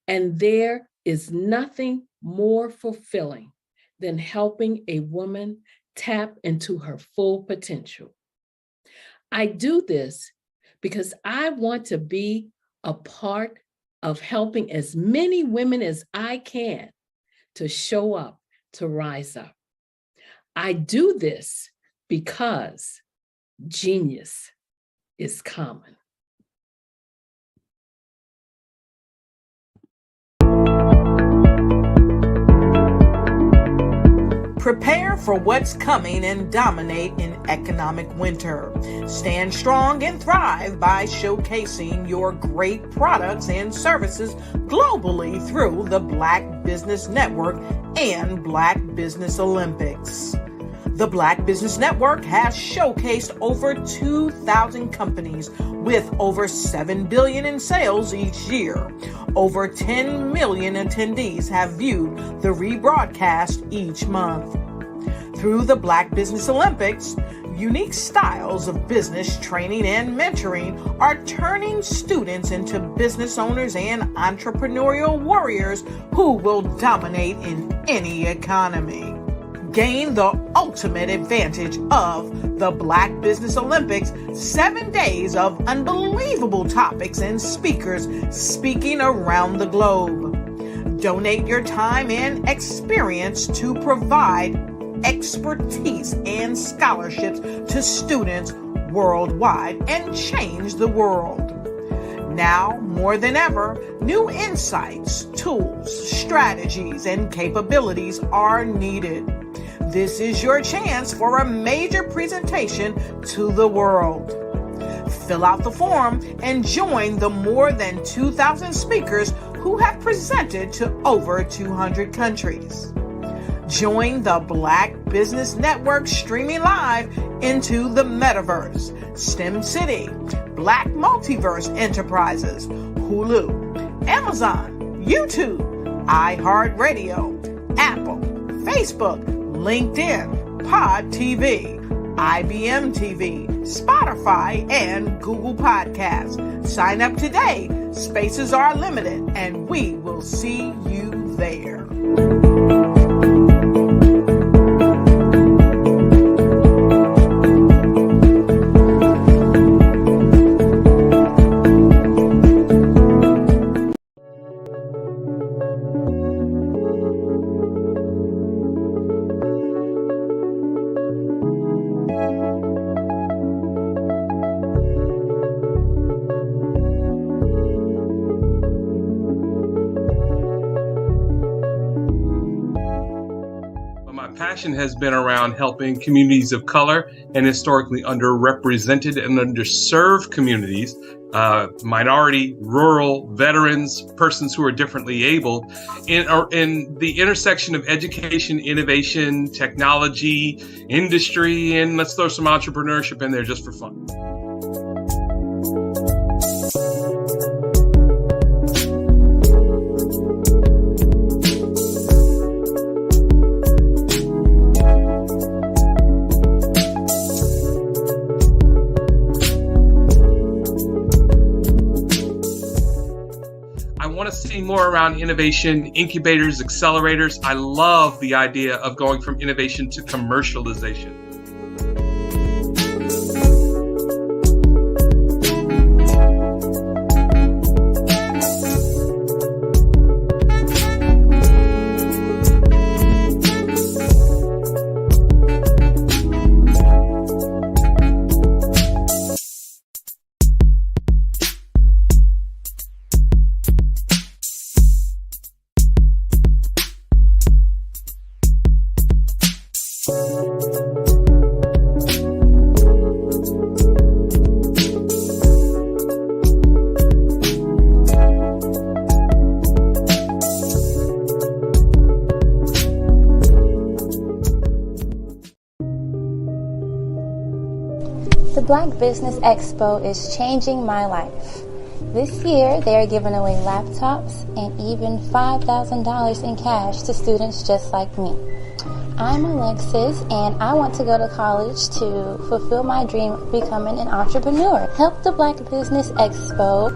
and there is nothing more fulfilling than helping a woman tap into her full potential. I do this because I want to be a part of helping as many women as I can to show up, to rise up. I do this because genius is common. Prepare for what's coming and dominate in economic winter. Stand strong and thrive by showcasing your great products and services globally through the Black Business Network and Black Business Olympics. The Black Business Network has showcased over 2,000 companies with over $7 billion in sales each year. Over 10 million attendees have viewed the rebroadcast each month. Through the Black Business Olympics, unique styles of business training and mentoring are turning students into business owners and entrepreneurial warriors who will dominate in any economy. Gain the ultimate advantage of the Black Business Olympics, 7 days of unbelievable topics and speakers speaking around the globe. Donate your time and experience to provide expertise and scholarships to students worldwide and change the world. Now, more than ever, new insights, tools, strategies, and capabilities are needed. This is your chance for a major presentation to the world. Fill out the form and join the more than 2,000 speakers who have presented to over 200 countries. Join the Black Business Network streaming live into the Metaverse, STEM City, Black Multiverse Enterprises, Hulu, Amazon, YouTube, iHeartRadio, Apple, Facebook, LinkedIn, Pod TV, IBM TV, Spotify, and Google Podcasts. Sign up today. Spaces are limited, and we will see you there. passion has been around helping communities of color and historically underrepresented and underserved communities, minority, rural, veterans, persons who are differently abled, in the intersection of education, innovation, technology, industry, and let's throw some entrepreneurship in there just for fun. See more around innovation, incubators, accelerators. I love the idea of going from innovation to commercialization. The Black Business Expo is changing my life. This year, they are giving away laptops and even $5,000 in cash to students just like me. I'm Alexis, and I want to go to college to fulfill my dream of becoming an entrepreneur. Help the Black Business Expo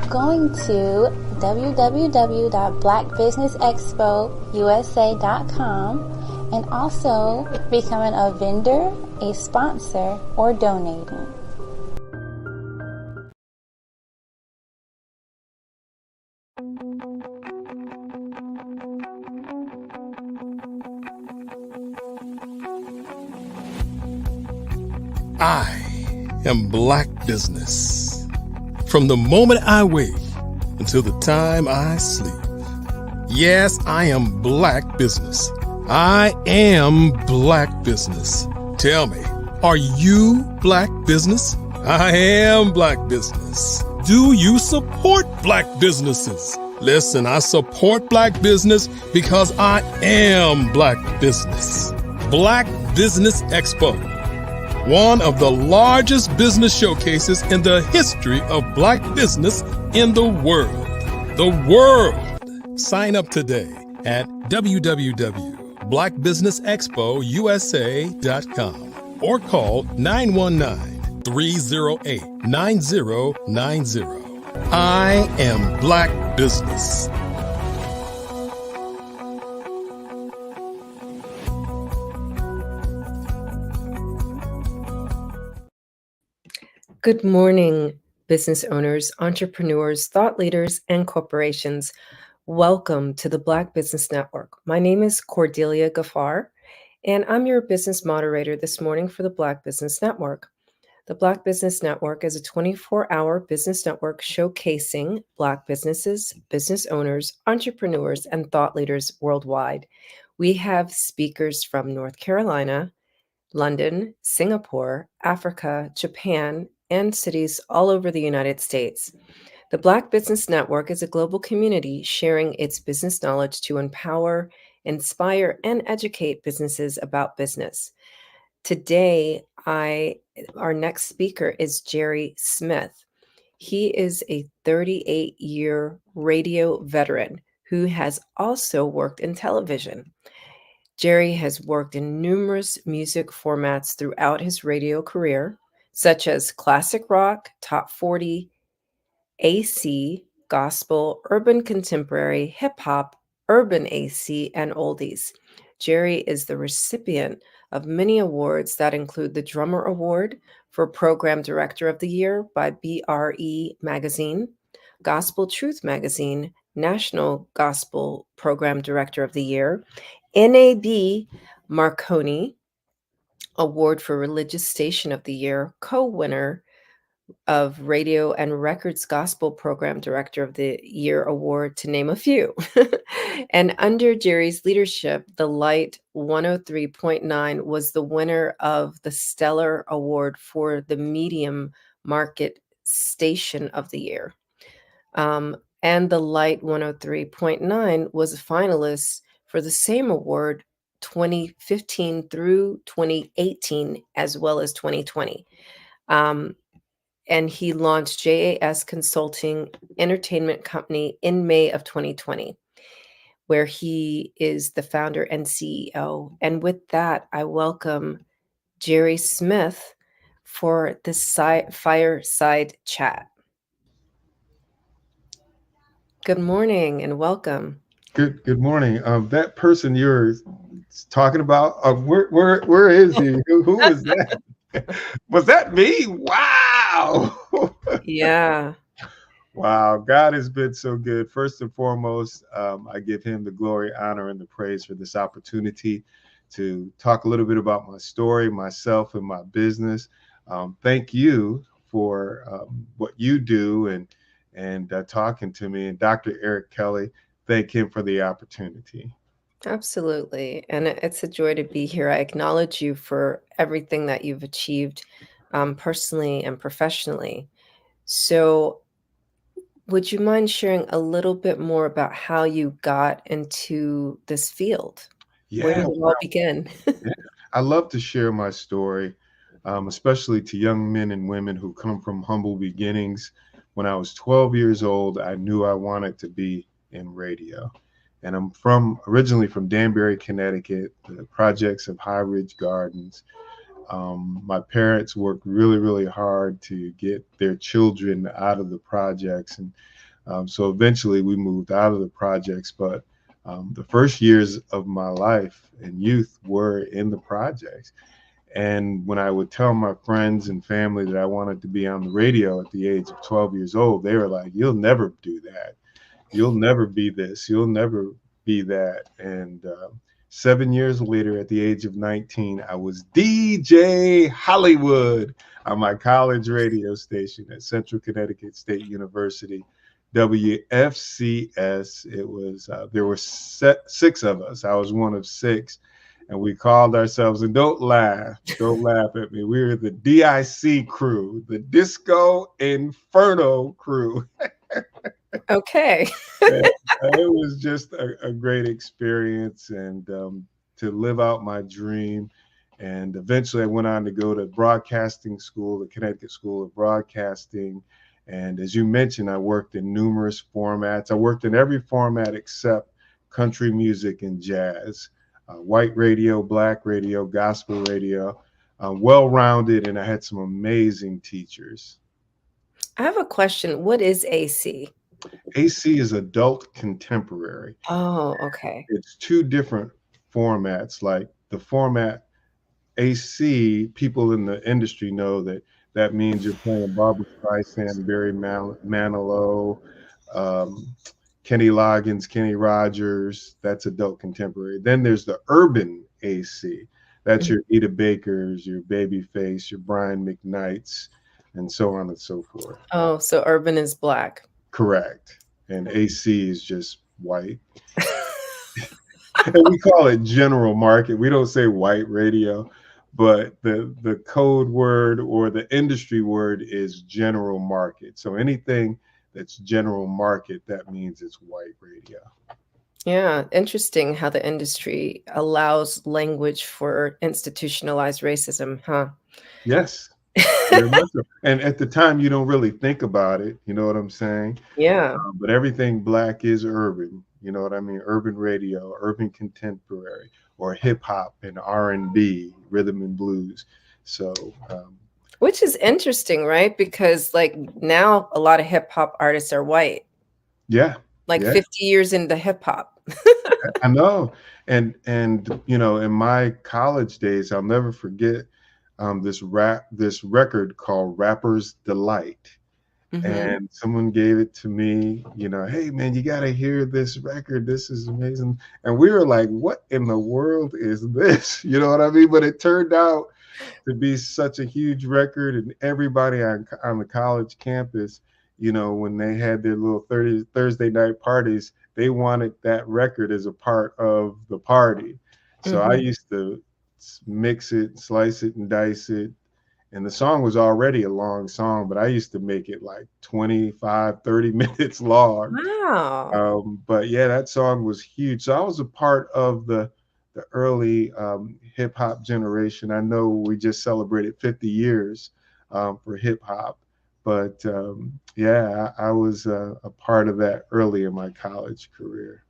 going to www.blackbusinessexpousa.com and also becoming a vendor, a sponsor, or donating. I am Black Business. From the moment I wake until the time I sleep. Yes, I am Black Business. I am Black Business. Tell me, are you Black Business? I am Black Business. Do you support Black businesses? Listen, I support Black business because I am Black Business. Black Business Expo, one of the largest business showcases in the history of Black business in the world. The world! Sign up today at www.blackbusinessexpousa.com or call 919-308-9090. I am Black Business. Good morning, business owners, entrepreneurs, thought leaders, and corporations. Welcome to the Black Business Network. My name is Cordelia Gaffar, and I'm your business moderator this morning for the Black Business Network. The Black Business Network is a 24-hour business network showcasing Black businesses, business owners, entrepreneurs, and thought leaders worldwide. We have speakers from North Carolina, London, Singapore, Africa, Japan, and cities all over the United States. The Black Business Network is a global community sharing its business knowledge to empower, inspire, and educate businesses about business. Today, our next speaker is Jerry Smith. He is a 38-year radio veteran who has also worked in television. Jerry has worked in numerous music formats throughout his radio career, such as classic rock, top 40, AC, gospel, urban contemporary, hip hop, urban AC, and oldies. Jerry is the recipient of many awards that include the Drummer Award for Program Director of the Year by BRE Magazine, Gospel Truth Magazine, National Gospel Program Director of the Year, NAB Marconi Award for Religious Station of the Year, co-winner of Radio and Records Gospel Program Director of the Year Award, to name a few. And under Jerry's leadership, the Light 103.9 was the winner of the Stellar Award for the Medium Market Station of the Year. And the Light 103.9 was a finalist for the same award 2015 through 2018, as well as 2020. And he launched JAS Consulting Entertainment Company in May of 2020, where he is the founder and CEO. And with that, I welcome Jerry Smith for this fireside chat. Good morning and welcome. Good morning. That person you're talking about, where is he? Who is that? Was that me? Wow. Yeah. Wow. God has been so good. First and foremost, I give him the glory, honor, and the praise for this opportunity to talk a little bit about my story, myself, and my business. Thank you for what you do and talking to me. And Dr. Eric Kelly, thank him for the opportunity. Absolutely. And it's a joy to be here. I acknowledge you for everything that you've achieved personally and professionally. So would you mind sharing a little bit more about how you got into this field? Where did it all begin? Yeah. I love to share my story, especially to young men and women who come from humble beginnings. When I was 12 years old, I knew I wanted to be in radio. And I'm originally from Danbury, Connecticut, the projects of High Ridge Gardens. My parents worked really, really hard to get their children out of the projects. And so eventually we moved out of the projects. But the first years of my life and youth were in the projects. And when I would tell my friends and family that I wanted to be on the radio at the age of 12 years old, they were like, "You'll never do that. You'll never be this. You'll never be that." And 7 years later, at the age of 19, I was DJ Hollywood on my college radio station at Central Connecticut State University, WFCS. It was there were 6 of us. I was one of 6, and we called ourselves, and don't laugh at me, we were the DIC crew, the Disco Inferno crew. Okay. It was just a great experience, and to live out my dream. And eventually I went on to go to broadcasting school, the Connecticut School of Broadcasting. And as you mentioned, I worked in numerous formats. I worked in every format except country music and jazz, white radio, black radio, gospel radio, well-rounded, and I had some amazing teachers. I have a question. What is AC? AC is adult contemporary. Oh, okay. It's 2 different formats. Like the format AC, people in the industry know that means you're playing Barbra Streisand, Barry Manilow, Kenny Loggins, Kenny Rogers. That's adult contemporary. Then there's the urban AC. That's your Eda Bakers, your Babyface, your Brian McKnights, and so on and so forth. Oh, so urban is black. Correct. And AC is just white. And we call it general market. We don't say white radio, but the code word or the industry word is general market. So anything that's general market, that means it's white radio. Yeah, interesting how the industry allows language for institutionalized racism, huh? Yes. Very much so. And at the time, you don't really think about it. You know what I'm saying? Yeah. But everything black is urban. You know what I mean? Urban radio, urban contemporary, or hip hop and R&B, rhythm and blues. So, which is interesting, right? Because like now a lot of hip hop artists are white. Yeah. Like 50 years into hip hop. I know. And you know, in my college days, I'll never forget this record called Rapper's Delight. And someone gave it to me, you know, "Hey man, you got to hear this record. This is amazing." And we were like, "What in the world is this?" You know what I mean? But it turned out to be such a huge record, and everybody on the college campus, you know, when they had their little Thursday night parties, they wanted that record as a part of the party. So I used to mix it, slice it, and dice it. And the song was already a long song, but I used to make it like 25, 30 minutes long. Wow. But yeah, that song was huge. So I was a part of the early hip hop generation. I know we just celebrated 50 years for hip hop, but yeah, I was a part of that early in my college career.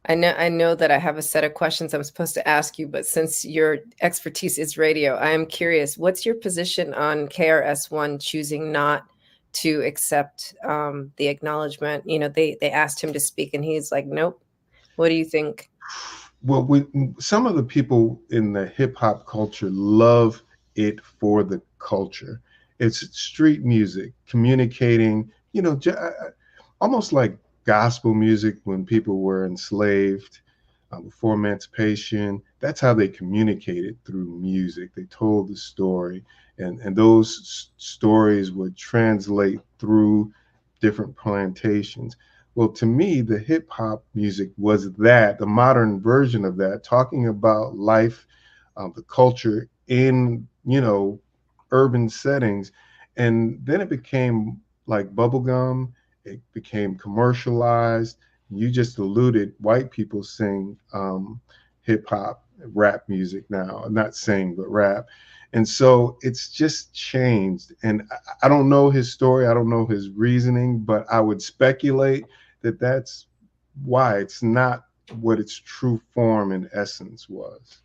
I know that I have a set of questions I'm supposed to ask you, but since your expertise is radio, I am curious, what's your position on KRS-One choosing not to accept the acknowledgement? You know, they asked him to speak and he's like, nope. What do you think? Well, some of the people in the hip hop culture love it for the culture. It's street music, communicating, you know, almost like gospel music when people were enslaved before emancipation. That's how they communicated, through music. They told the story, and those stories would translate through different plantations. Well, to me, the hip hop music was that, the modern version of that, talking about life, the culture in, you know, urban settings. And then it became like bubblegum, it became commercialized. You just alluded, white people sing hip hop, rap music now, not sing, but rap. And so it's just changed. And I don't know his story, I don't know his reasoning, but I would speculate that that's why it's not what its true form and essence was.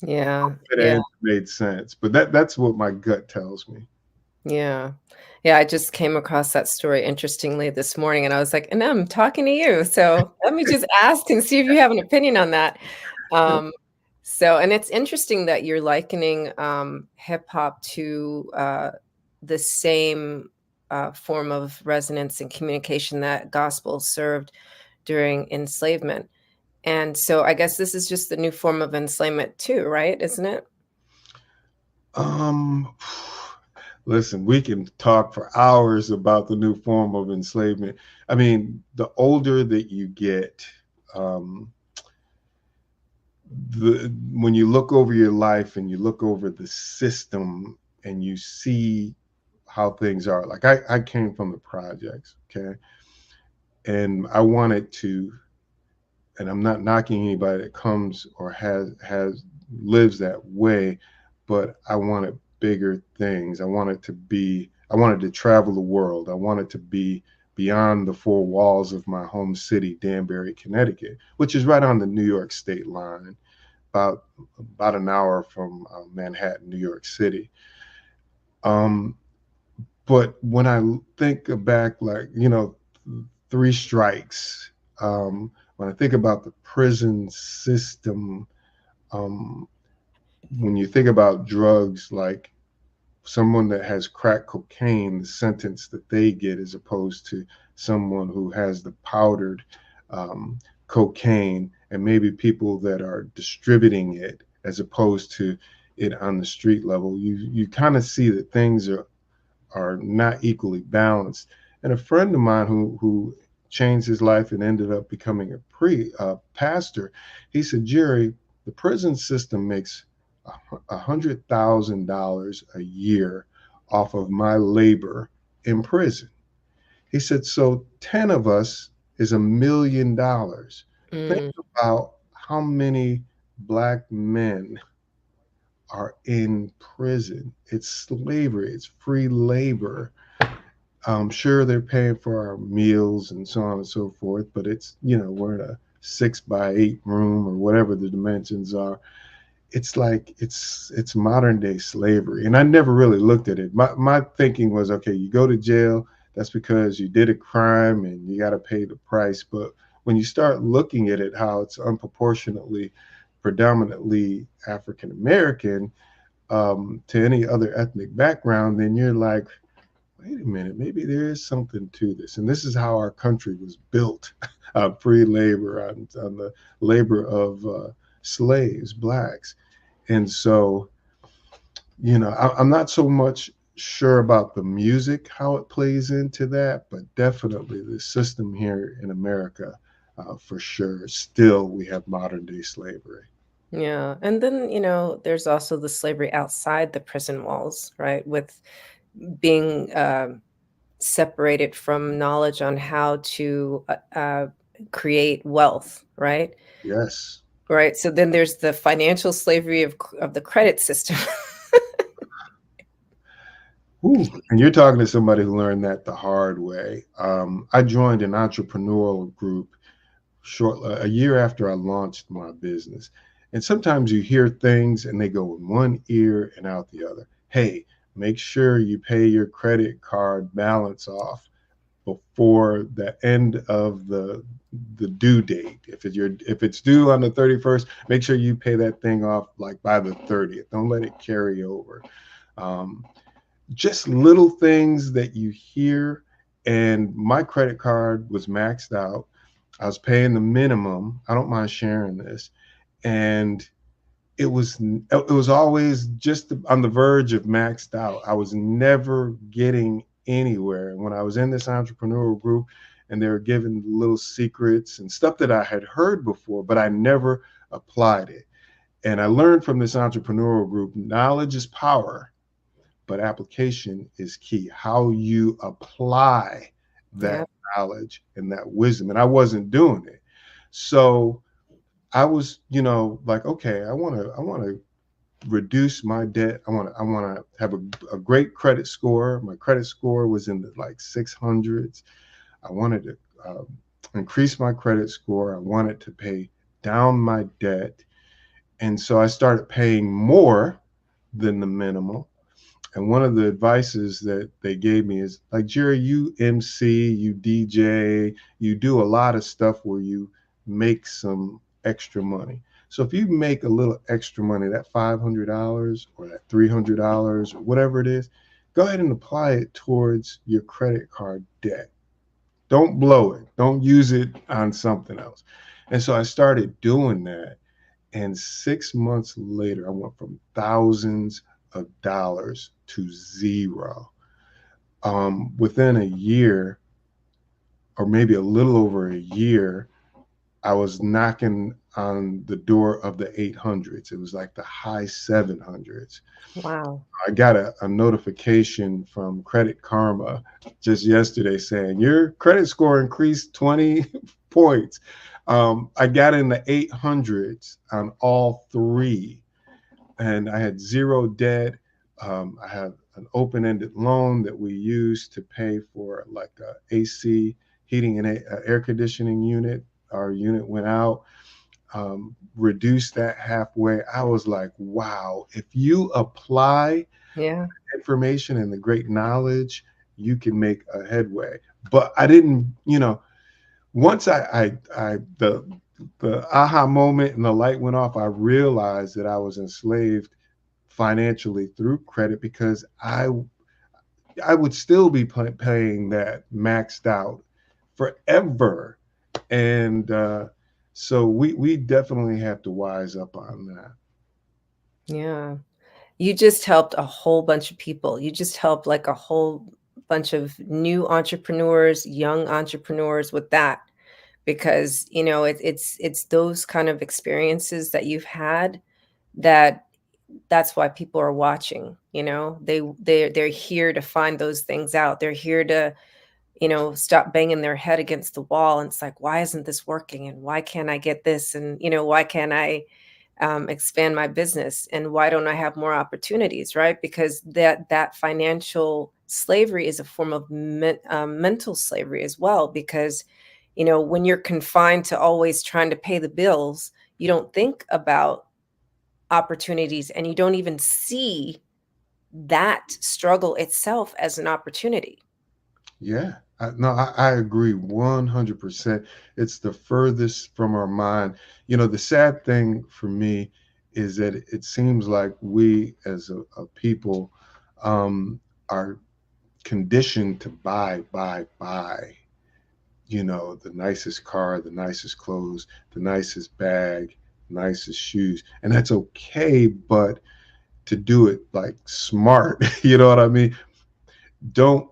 Yeah. It made sense, but that's what my gut tells me. Yeah. Yeah, I just came across that story interestingly this morning and I was like, and I'm talking to you. So let me just ask and see if you have an opinion on that. And it's interesting that you're likening hip hop to the same form of resonance and communication that gospel served during enslavement. And so I guess this is just the new form of enslavement too, right? Isn't it? Listen, we can talk for hours about the new form of enslavement. I mean, the older that you get, when you look over your life and you look over the system and you see how things are, like I came from the projects, okay? And I wanted to, and I'm not knocking anybody that comes or has lives that way, but I wanted bigger things. I wanted to travel the world. I wanted to be beyond the four walls of my home city, Danbury, Connecticut, which is right on the New York state line, about an hour from Manhattan, New York City. But when I think back, like, you know, three strikes, when I think about the prison system, when you think about drugs, like someone that has crack cocaine, the sentence that they get as opposed to someone who has the powdered cocaine, and maybe people that are distributing it as opposed to it on the street level, you kind of see that things are not equally balanced. And a friend of mine who changed his life and ended up becoming a pastor, he said, Jerry, the prison system makes $100,000 a year off of my labor in prison. He said, so 10 of us is $1 million. Think about how many Black men are in prison. It's slavery, it's free labor. I'm sure they're paying for our meals and so on and so forth, but it's, you know, we're in a 6x8 room or whatever the dimensions are. It's like it's modern day slavery. And I never really looked at it. My thinking was, okay, you go to jail, that's because you did a crime and you got to pay the price. But when you start looking at it, how it's unproportionately predominantly African American to any other ethnic background, then you're like, wait a minute, maybe there is something to this. And this is how our country was built on free labor, on the labor of slaves, Blacks. And so, you know, I'm not so much sure about the music, how it plays into that, but definitely the system here in America for sure. Still, we have modern day slavery. Yeah. And then, there's also the slavery outside the prison walls, right? With being separated from knowledge on how to create wealth, right? Yes. Right. So then there's the financial slavery of the credit system. Ooh, and you're talking to somebody who learned that the hard way. I joined an entrepreneurial group a year after I launched my business. And sometimes you hear things and they go in one ear and out the other. Hey, make sure you pay your credit card balance off before the end of the due date. If it's due on the 31st, make sure you pay that thing off like by the 30th. Don't let it carry over. Just little things that you hear. And my credit card was maxed out. I was paying the minimum. I don't mind sharing this. And it was always just on the verge of maxed out. I was never getting anywhere. And when I was in this entrepreneurial group and they were giving little secrets and stuff that I had heard before, but I never applied it. And I learned from this entrepreneurial group, knowledge is power, but application is key. How you apply that knowledge and that wisdom. And I wasn't doing it. So I was, like, okay, I want to reduce my debt. I want to have a great credit score. My credit score was in the like 600s. I wanted to increase my credit score. I wanted to pay down my debt. And so I started paying more than the minimum. And one of the advices that they gave me is like, Jerry, you MC, you DJ, you do a lot of stuff where you make some extra money. So if you make a little extra money, that $500 or that $300 or whatever it is, go ahead and apply it towards your credit card debt. Don't blow it. Don't use it on something else. And so I started doing that. And 6 months later, I went from thousands of dollars to zero. Within a year, or maybe a little over a year, I was knocking on the door of the 800s. It was like the high 700s. Wow. I got a notification from Credit Karma just yesterday saying your credit score increased 20 points. I got in the 800s on all three, and I had zero debt. I have an open-ended loan that we use to pay for like a AC heating and air conditioning unit. Our unit went out, reduced that halfway. I was like, wow, if you apply information and the great knowledge, you can make a headway. But I didn't, once the aha moment and the light went off, I realized that I was enslaved financially through credit because I would still be paying that maxed out forever. And so we definitely have to wise up on that. Yeah. You just helped a whole bunch of people. You just helped like a whole bunch of new entrepreneurs, young entrepreneurs with that, because, it's those kind of experiences that you've had that's why people are watching. They're here to find those things out. They're here to, stop banging their head against the wall. And it's like, why isn't this working? And why can't I get this? And, why can't I expand my business? And why don't I have more opportunities? Right? Because that financial slavery is a form of mental slavery as well. Because, when you're confined to always trying to pay the bills, you don't think about opportunities, and you don't even see that struggle itself as an opportunity. Yeah, I agree 100%. It's the furthest from our mind. The sad thing for me is that it seems like we as a people are conditioned to buy. The nicest car, the nicest clothes, the nicest bag, nicest shoes. And that's okay, but to do it like smart, you know what I mean? Don't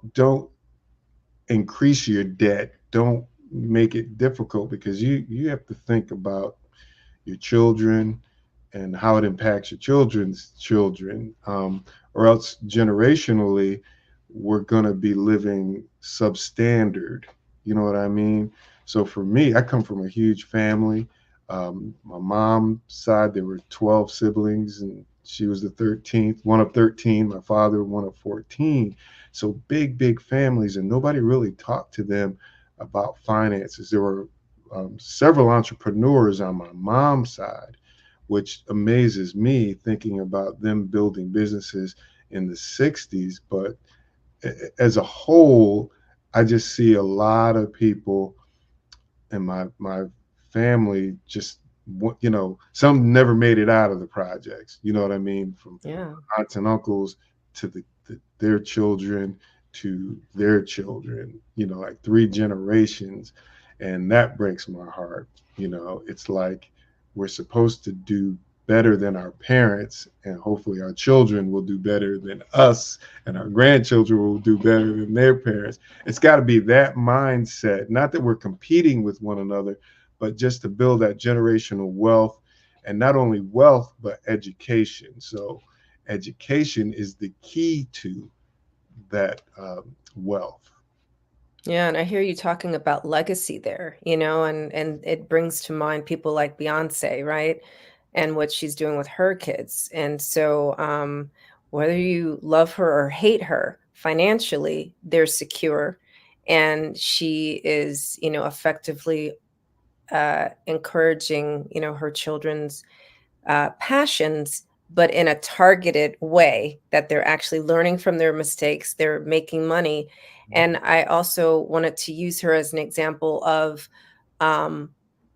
increase your debt. Don't make it difficult because you have to think about your children and how it impacts your children's children, or else generationally, we're going to be living substandard. You know what I mean? So for me, I come from a huge family. My mom's side, there were 12 siblings, and she was the 13th, one of 13. My father, one of 14. So big families, and nobody really talked to them about finances. There were several entrepreneurs on my mom's side, which amazes me thinking about them building businesses in the 60s. But as a whole, I just see a lot of people in my family just, some never made it out of the projects. You know what I mean? From aunts and uncles to their children to their children, like 3 generations. And that breaks my heart. It's like we're supposed to do better than our parents, and hopefully our children will do better than us, and our grandchildren will do better than their parents. It's got to be that mindset, not that we're competing with one another, but just to build that generational wealth, and not only wealth, but education. So education is the key to that wealth. Yeah, and I hear you talking about legacy there, and it brings to mind people like Beyonce, right? And what she's doing with her kids. And so whether you love her or hate her, financially, they're secure. And she is, effectively encouraging, her children's passions, but in a targeted way that they're actually learning from their mistakes. They're making money. And I also wanted to use her as an example of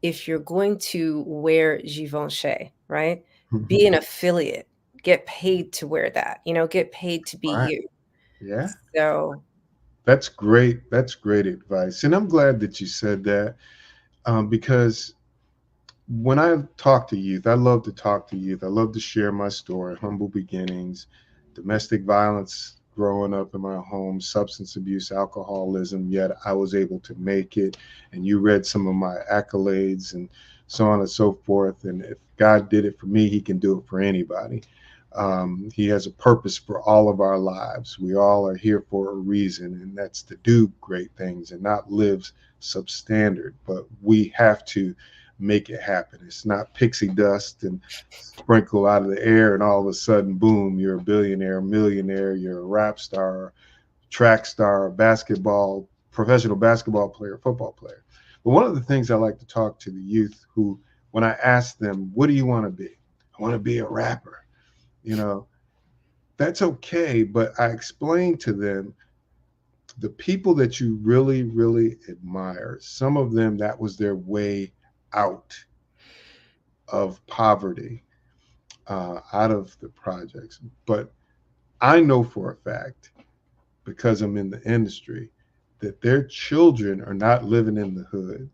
if you're going to wear Givenchy, right? Be an affiliate, get paid to wear that, get paid to be Right. you. Yeah. So That's great. That's great advice. And I'm glad that you said that, because when I talk to youth, I love to talk to youth. I love to share my story, humble beginnings, domestic violence growing up in my home, substance abuse, alcoholism, yet I was able to make it. And you read some of my accolades and so on and so forth. And if God did it for me, he can do it for anybody. He has a purpose for all of our lives. We all are here for a reason, and that's to do great things and not live substandard. But we have to make it happen. It's not pixie dust and sprinkle out of the air and all of a sudden, boom, you're a billionaire, millionaire, you're a rap star, track star, basketball, professional basketball player, football player. But one of the things I like to talk to the youth who, when I ask them, what do you want to be? I want to be a rapper. That's okay. But I explain to them the people that you really, really admire, some of them, that was their way out of poverty, out of the projects. But I know for a fact, because I'm in the industry, that their children are not living in the hood.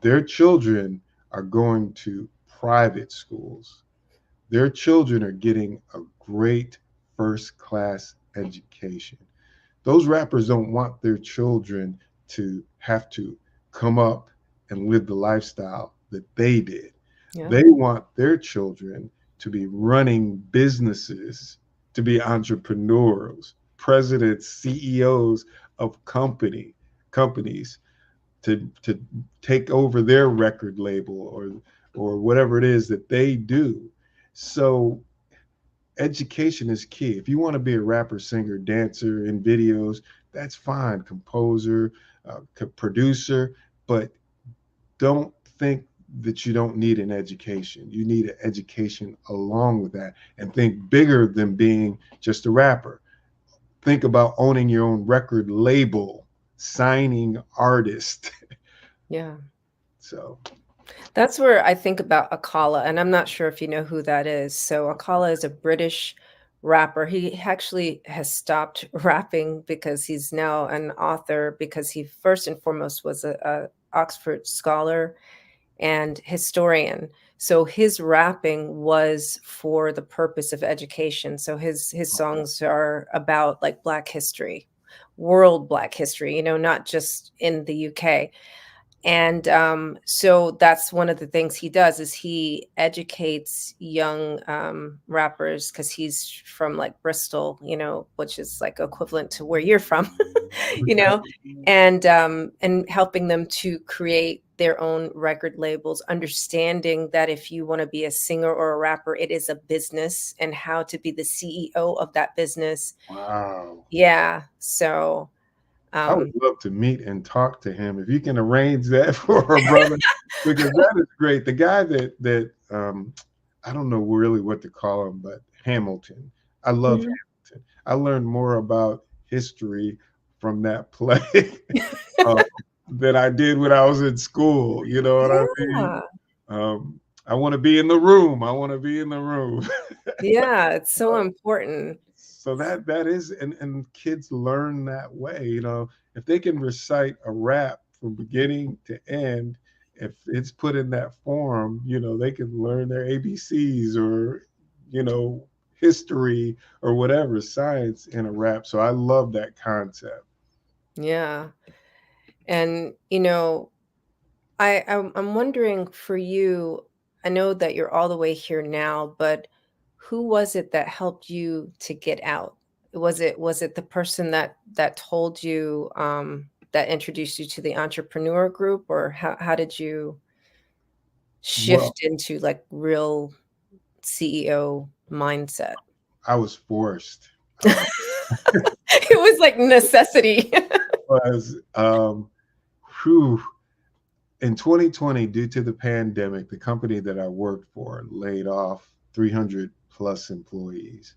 Their children are going to private schools. Their children are getting a great first class education. Those rappers don't want their children to have to come up and live the lifestyle that they did. Yeah. They want their children to be running businesses, to be entrepreneurs, presidents, CEOs of companies, to take over their record label or whatever it is that they do. So education is key. If you want to be a rapper, singer, dancer in videos, that's fine. Composer, producer, but don't think that you don't need an education. You need an education along with that, and think bigger than being just a rapper. Think about owning your own record label, signing artist. yeah. So That's where I think about Akala, and I'm not sure if you know who that is. So Akala is a British rapper. He actually has stopped rapping because he's now an author, because he first and foremost was a Oxford scholar and historian. So his rapping was for the purpose of education. So his songs are about like Black history. world Black history, not just in the UK. And so that's one of the things he does is he educates young rappers, because he's from like Bristol, which is like equivalent to where you're from, and helping them to create their own record labels, understanding that if you want to be a singer or a rapper, it is a business, and how to be the CEO of that business. Wow. Yeah. So I would love to meet and talk to him if you can arrange that for a brother, because that is great. The guy that I don't know really what to call him, but Hamilton. I love Hamilton. I learned more about history from that play than I did when I was in school. You know what I mean? I want to be in the room. I want to be in the room. Yeah, it's so important. So that is, and kids learn that way. If they can recite a rap from beginning to end, if it's put in that form, they can learn their ABCs or, history or whatever, science in a rap. So I love that concept. Yeah. And, I'm wondering for you, I know that you're all the way here now, but who was it that helped you to get out? Was it the person that told you, that introduced you to the entrepreneur group, or how did you shift into like real CEO mindset? I was forced. It was like necessity. Was in 2020, due to the pandemic, the company that I worked for laid off 300 plus employees.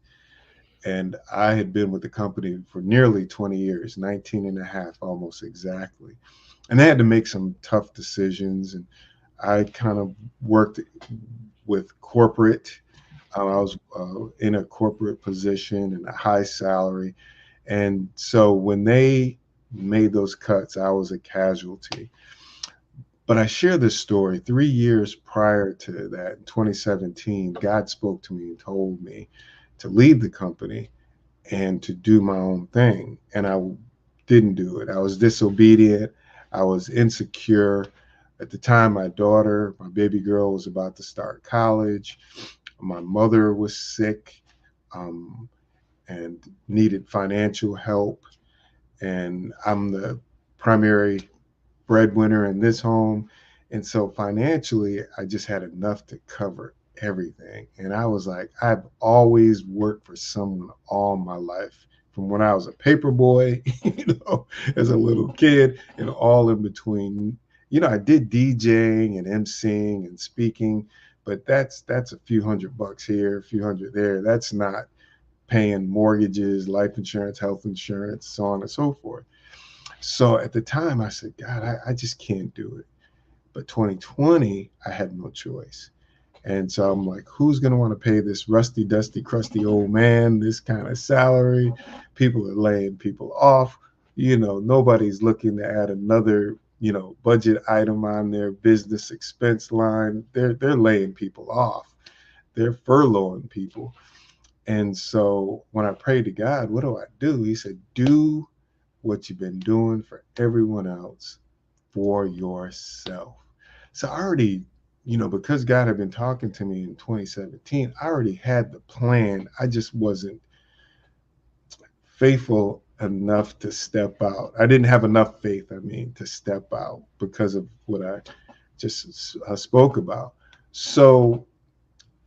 And I had been with the company for nearly 20 years, 19 and a half, almost exactly. And they had to make some tough decisions. And I kind of worked with corporate. I was in a corporate position and a high salary. And so when they made those cuts, I was a casualty. But I share this story 3 years prior to that, in 2017, God spoke to me and told me to leave the company and to do my own thing. And I didn't do it. I was disobedient. I was insecure. At the time, my baby girl, was about to start college. My mother was sick and needed financial help. And I'm the primary breadwinner in this home. And so financially, I just had enough to cover everything. And I was like, I've always worked for someone all my life, from when I was a paper boy, as a little kid, and all in between. I did DJing and emceeing and speaking, but that's a few $100 here, a few hundred there. That's not paying mortgages, life insurance, health insurance, so on and so forth. So at the time I said, God, I just can't do it. But 2020, I had no choice. And so I'm like, who's going to want to pay this rusty, dusty, crusty old man this kind of salary? People are laying people off. Nobody's looking to add another, budget item on their business expense line. They're laying people off. They're furloughing people. And so when I prayed to God, what do? He said, do what you've been doing for everyone else for yourself. So I already, because God had been talking to me in 2017, I already had the plan. I just wasn't faithful enough to step out. I didn't have enough faith, to step out because of what I just spoke about. So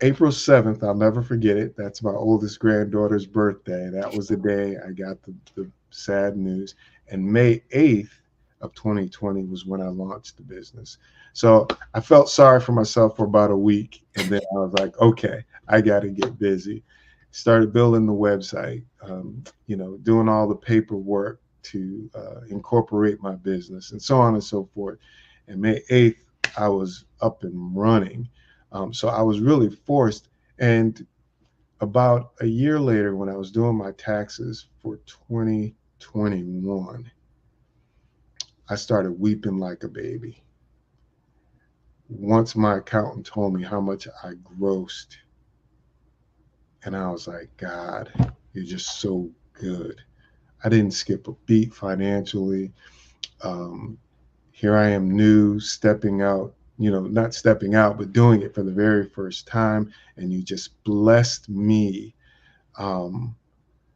April 7th, I'll never forget it. That's my oldest granddaughter's birthday. That was the day I got the sad news. And May 8th of 2020 was when I launched the business. So I felt sorry for myself for about a week. And then I was like, okay, I got to get busy. Started building the website, doing all the paperwork to incorporate my business and so on and so forth. And May 8th, I was up and running. So I was really forced. And about a year later, when I was doing my taxes for 2021, I started weeping like a baby. Once my accountant told me how much I grossed, and I was like, God, you're just so good. I didn't skip a beat financially. Here I am new, stepping out, not stepping out, but doing it for the very first time. And you just blessed me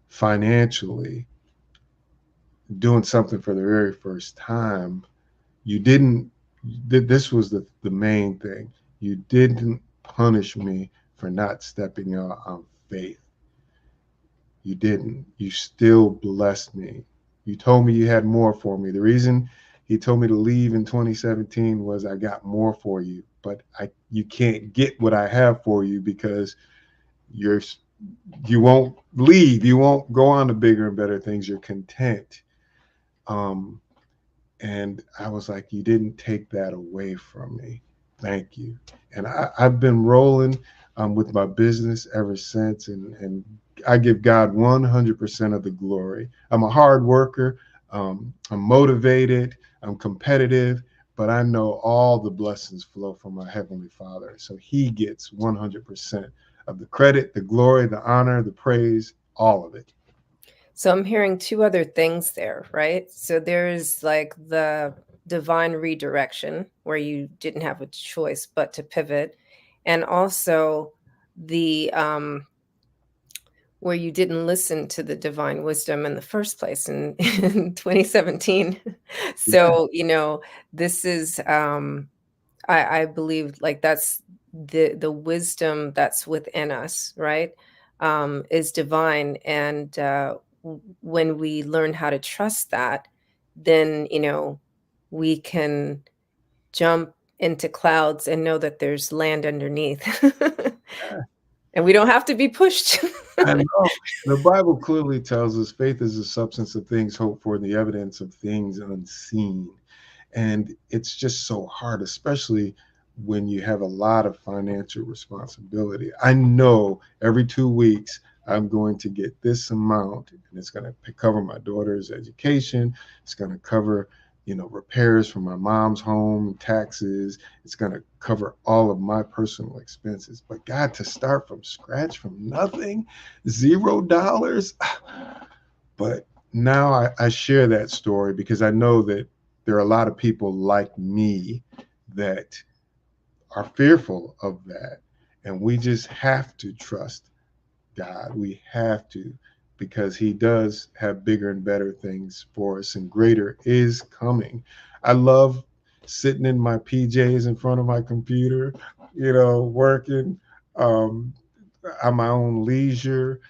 financially, doing something for the very first time. You didn't, this was the main thing. You didn't punish me for not stepping out on faith. You didn't. You still blessed me. You told me you had more for me. The reason he told me to leave in 2017 was I got more for you, but you can't get what I have for you because you won't leave. You won't go on to bigger and better things. You're content. And I was like, you didn't take that away from me. Thank you. And I've been rolling with my business ever since. And I give God 100% of the glory. I'm a hard worker. I'm motivated. I'm competitive. But I know all the blessings flow from my Heavenly Father. So he gets 100% of the credit, the glory, the honor, the praise, all of it. So I'm hearing two other things there, right? So there's like the divine redirection where you didn't have a choice but to pivot, and also the where you didn't listen to the divine wisdom in the first place in 2017. So, this is I believe like that's the wisdom that's within us, right? Is divine. And when we learn how to trust that, then, we can jump into clouds and know that there's land underneath. And we don't have to be pushed. I know. The Bible clearly tells us faith is the substance of things hoped for, the evidence of things unseen. And it's just so hard, especially when you have a lot of financial responsibility. I know every 2 weeks I'm going to get this amount, and it's going to cover my daughter's education. It's going to cover, repairs for my mom's home, taxes. It's going to cover all of my personal expenses. But God, to start from scratch, from nothing, $0. But now I share that story because I know that there are a lot of people like me that are fearful of that. And we just have to trust God. We have to, because he does have bigger and better things for us, and greater is coming. I love sitting in my PJs in front of my computer, working on my own leisure,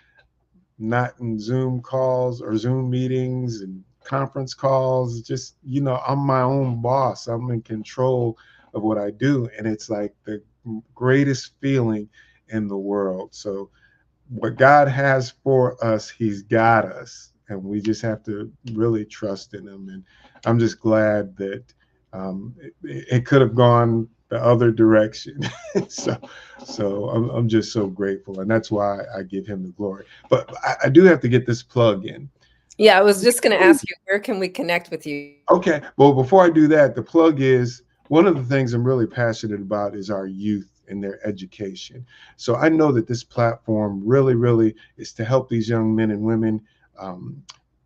not in Zoom calls or Zoom meetings and conference calls. Just, I'm my own boss. I'm in control of what I do. And it's like the greatest feeling in the world. So what God has for us, he's got us. And we just have to really trust in him. And I'm just glad that it could have gone the other direction. so I'm just so grateful. And that's why I give him the glory. But I do have to get this plug in. Yeah, I was just going to ask you, where can we connect with you? Okay. Well, before I do that, the plug is one of the things I'm really passionate about is our youth and their education. So I know that this platform really, really is to help these young men and women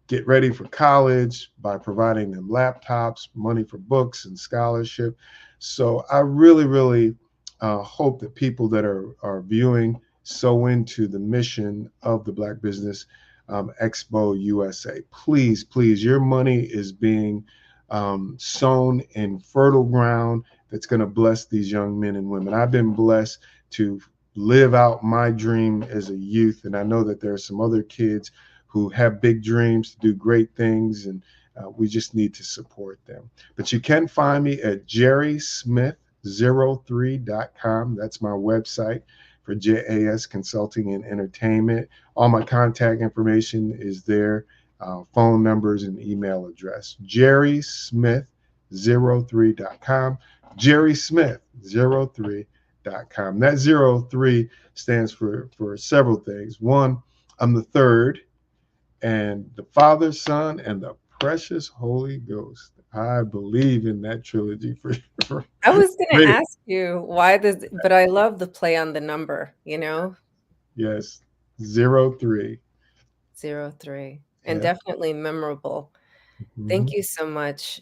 get ready for college by providing them laptops, money for books and scholarship. So I really, really hope that people that are viewing sow into the mission of the Black Business Expo USA. Please, please, your money is being sown in fertile ground that's going to bless these young men and women. I've been blessed to live out my dream as a youth, and I know that there are some other kids who have big dreams to do great things, and we just need to support them. But you can find me at jerrysmith03.com. That's my website for JAS Consulting and Entertainment. All my contact information is there, phone numbers and email address. jerrysmith03.com. jerrysmith03.com. That 03 stands for several things. One, I'm the third, and the Father, Son, and the precious Holy Ghost. I believe in that trilogy for I was going to ask you why this, but I love the play on the number, Yes, 03. 03. and Yeah. definitely memorable. Thank you so much,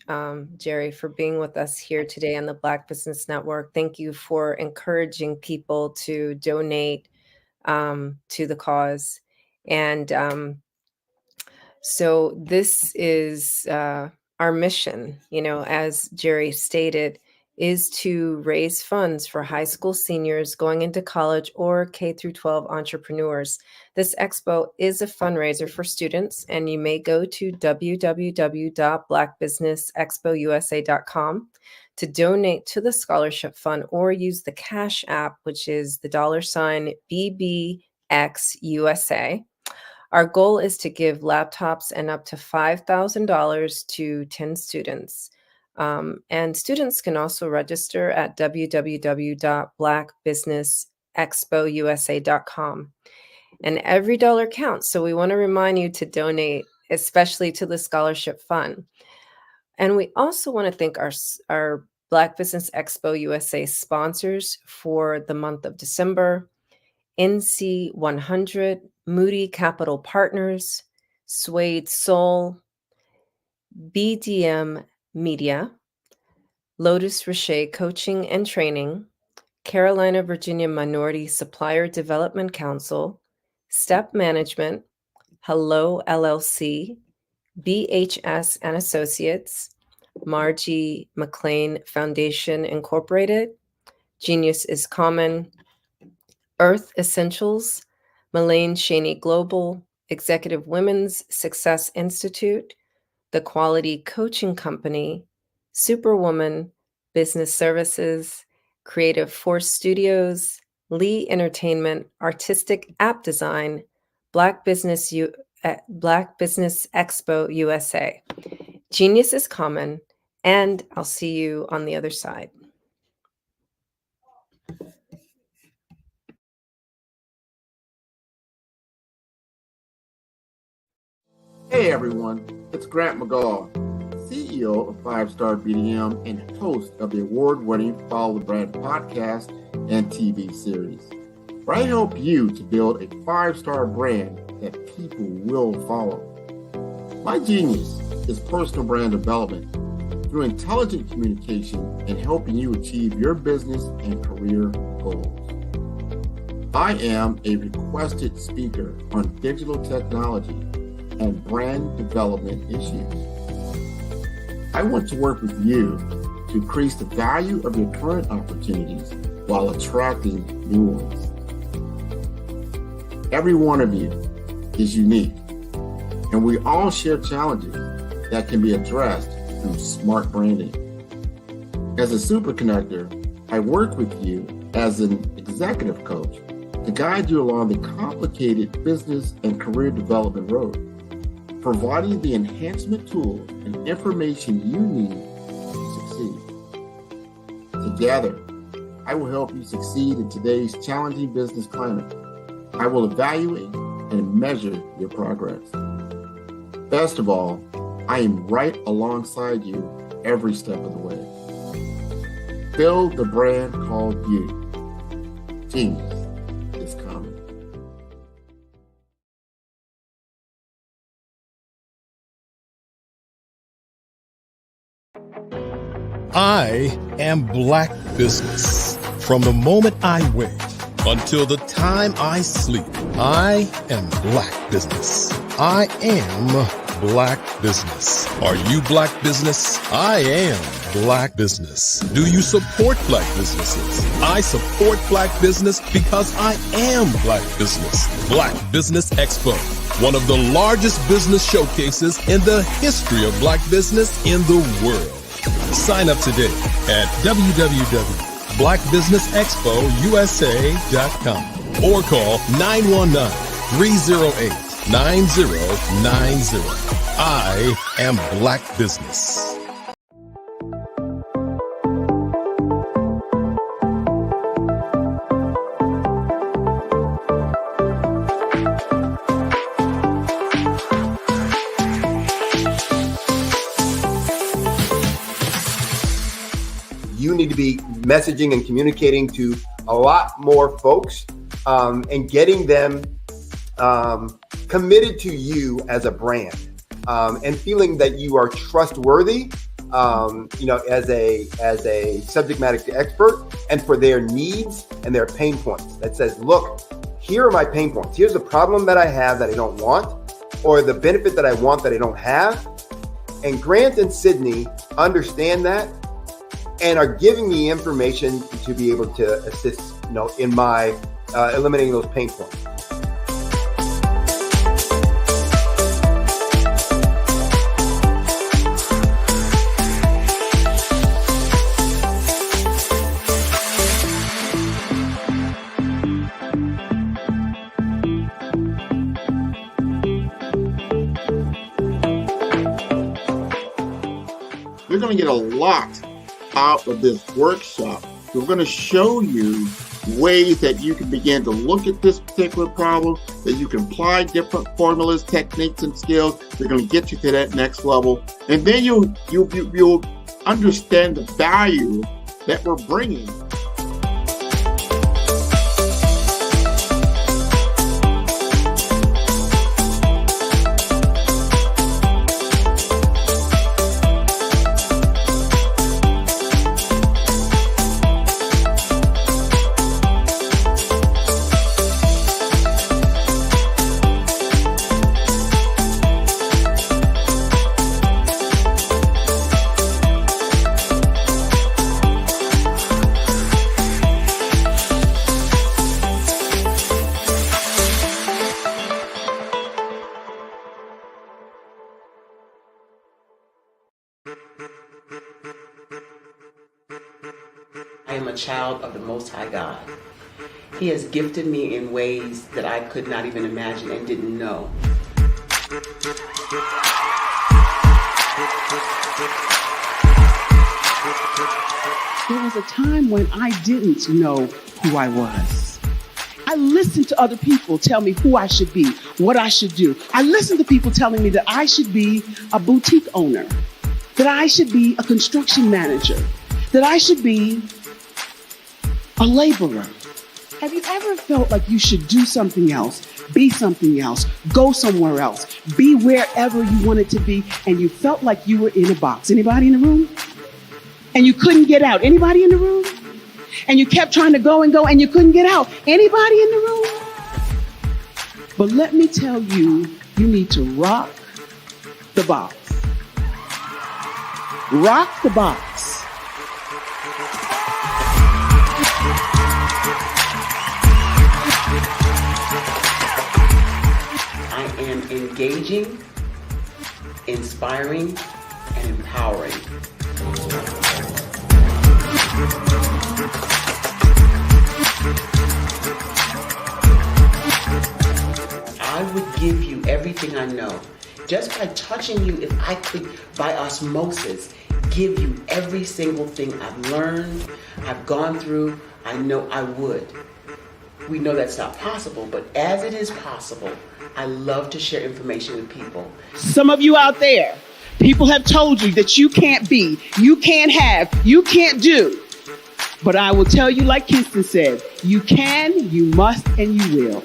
Jerry, for being with us here today on the Black Business Network. Thank you for encouraging people to donate to the cause. And so this is our mission, as Jerry stated, is to raise funds for high school seniors going into college or K through 12 entrepreneurs. This expo is a fundraiser for students, and you may go to www.blackbusinessexpousa.com to donate to the scholarship fund, or use the Cash App, which is the $BBXUSA. Our goal is to give laptops and up to $5,000 to 10 students. And students can also register at www.blackbusinessexpousa.com. And every dollar counts. So we want to remind you to donate, especially to the scholarship fund. And we also want to thank our Black Business Expo USA sponsors for the month of December: NC 100, Moody Capital Partners, Suede Soul, BDM Media, Lotus Richer Coaching and Training, Carolina, Virginia Minority Supplier Development Council, Step Management, Hello LLC, BHS and Associates, Margie McLean Foundation Incorporated, Genius is Common, Earth Essentials, Melaine Cheney Global, Executive Women's Success Institute, The Quality Coaching Company, Superwoman Business Services, Creative Force Studios, Lee Entertainment, Artistic App Design, Black Business Expo USA. Genius is Common, and I'll see you on the other side. Hey everyone, it's Grant McGaw, CEO of 5-Star BDM and host of the award-winning Follow the Brand podcast and TV series, where I help you to build a 5-star brand that people will follow. My genius is personal brand development through intelligent communication and helping you achieve your business and career goals. I am a requested speaker on digital technology and brand development issues. I want to work with you to increase the value of your current opportunities while attracting new ones. Every one of you is unique, and we all share challenges that can be addressed through smart branding. As a super connector, I work with you as an executive coach to guide you along the complicated business and career development road, providing the enhancement tools and information you need to succeed. Together, I will help you succeed in today's challenging business climate. I will evaluate and measure your progress. Best of all, I am right alongside you every step of the way. Build the brand called you. Genius is common. I am Black Business. From the moment I wake until the time I sleep, I am Black Business. I am Black Business. Are you Black Business? I am Black Business. Do you support Black businesses? I support Black business because I am Black Business. Black Business Expo, one of the largest business showcases in the history of Black business in the world. Sign up today at www.blackbusinessexpousa.com or call 919-308-9090. I am Black Business. You need to be messaging and communicating to a lot more folks and getting them committed to you as a brand, and feeling that you are trustworthy, as a subject matter expert, and for their needs and their pain points. That says, look, here are my pain points. Here's the problem that I have that I don't want, or the benefit that I want that I don't have. And Grant and Sydney understand that and are giving me information to be able to assist, in my eliminating those pain points. You're going to get a lot out of this workshop. We're going to show you ways that you can begin to look at this particular problem, that you can apply different formulas, techniques, and skills. They're going to get you to that next level. And then you'll understand the value that we're bringing. I am a child of the Most High God. He has gifted me in ways that I could not even imagine and didn't know. There was a time when I didn't know who I was. I listened to other people tell me who I should be, what I should do. I listened to people telling me that I should be a boutique owner, that I should be a construction manager, that I should be a laborer. Have you ever felt like you should do something else, be something else, go somewhere else, be wherever you wanted to be, and you felt like you were in a box? Anybody in the room? And you couldn't get out? Anybody in the room? And you kept trying to go and you couldn't get out? Anybody in the room? But let me tell you, you need to rock the box. Rock the box. I am engaging, inspiring, and empowering. I would give you everything I know. Just by touching you, if I could, by osmosis, give you every single thing I've learned, I've gone through, I know I would. We know that's not possible, but as it is possible, I love to share information with people. Some of you out there, people have told you that you can't be, you can't have, you can't do. But I will tell you, like Kingston said, you can, you must, and you will.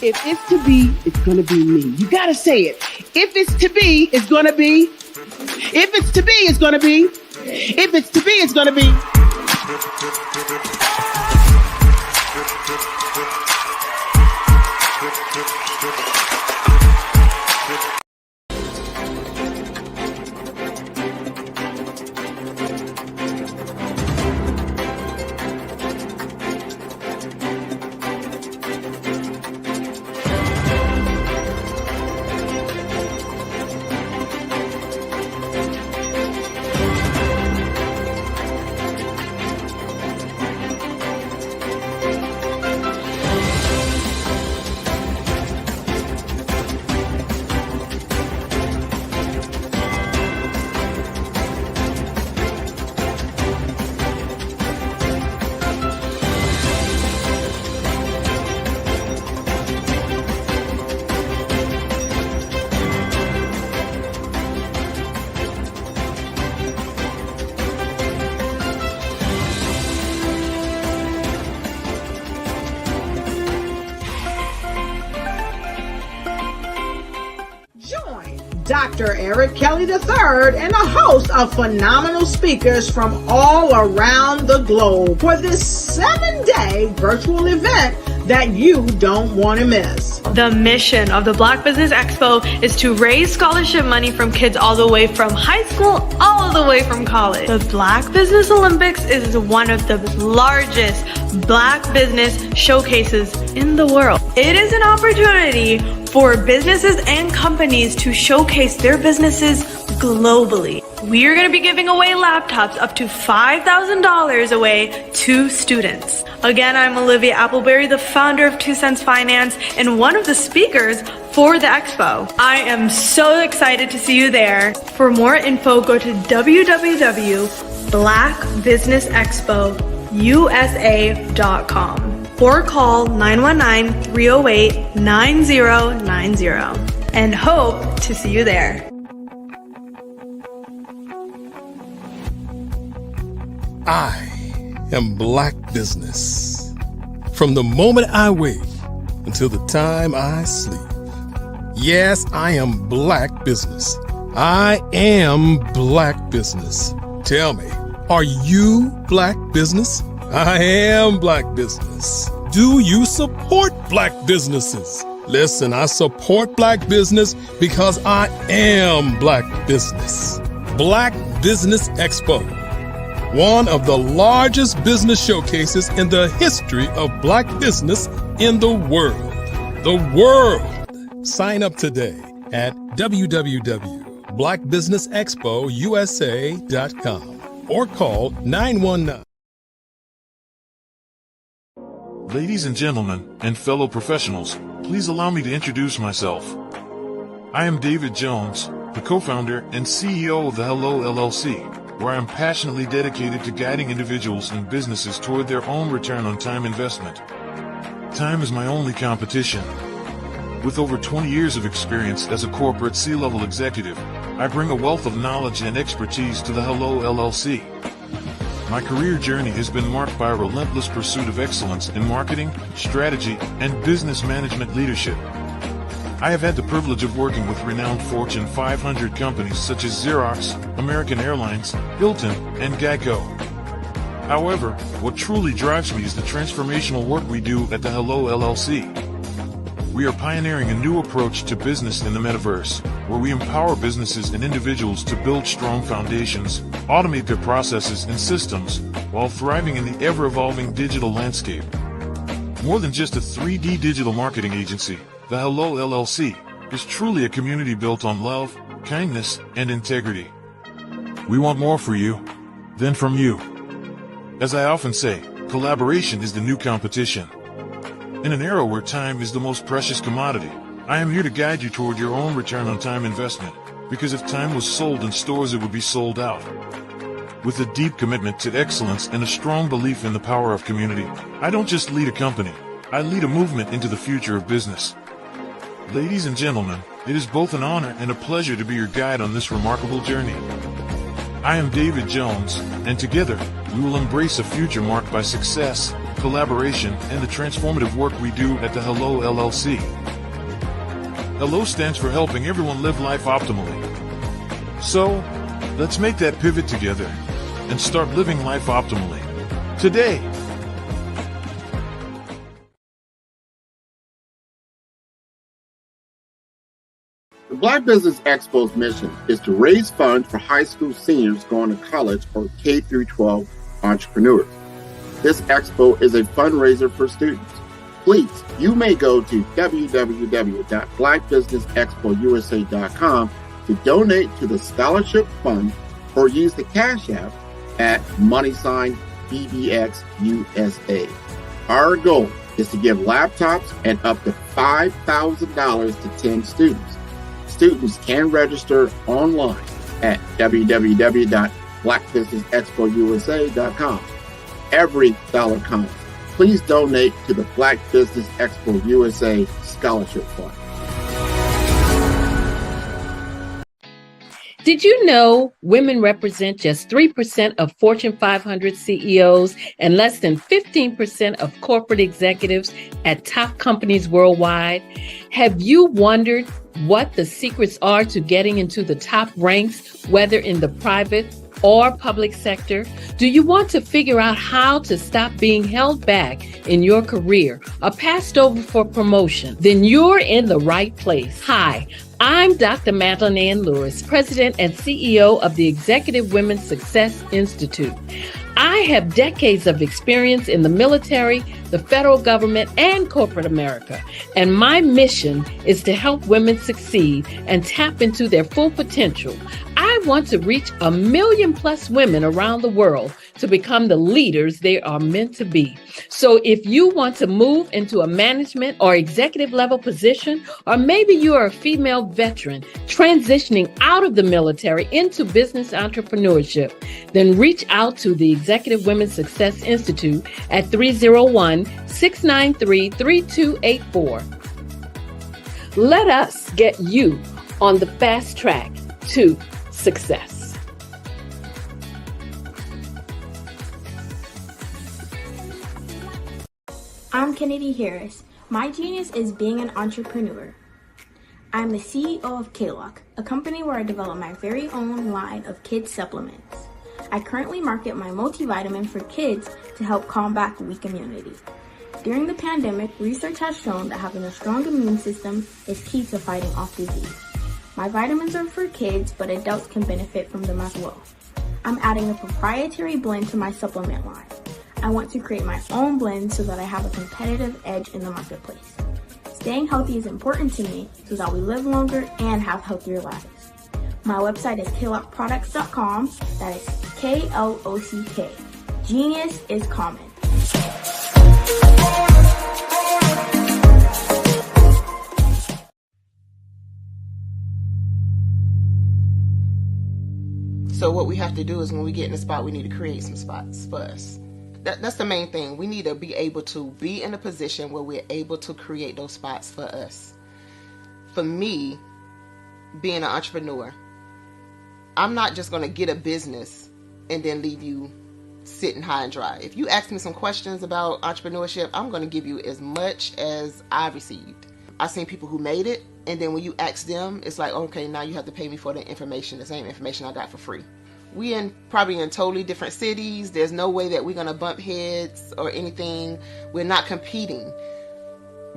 If it's to be, it's going to be me. You got to say it. If it's to be, it's going to be. If it's to be, it's going to be. If it's to be, it's going to be. Dr. Eric Kelly III and a host of phenomenal speakers from all around the globe for this 7-day virtual event that you don't want to miss. The mission of the Black Business Expo is to raise scholarship money from kids all the way from high school, all the way from college. The Black Business Olympics is one of the largest Black business showcases in the world. It is an opportunity for businesses and companies to showcase their businesses globally. We are going to be giving away laptops up to $5,000 away to students. Again, I'm Olivia Appleberry, the founder of 2 Cents Finance and one of the speakers for the expo. I am so excited to see you there. For more info, go to www.blackbusinessexpousa.com or call 919-308-9090 and hope to see you there. I am Black Business. From the moment I wake until the time I sleep. Yes, I am Black Business. I am Black Business. Tell me, are you Black Business? I am Black Business. Do you support Black businesses? Listen, I support Black business because I am Black Business. Black Business Expo, one of the largest business showcases in the history of Black business in the world. The world! Sign up today at www.blackbusinessexpousa.com or call 919. Ladies and gentlemen, and fellow professionals, please allow me to introduce myself. I am David Jones, the co-founder and CEO of the Hello LLC, where I am passionately dedicated to guiding individuals and businesses toward their own return on time investment. Time is my only competition. With over 20 years of experience as a corporate C-level executive, I bring a wealth of knowledge and expertise to the Hello LLC. My career journey has been marked by a relentless pursuit of excellence in marketing, strategy, and business management leadership. I have had the privilege of working with renowned Fortune 500 companies such as Xerox, American Airlines, Hilton, and Geico. However, what truly drives me is the transformational work we do at the Hello LLC. We are pioneering a new approach to business in the metaverse, where we empower businesses and individuals to build strong foundations, automate their processes and systems, while thriving in the ever-evolving digital landscape. More than just a 3D digital marketing agency, the Hello LLC is truly a community built on love, kindness, and integrity. We want more for you than from you. As I often say, collaboration is the new competition. In an era where time is the most precious commodity, I am here to guide you toward your own return on time investment, because if time was sold in stores, it would be sold out. With a deep commitment to excellence and a strong belief in the power of community, I don't just lead a company, I lead a movement into the future of business. Ladies and gentlemen, it is both an honor and a pleasure to be your guide on this remarkable journey. I am David Jones, and together, we will embrace a future marked by success, collaboration, and the transformative work we do at the Hello LLC. Hello stands for helping everyone live life optimally. So, let's make that pivot together and start living life optimally today. The Black Business Expo's mission is to raise funds for high school seniors going to college or K-12 entrepreneurs. This expo is a fundraiser for students. Please, you may go to www.blackbusinessexpousa.com to donate to the scholarship fund or use the Cash App at $BBXUSA. Our goal is to give laptops and up to $5,000 to 10 students. Students can register online at www.blackbusinessexpousa.com. Every dollar counts. Please donate to the Black Business Expo USA Scholarship Fund. Did you know women represent just 3% of Fortune 500 CEOs and less than 15% of corporate executives at top companies worldwide? Have you wondered what the secrets are to getting into the top ranks, whether in the private or public sector? Do you want to figure out how to stop being held back in your career or passed over for promotion? Then you're in the right place. Hi, I'm Dr. Madeline Ann Lewis, President and CEO of the Executive Women's Success Institute. I have decades of experience in the military, the federal government, and corporate America, and my mission is to help women succeed and tap into their full potential. I want to reach 1 million plus women around the world to become the leaders they are meant to be. So if you want to move into a management or executive level position, or maybe you are a female veteran transitioning out of the military into business entrepreneurship, then reach out to the Executive Women's Success Institute at 301-693-3284. Let us get you on the fast track to success. I'm Kennedy Harris. My genius is being an entrepreneur. I'm the CEO of K-Lock, a company where I develop my very own line of kids supplements. I currently market my multivitamin for kids to help combat weak immunity. During the pandemic, research has shown that having a strong immune system is key to fighting off disease. My vitamins are for kids, but adults can benefit from them as well. I'm adding a proprietary blend to my supplement line. I want to create my own blend so that I have a competitive edge in the marketplace. Staying healthy is important to me so that we live longer and have healthier lives. My website is klockproducts.com. That is K-L-O-C-K. Genius is common. So what we have to do is when we get in a spot, we need to create some spots for us. That's the main thing. We need to be able to be in a position where we're able to create those spots for us. For me, being an entrepreneur, I'm not just going to get a business and then leave you sitting high and dry. If you ask me some questions about entrepreneurship, I'm going to give you as much as I received. I've seen people who made it, and then when you ask them, it's like, okay, now you have to pay me for the information, the same information I got for free. We probably in totally different cities. There's no way that we're going to bump heads or anything. We're not competing.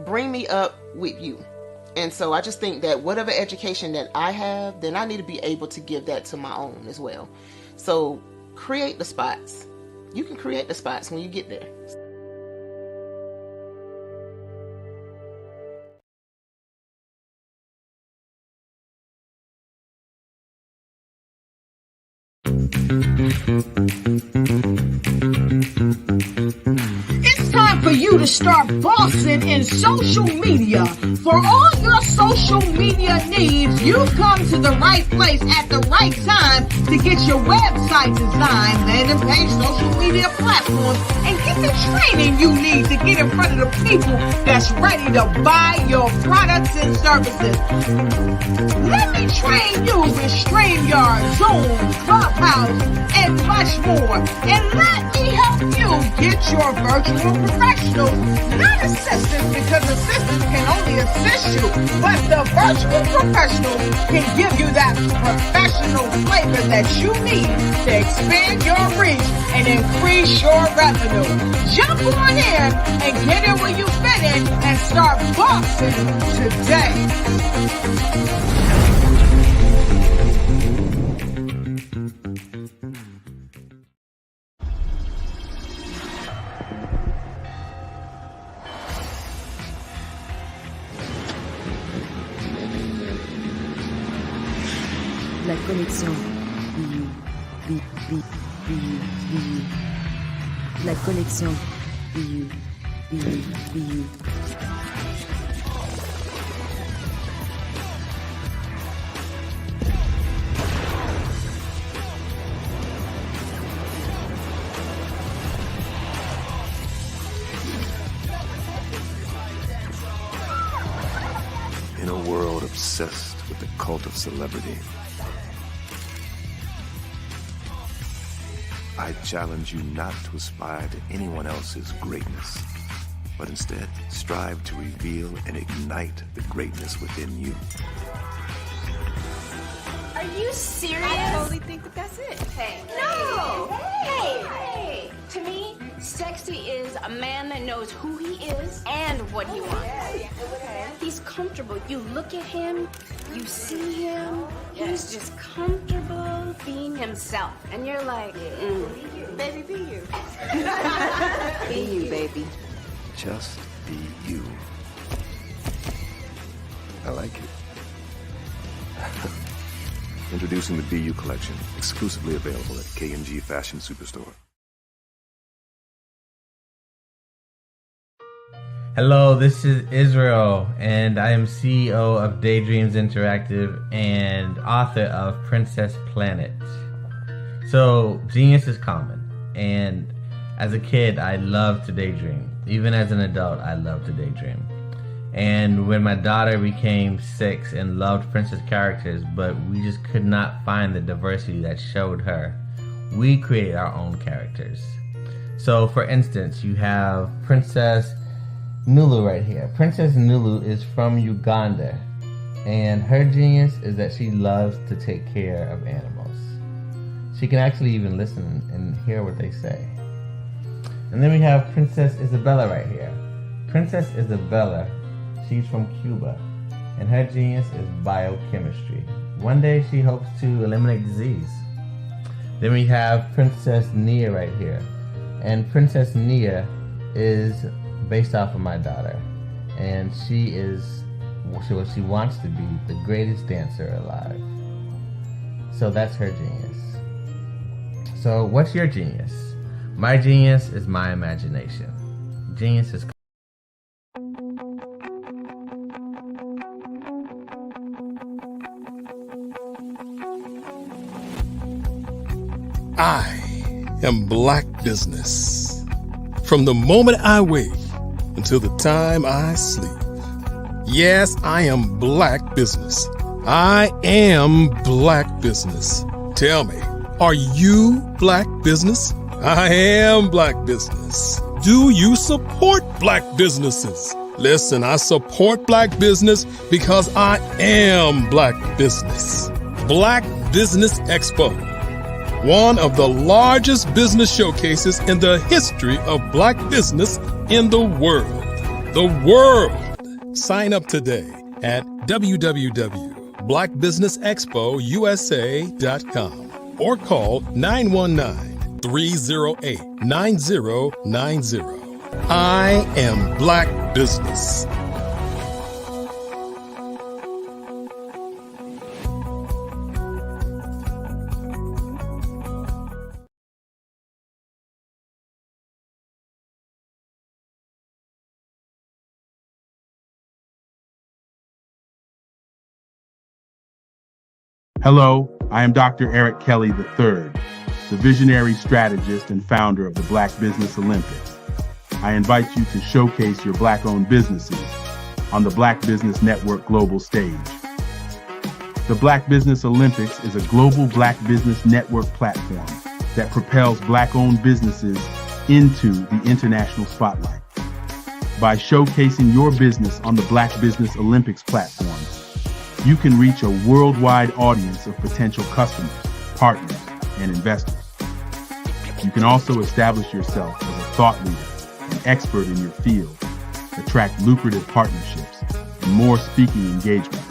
Bring me up with you. And so I just think that whatever education that I have, then I need to be able to give that to my own as well. So create the spots. You can create the spots when you get there. It's time for you to start bossing in social media. For all your social media needs, you've come to the right place at the right time to get your website designed, landing page, social media platforms, and get the training you need to get in front of the people that's ready to buy your products and services. Let me train you with StreamYard, Zoom, Clubhouse, and much more. And let me help you get your virtual professionals, not assistants, because assistants can only assist you, but the virtual professionals can give you that professional flavor that you need to expand your reach and increase your revenue. Jump on in and get in where you fit in and start boxing today. La connexion. La connexion. In a world obsessed with the cult of celebrity, I challenge you not to aspire to anyone else's greatness, but instead strive to reveal and ignite the greatness within you. Are you serious? I totally think that that's it. Hey. No! Hey! To me, sexy is a man that knows who he is and what he wants. Okay. He's comfortable. You look at him, you see him, he's just comfortable being himself. And you're like, Baby, be you. be you, baby. Just be you. I like it. Introducing the BU collection, exclusively available at K&G Fashion Superstore. Hello, this is Israel, and I am CEO of Daydreams Interactive and author of Princess Planet. So, genius is common, and as a kid, I loved to daydream. Even as an adult, I love to daydream. And when my daughter became 6 and loved princess characters, but we just could not find the diversity that showed her, we created our own characters. So, for instance, you have Princess Nulu right here. Princess Nulu is from Uganda, and her genius is that she loves to take care of animals. She can actually even listen and hear what they say. And then we have Princess Isabella right here. Princess Isabella, she's from Cuba, and her genius is biochemistry. One day she hopes to eliminate disease. Then we have Princess Nia right here, and Princess Nia is based off of my daughter, and she wants to be the greatest dancer alive. So that's her genius. So what's your genius? My genius is my imagination. Genius is I am Black Business. From the moment I wake until the time I sleep. Yes, I am Black Business. I am Black Business. Tell me, are you Black Business? I am Black Business. Do you support Black businesses? Listen, I support Black business because I am Black Business. Black Business Expo, one of the largest business showcases in the history of Black business in the world. The world! Sign up today at www.blackbusinessexpousa.com or call 919-308-9090. I am Black Business. Hello, I am Dr. Eric Kelly III, the visionary strategist and founder of the Black Business Olympics. I invite you to showcase your Black-owned businesses on the Black Business Network global stage. The Black Business Olympics is a global Black Business Network platform that propels Black-owned businesses into the international spotlight. By showcasing your business on the Black Business Olympics platform, you can reach a worldwide audience of potential customers, partners, and investors. You can also establish yourself as a thought leader, an expert in your field, attract lucrative partnerships, and more speaking engagements.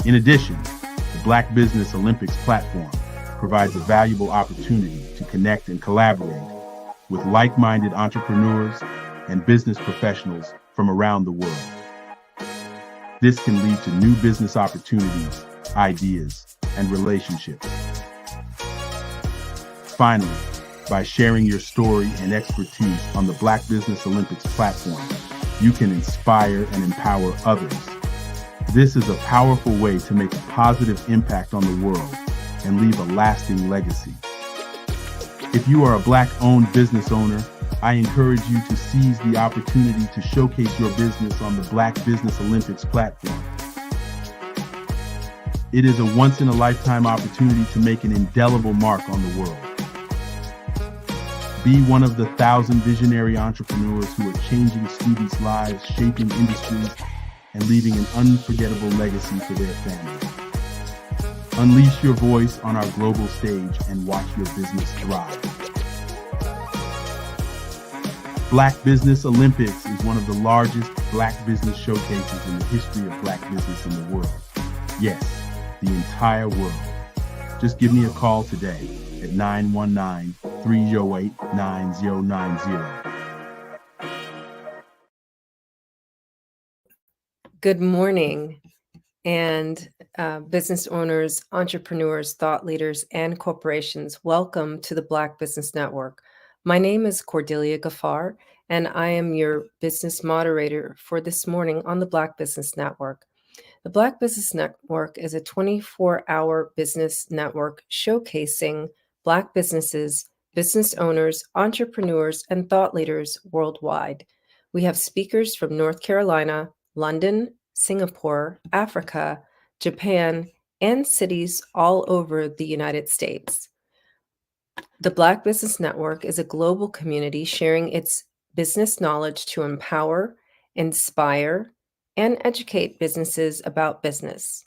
In addition, the Black Business Olympics platform provides a valuable opportunity to connect and collaborate with like-minded entrepreneurs and business professionals from around the world. This can lead to new business opportunities, ideas, and relationships. Finally, by sharing your story and expertise on the Black Business Olympics platform, you can inspire and empower others. This is a powerful way to make a positive impact on the world and leave a lasting legacy. If you are a Black-owned business owner, I encourage you to seize the opportunity to showcase your business on the Black Business Olympics platform. It is a once-in-a-lifetime opportunity to make an indelible mark on the world. Be one of the 1,000 visionary entrepreneurs who are changing students' lives, shaping industries, and leaving an unforgettable legacy for their families. Unleash your voice on our global stage and watch your business thrive. Black Business Olympics is one of the largest Black business showcases in the history of Black business in the world. Yes, the entire world. Just give me a call today at 919-308-9090. Good morning, and business owners, entrepreneurs, thought leaders, and corporations, welcome to the Black Business Network. My name is Cordelia Gaffar, and I am your business moderator for this morning on the Black Business Network. The Black Business Network is a 24-hour business network showcasing Black businesses, business owners, entrepreneurs, and thought leaders worldwide. We have speakers from North Carolina, London, Singapore, Africa, Japan, and cities all over the United States. The Black Business Network is a global community sharing its business knowledge to empower, inspire, and educate businesses about business.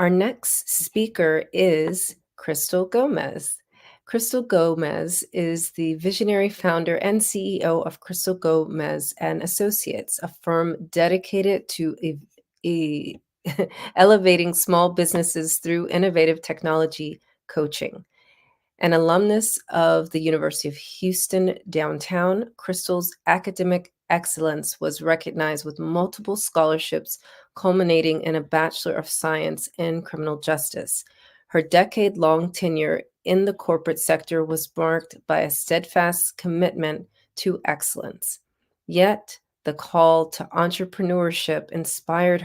Our next speaker is Crystal Gomez. Crystal Gomez is the visionary founder and CEO of Crystal Gomez and Associates, a firm dedicated to elevating small businesses through innovative technology coaching. An alumnus of the University of Houston downtown, Crystal's academic excellence was recognized with multiple scholarships, culminating in a Bachelor of Science in Criminal Justice. Her decade-long tenure in the corporate sector was marked by a steadfast commitment to excellence. Yet, the call to entrepreneurship inspired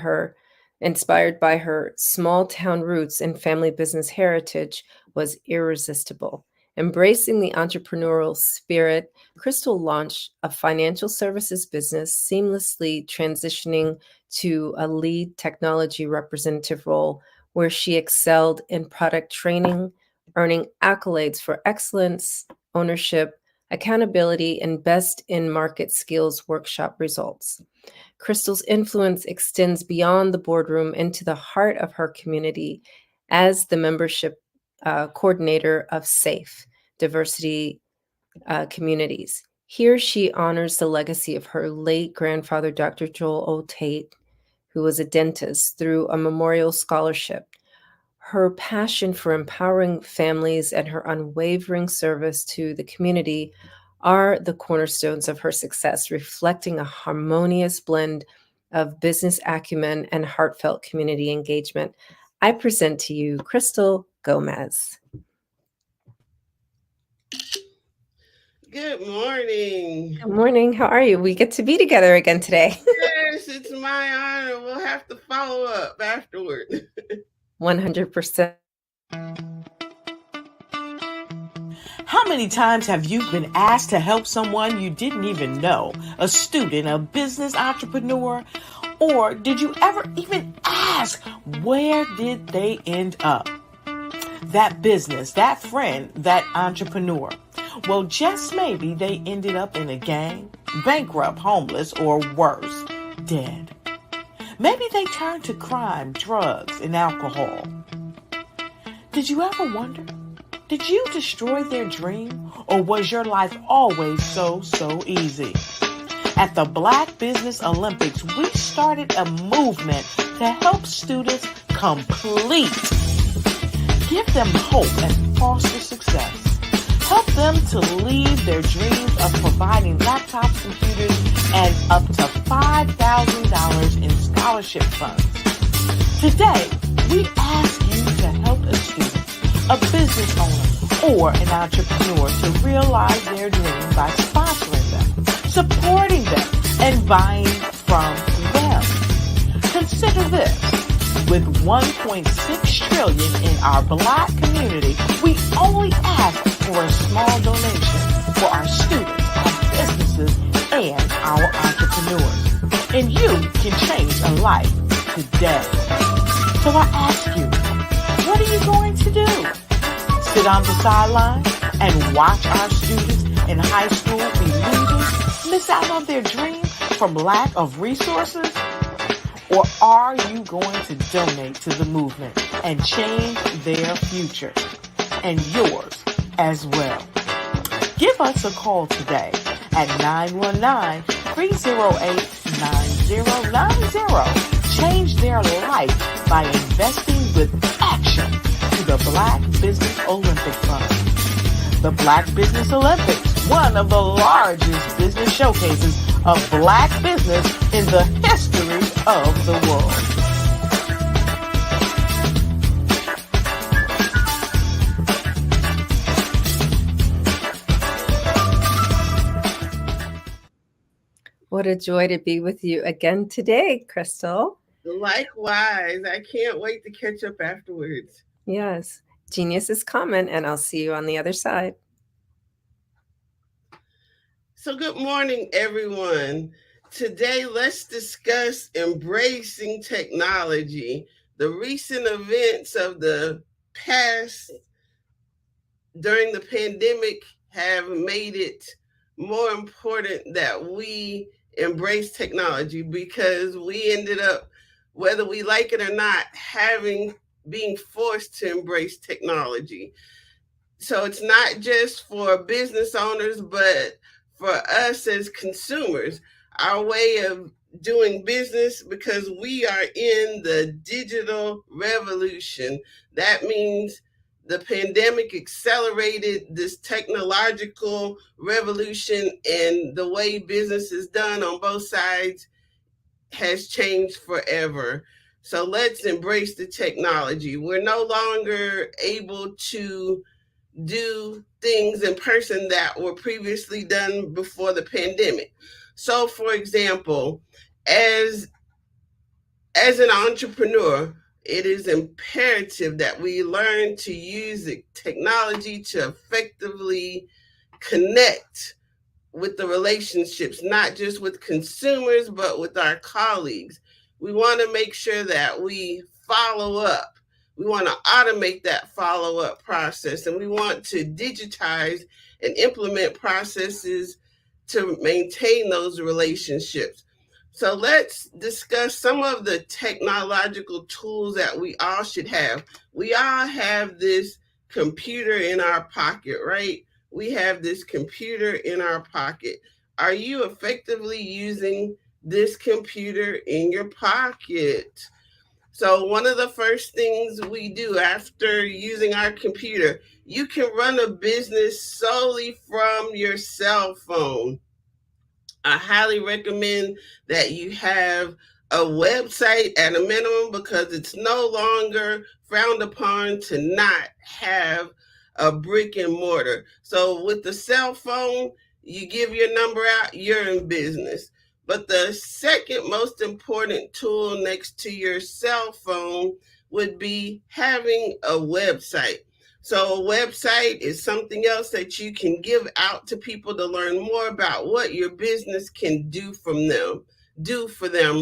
by her small-town roots and family business heritage, was irresistible. Embracing the entrepreneurial spirit, Crystal launched a financial services business, seamlessly transitioning to a lead technology representative role where she excelled in product training, earning accolades for excellence, ownership, accountability, and best in market skills workshop results. Crystal's influence extends beyond the boardroom into the heart of her community as the membership coordinator of SAFE, Diversity Communities. Here she honors the legacy of her late grandfather, Dr. Joel O. Tate, who was a dentist, through a memorial scholarship. Her passion for empowering families and her unwavering service to the community are the cornerstones of her success, reflecting a harmonious blend of business acumen and heartfelt community engagement. I present to you Crystal Gomez. Good morning. Good morning. How are you? We get to be together again today. Yes, it's my honor. We'll have to follow up afterward. 100%. How many times have you been asked to help someone you didn't even know, a student, a business entrepreneur, or did you ever even ask, where did they end up? That business, that friend, that entrepreneur. Well, just maybe they ended up in a gang, bankrupt, homeless, or worse, dead. Maybe they turned to crime, drugs, and alcohol. Did you ever wonder? Did you destroy their dream, or was your life always so easy? At the Black Business Olympics, we started a movement to help students complete. Give them hope and foster success. Help them to leave their dreams of providing laptops, computers, and up to $5,000 in scholarship funds. Today, we ask you to help a student, a business owner, or an entrepreneur to realize their dreams by sponsoring them, supporting them, and buying from them. Consider this. With $1.6 trillion in our Black community, we only ask for a small donation for our students, our businesses, and our entrepreneurs. And you can change a life today. So I ask you, what are you going to do? Sit on the sideline and watch our students in high school be losing, miss out on their dream from lack of resources? Or are you going to donate to the movement and change their future and yours as well? Give us a call today at 919-308-9090. Change their life by investing with action to the Black Business Olympic Fund. The Black Business Olympics, one of the largest business showcases of Black business in the history of the world. What a joy to be with you again today, Crystal. Likewise. I can't wait to catch up afterwards. Yes. Genius is coming, and I'll see you on the other side. So good morning, everyone. Today, let's discuss embracing technology. The recent events of the past during the pandemic have made it more important that we embrace technology, because we ended up, whether we like it or not, being forced to embrace technology. So it's not just for business owners, but for us as consumers, our way of doing business, because we are in the digital revolution. That means the pandemic accelerated this technological revolution, and the way business is done on both sides has changed forever. So let's embrace the technology. We're no longer able to do things in person that were previously done before the pandemic. So, for example, as an entrepreneur, it is imperative that we learn to use the technology to effectively connect with the relationships, not just with consumers, but with our colleagues. We want to make sure that we follow up. We want to automate that follow-up process, and we want to digitize and implement processes to maintain those relationships. So let's discuss some of the technological tools that we all should have. We all have this computer in our pocket, right? We have this computer in our pocket. Are you effectively using this computer in your pocket? So one of the first things we do after using our computer, you can run a business solely from your cell phone. I highly recommend that you have a website at a minimum, because it's no longer frowned upon to not have a brick and mortar. So with the cell phone, you give your number out, you're in business. But the second most important tool next to your cell phone would be having a website. So a website is something else that you can give out to people to learn more about what your business can do for them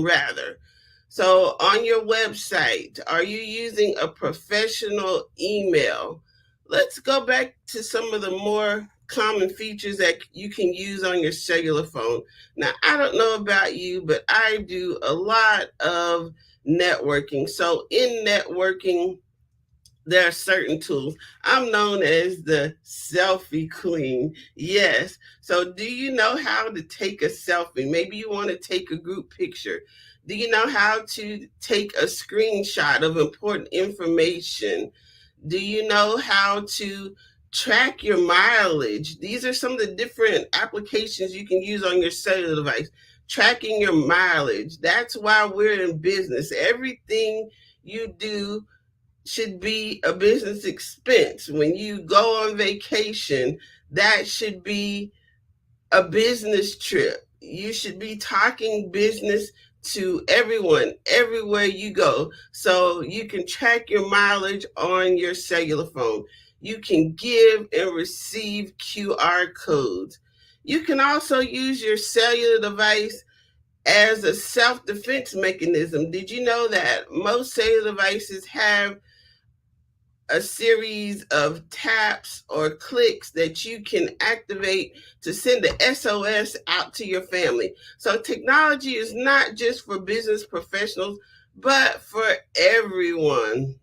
rather. So on your website, are you using a professional email? Let's go back to some of the more common features that you can use on your cellular phone. Now, I don't know about you, but I do a lot of networking. So in networking, there are certain tools. I'm known as the selfie queen. Yes. So do you know how to take a selfie? Maybe you want to take a group picture. Do you know how to take a screenshot of important information? Do you know how to track your mileage? These are some of the different applications you can use on your cellular device. Tracking your mileage. That's why we're in business. Everything you do should be a business expense. When you go on vacation, that should be a business trip. You should be talking business to everyone, everywhere you go. So you can track your mileage on your cellular phone. You can give and receive QR codes. You can also use your cellular device as a self-defense mechanism. Did you know that most cellular devices have a series of taps or clicks that you can activate to send the SOS out to your family. So technology is not just for business professionals, but for everyone.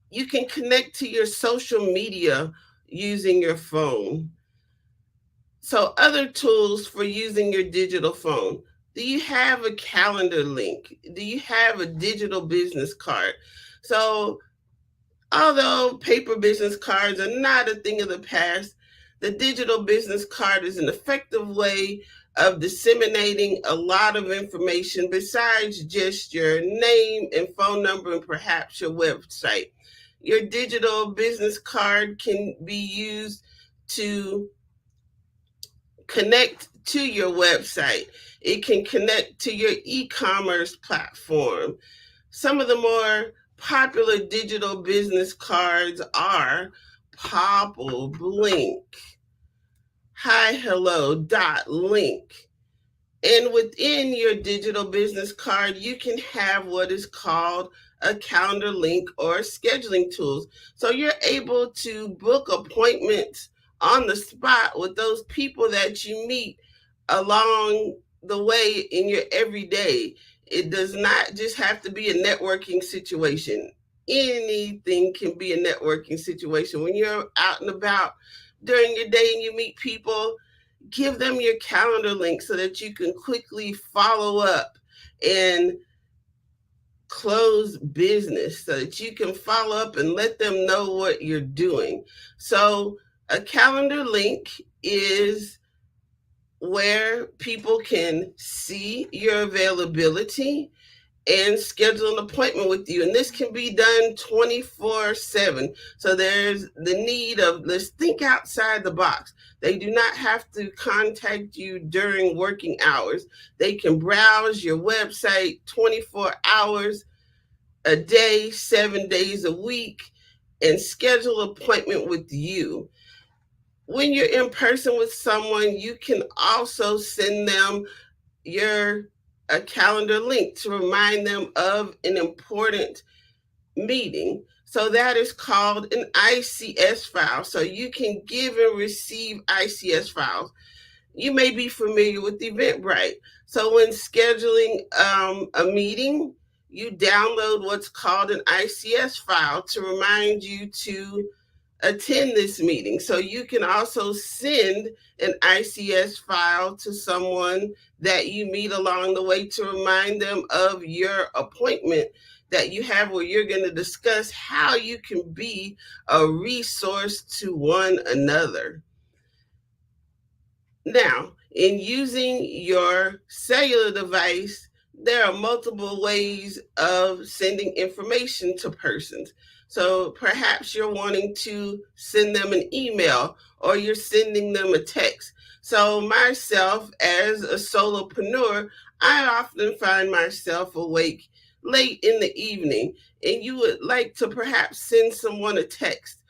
You can connect to your social media using your phone. So other tools for using your digital phone. Do you have a calendar link? Do you have a digital business card? So although paper business cards are not a thing of the past, the digital business card is an effective way of disseminating a lot of information besides just your name and phone number and perhaps your website. Your digital business card can be used to connect to your website. It can connect to your e-commerce platform. Some of the more popular digital business cards are Popple, Blink, Hi Hello, Dot Link. And within your digital business card, you can have what is called a calendar link or scheduling tools. So you're able to book appointments on the spot with those people that you meet along the way in your everyday. It does not just have to be a networking situation. Anything can be a networking situation. When you're out and about during your day and you meet people, give them your calendar link so that you can quickly follow up and close business, so that you can follow up and let them know what you're doing. So a calendar link is where people can see your availability and schedule an appointment with you. And this can be done 24/7. So there's the need of, let's think outside the box. They do not have to contact you during working hours. They can browse your website 24 hours a day, 7 days a week, and schedule an appointment with you. When you're in person with someone, you can also send them a calendar link to remind them of an important meeting. So that is called an ICS file. So you can give and receive ICS files. You may be familiar with Eventbrite. So when scheduling a meeting, you download what's called an ICS file to remind you to attend this meeting. So you can also send an ICS file to someone that you meet along the way to remind them of your appointment that you have, where you're going to discuss how you can be a resource to one another. Now, in using your cellular device, there are multiple ways of sending information to persons. So perhaps you're wanting to send them an email or you're sending them a text. So myself, as a solopreneur, I often find myself awake late in the evening, and you would like to perhaps send someone a text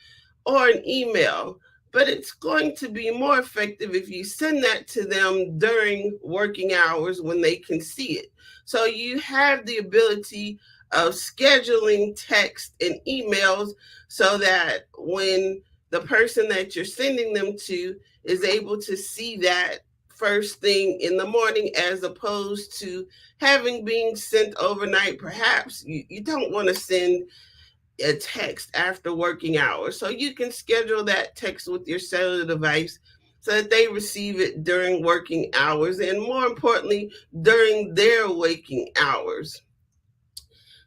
or an email, but it's going to be more effective if you send that to them during working hours when they can see it. So you have the ability of scheduling text and emails so that when the person that you're sending them to is able to see that first thing in the morning, as opposed to having being sent overnight. Perhaps you don't want to send a text after working hours. So you can schedule that text with your cellular device so that they receive it during working hours, and more importantly, during their waking hours.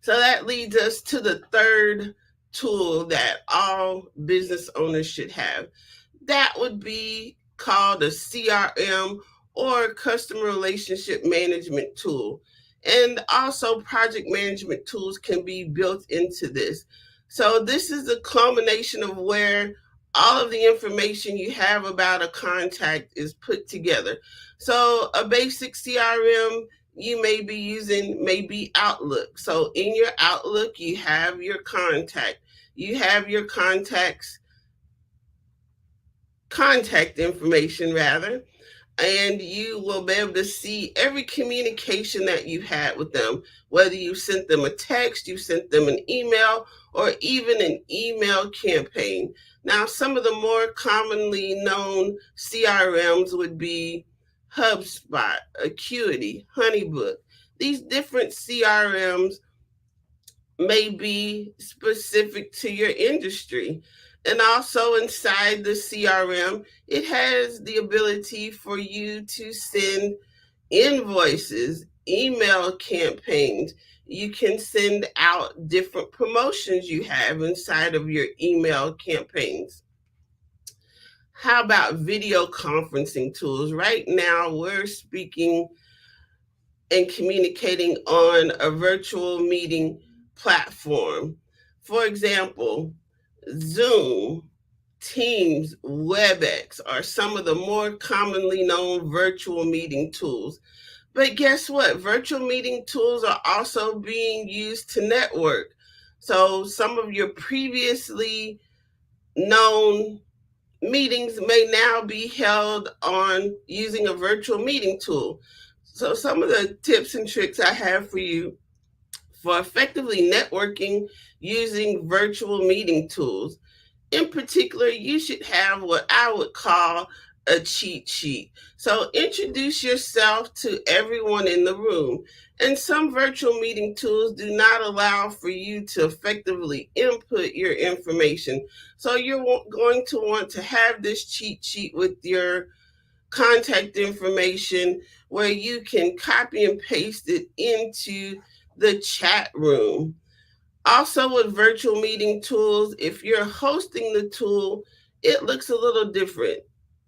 So that leads us to the third tool that all business owners should have. That would be called a CRM, or customer relationship management tool. And also project management tools can be built into this. So this is a culmination of where all of the information you have about a contact is put together. So a basic CRM you may be using may be Outlook. So in your Outlook, you have your contact. You have your contact information rather. and you will be able to see every communication that you had with them, whether you sent them a text, you sent them an email, or even an email campaign. Now, some of the more commonly known CRMs would be HubSpot, Acuity, Honeybook. These different CRMs may be specific to your industry. And also inside the CRM, it has the ability for you to send invoices, email campaigns. You can send out different promotions you have inside of your email campaigns. How about video conferencing tools? Right now, we're speaking and communicating on a virtual meeting platform. For example, Zoom, Teams, WebEx are some of the more commonly known virtual meeting tools. But guess what? Virtual meeting tools are also being used to network. So some of your previously known meetings may now be held on using a virtual meeting tool. So some of the tips and tricks I have for you for effectively networking using virtual meeting tools. In particular, you should have what I would call a cheat sheet. So introduce yourself to everyone in the room. And some virtual meeting tools do not allow for you to effectively input your information. So you're going to want to have this cheat sheet with your contact information where you can copy and paste it into the chat room. Also, with virtual meeting tools, if you're hosting the tool, it looks a little different.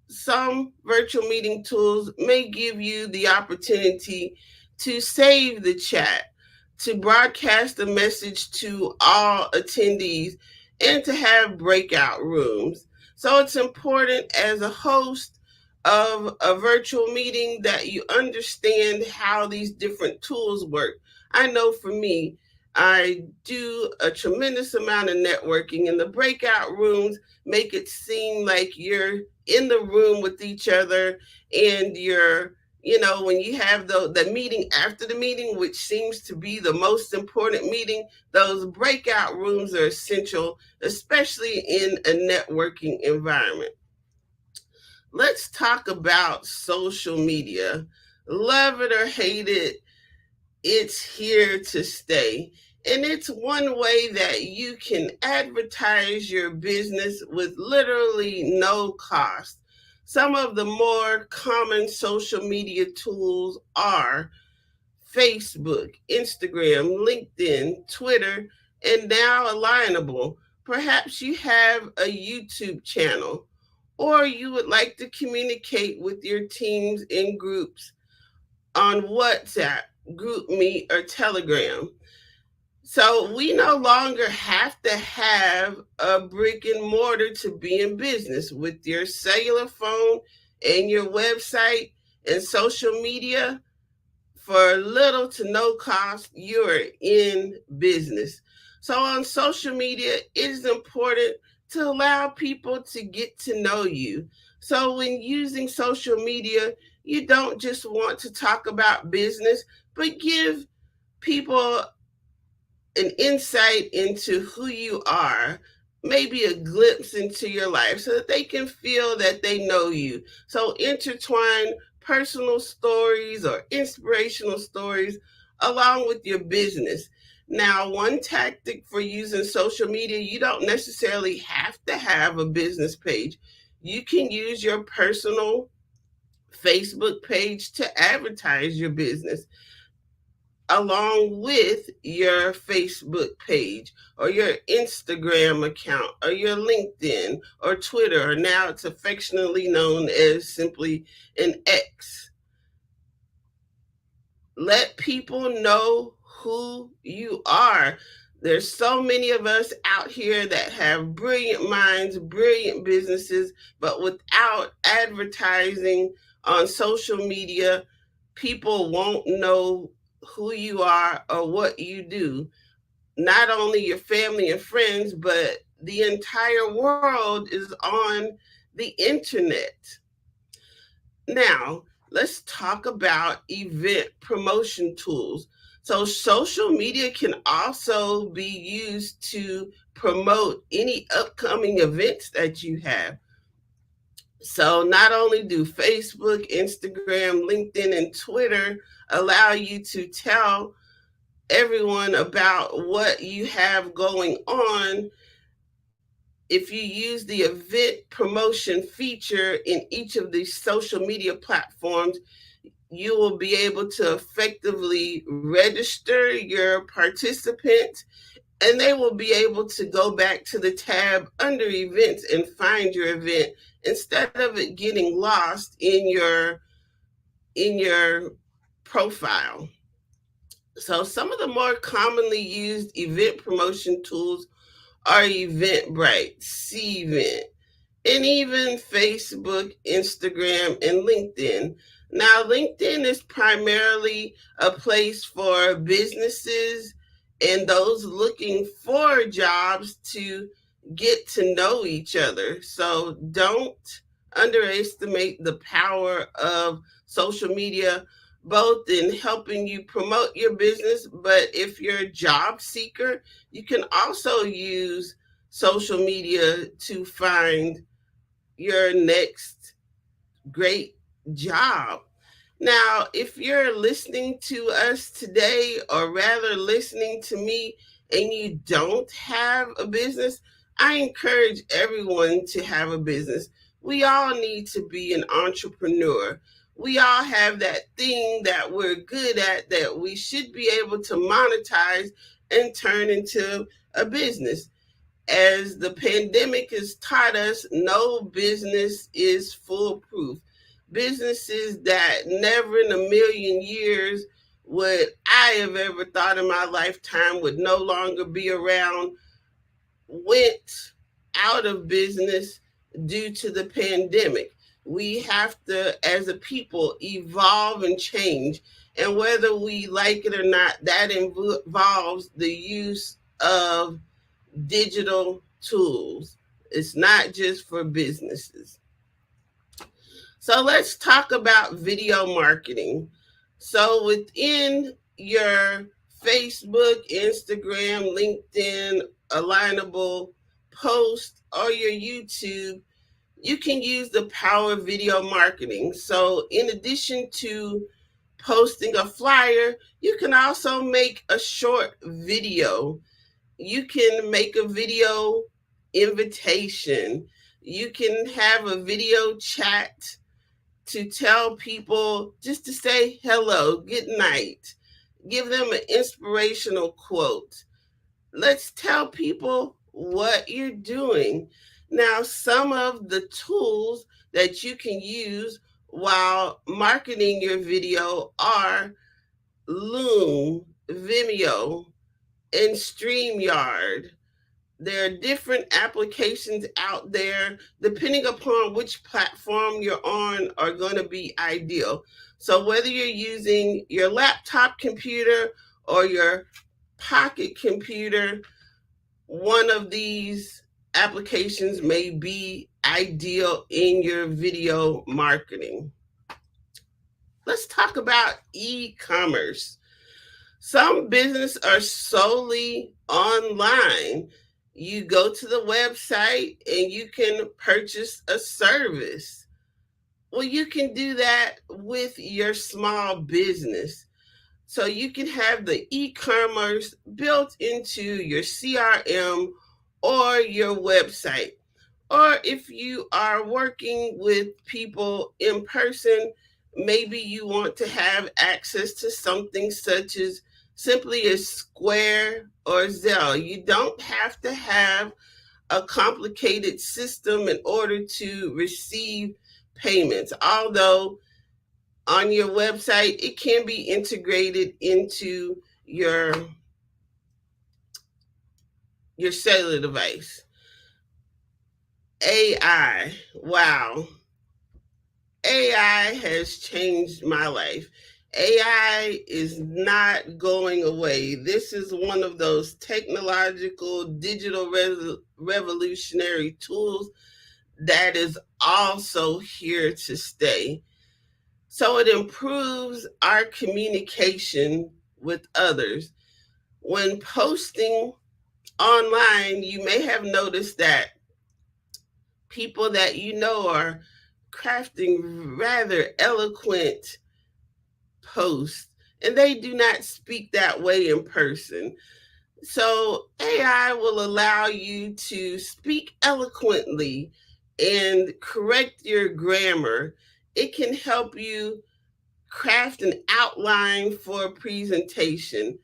Some virtual meeting tools may give you the opportunity to save the chat, to broadcast a message to all attendees, and to have breakout rooms. So it's important as a host of a virtual meeting that you understand how these different tools work. I know for me, I do a tremendous amount of networking, and the breakout rooms make it seem like you're in the room with each other, and you're, when you have the meeting after the meeting, which seems to be the most important meeting, those breakout rooms are essential, especially in a networking environment. Let's talk about social media. Love it or hate it, it's here to stay. And it's one way that you can advertise your business with literally no cost. Some of the more common social media tools are Facebook, Instagram, LinkedIn, Twitter, and now Alignable. Perhaps you have a YouTube channel, or you would like to communicate with your teams in groups on WhatsApp, GroupMe, or Telegram. So we no longer have to have a brick and mortar to be in business. With your cellular phone and your website and social media, for little to no cost, you're in business. So on social media, it is important to allow people to get to know you. So when using social media, you don't just want to talk about business, but give people an insight into who you are, maybe a glimpse into your life so that they can feel that they know you. So intertwine personal stories or inspirational stories along with your business. Now, one tactic for using social media, you don't necessarily have to have a business page. You can use your personal Facebook page to advertise your business along with your Facebook page or your Instagram account or your LinkedIn or Twitter, or now it's affectionately known as simply an X. Let people know who you are. There's so many of us out here that have brilliant minds, brilliant businesses, but without advertising on social media, people won't know who you are or what you do. Not only your family and friends, but the entire world is on the internet. Now, let's talk about event promotion tools. So, social media can also be used to promote any upcoming events that you have. So, not only do Facebook, Instagram, LinkedIn, and Twitter allow you to tell everyone about what you have going on, if you use the event promotion feature in each of these social media platforms, you will be able to effectively register your participants, and they will be able to go back to the tab under events and find your event instead of it getting lost in your profile. So some of the more commonly used event promotion tools are Eventbrite, Cvent, and even Facebook, Instagram, and LinkedIn. Now, LinkedIn is primarily a place for businesses and those looking for jobs to get to know each other. So don't underestimate the power of social media, both in helping you promote your business, but if you're a job seeker, you can also use social media to find your next great job. Now, if you're listening to us today, or rather listening to me, and you don't have a business, I encourage everyone to have a business. We all need to be an entrepreneur. We all have that thing that we're good at that we should be able to monetize and turn into a business. As the pandemic has taught us, no business is foolproof. Businesses that never in a million years would I have ever thought in my lifetime would no longer be around went out of business due to the pandemic. We have to, as a people, evolve and change. And whether we like it or not, that involves the use of digital tools. It's not just for businesses. So let's talk about video marketing. So within your Facebook, Instagram, LinkedIn, alignable post, or your YouTube, you can use the power of video marketing. So in addition to posting a flyer, you can also make a short video. You can make a video invitation. You can have a video chat to tell people, just to say hello, good night, give them an inspirational quote. Let's tell people what you're doing. Now, some of the tools that you can use while marketing your video are Loom, Vimeo, and StreamYard. There are different applications out there, depending upon which platform you're on, are going to be ideal. So whether you're using your laptop computer or your pocket computer, one of these applications may be ideal in your video marketing. Let's talk about e-commerce. Some businesses are solely online. You go to the website and you can purchase a service. Well, you can do that with your small business. So you can have the e-commerce built into your CRM or your website. Or if you are working with people in person, maybe you want to have access to something such as simply as Square or Zelle. You don't have to have a complicated system in order to receive payments, although on your website it can be integrated into your cellular device. AI, wow. AI has changed my life. AI is not going away. This is one of those technological digital revolutionary tools that is also here to stay. So it improves our communication with others. When posting online, you may have noticed that people that you know are crafting rather eloquent posts, and they do not speak that way in person. So AI will allow you to speak eloquently and correct your grammar. It can help you craft an outline for a presentation.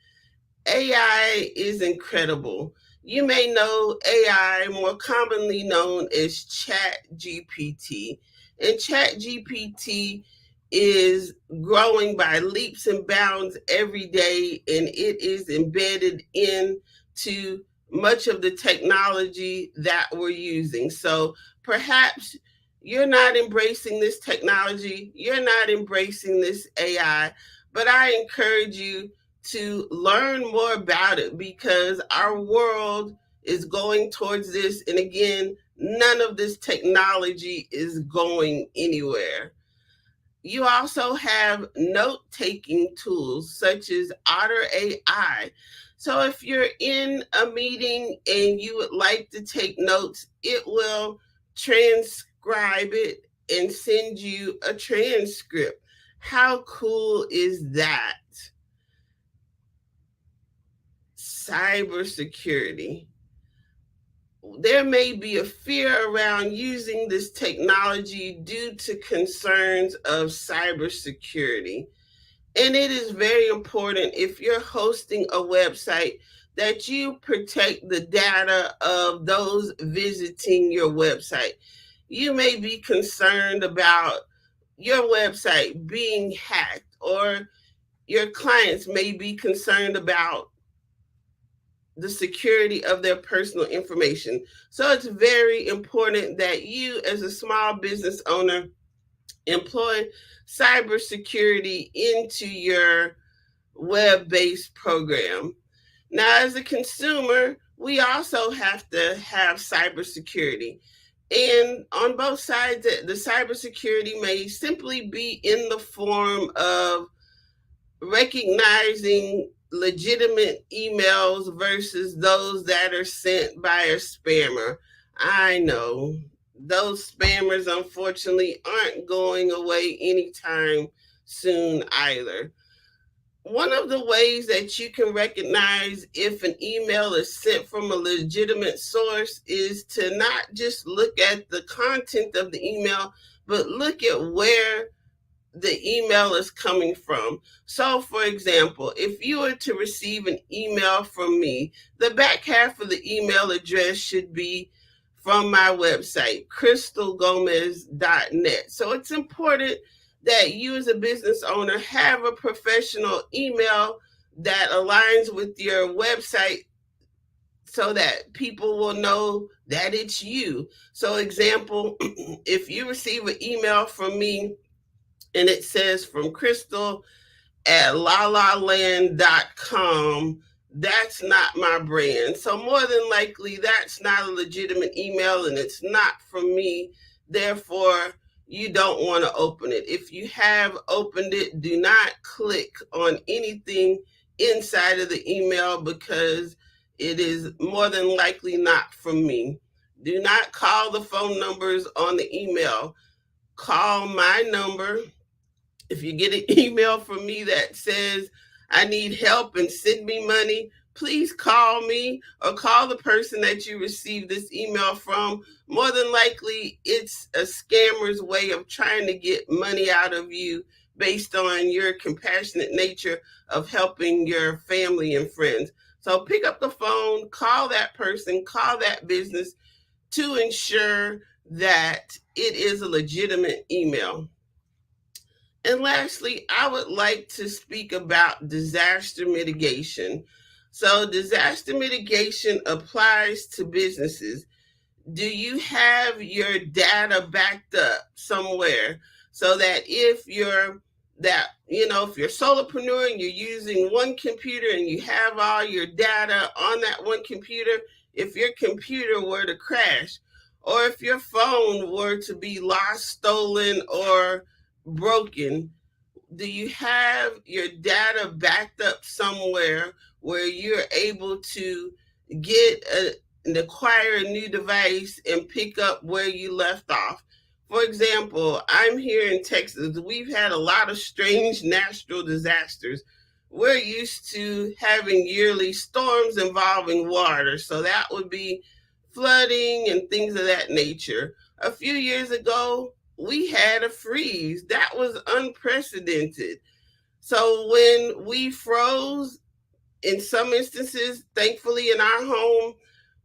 AI is incredible. You may know AI, more commonly known as Chat GPT. And Chat GPT is growing by leaps and bounds every day, and it is embedded into much of the technology that we're using. So perhaps you're not embracing this technology, you're not embracing this AI, but I encourage you to learn more about it because our world is going towards this. And again, none of this technology is going anywhere. You also have note-taking tools such as Otter AI. So if you're in a meeting and you would like to take notes, it will transcribe it and send you a transcript. How cool is that? Cybersecurity. There may be a fear around using this technology due to concerns of cybersecurity. And it is very important if you're hosting a website that you protect the data of those visiting your website. You may be concerned about your website being hacked, or your clients may be concerned about the security of their personal information. So it's very important that you, as a small business owner, employ cybersecurity into your web-based program. Now, as a consumer, we also have to have cybersecurity. And on both sides, the cybersecurity may simply be in the form of recognizing legitimate emails versus those that are sent by a spammer. I know those spammers, unfortunately, aren't going away anytime soon either. One of the ways that you can recognize if an email is sent from a legitimate source is to not just look at the content of the email, but look at where the email is coming from. So, for example, if you were to receive an email from me, the back half of the email address should be from my website, crystalgomez.net. So it's important that you as a business owner have a professional email that aligns with your website so that people will know that it's you. So example, if you receive an email from me and it says from Crystal at lalaland.com, that's not my brand. So more than likely, that's not a legitimate email and it's not from me. Therefore, you don't want to open it. If you have opened it, do not click on anything inside of the email because it is more than likely not from me. Do not call the phone numbers on the email. Call my number. If you get an email from me that says, I need help and send me money, please call me or call the person that you received this email from. More than likely, it's a scammer's way of trying to get money out of you based on your compassionate nature of helping your family and friends. So pick up the phone, call that person, call that business to ensure that it is a legitimate email. And lastly, I would like to speak about disaster mitigation. So disaster mitigation applies to businesses. Do you have your data backed up somewhere so that if you're solopreneur and you're using one computer and you have all your data on that one computer, if your computer were to crash, or if your phone were to be lost, stolen, or broken, Do you have your data backed up somewhere where you're able to get and acquire a new device and pick up where you left off? For example, I'm here in Texas. We've had a lot of strange natural disasters. We're used to having yearly storms involving water, so that would be flooding and things of that nature. A few years ago, we had a freeze. That was unprecedented. So when we froze, in some instances, thankfully in our home,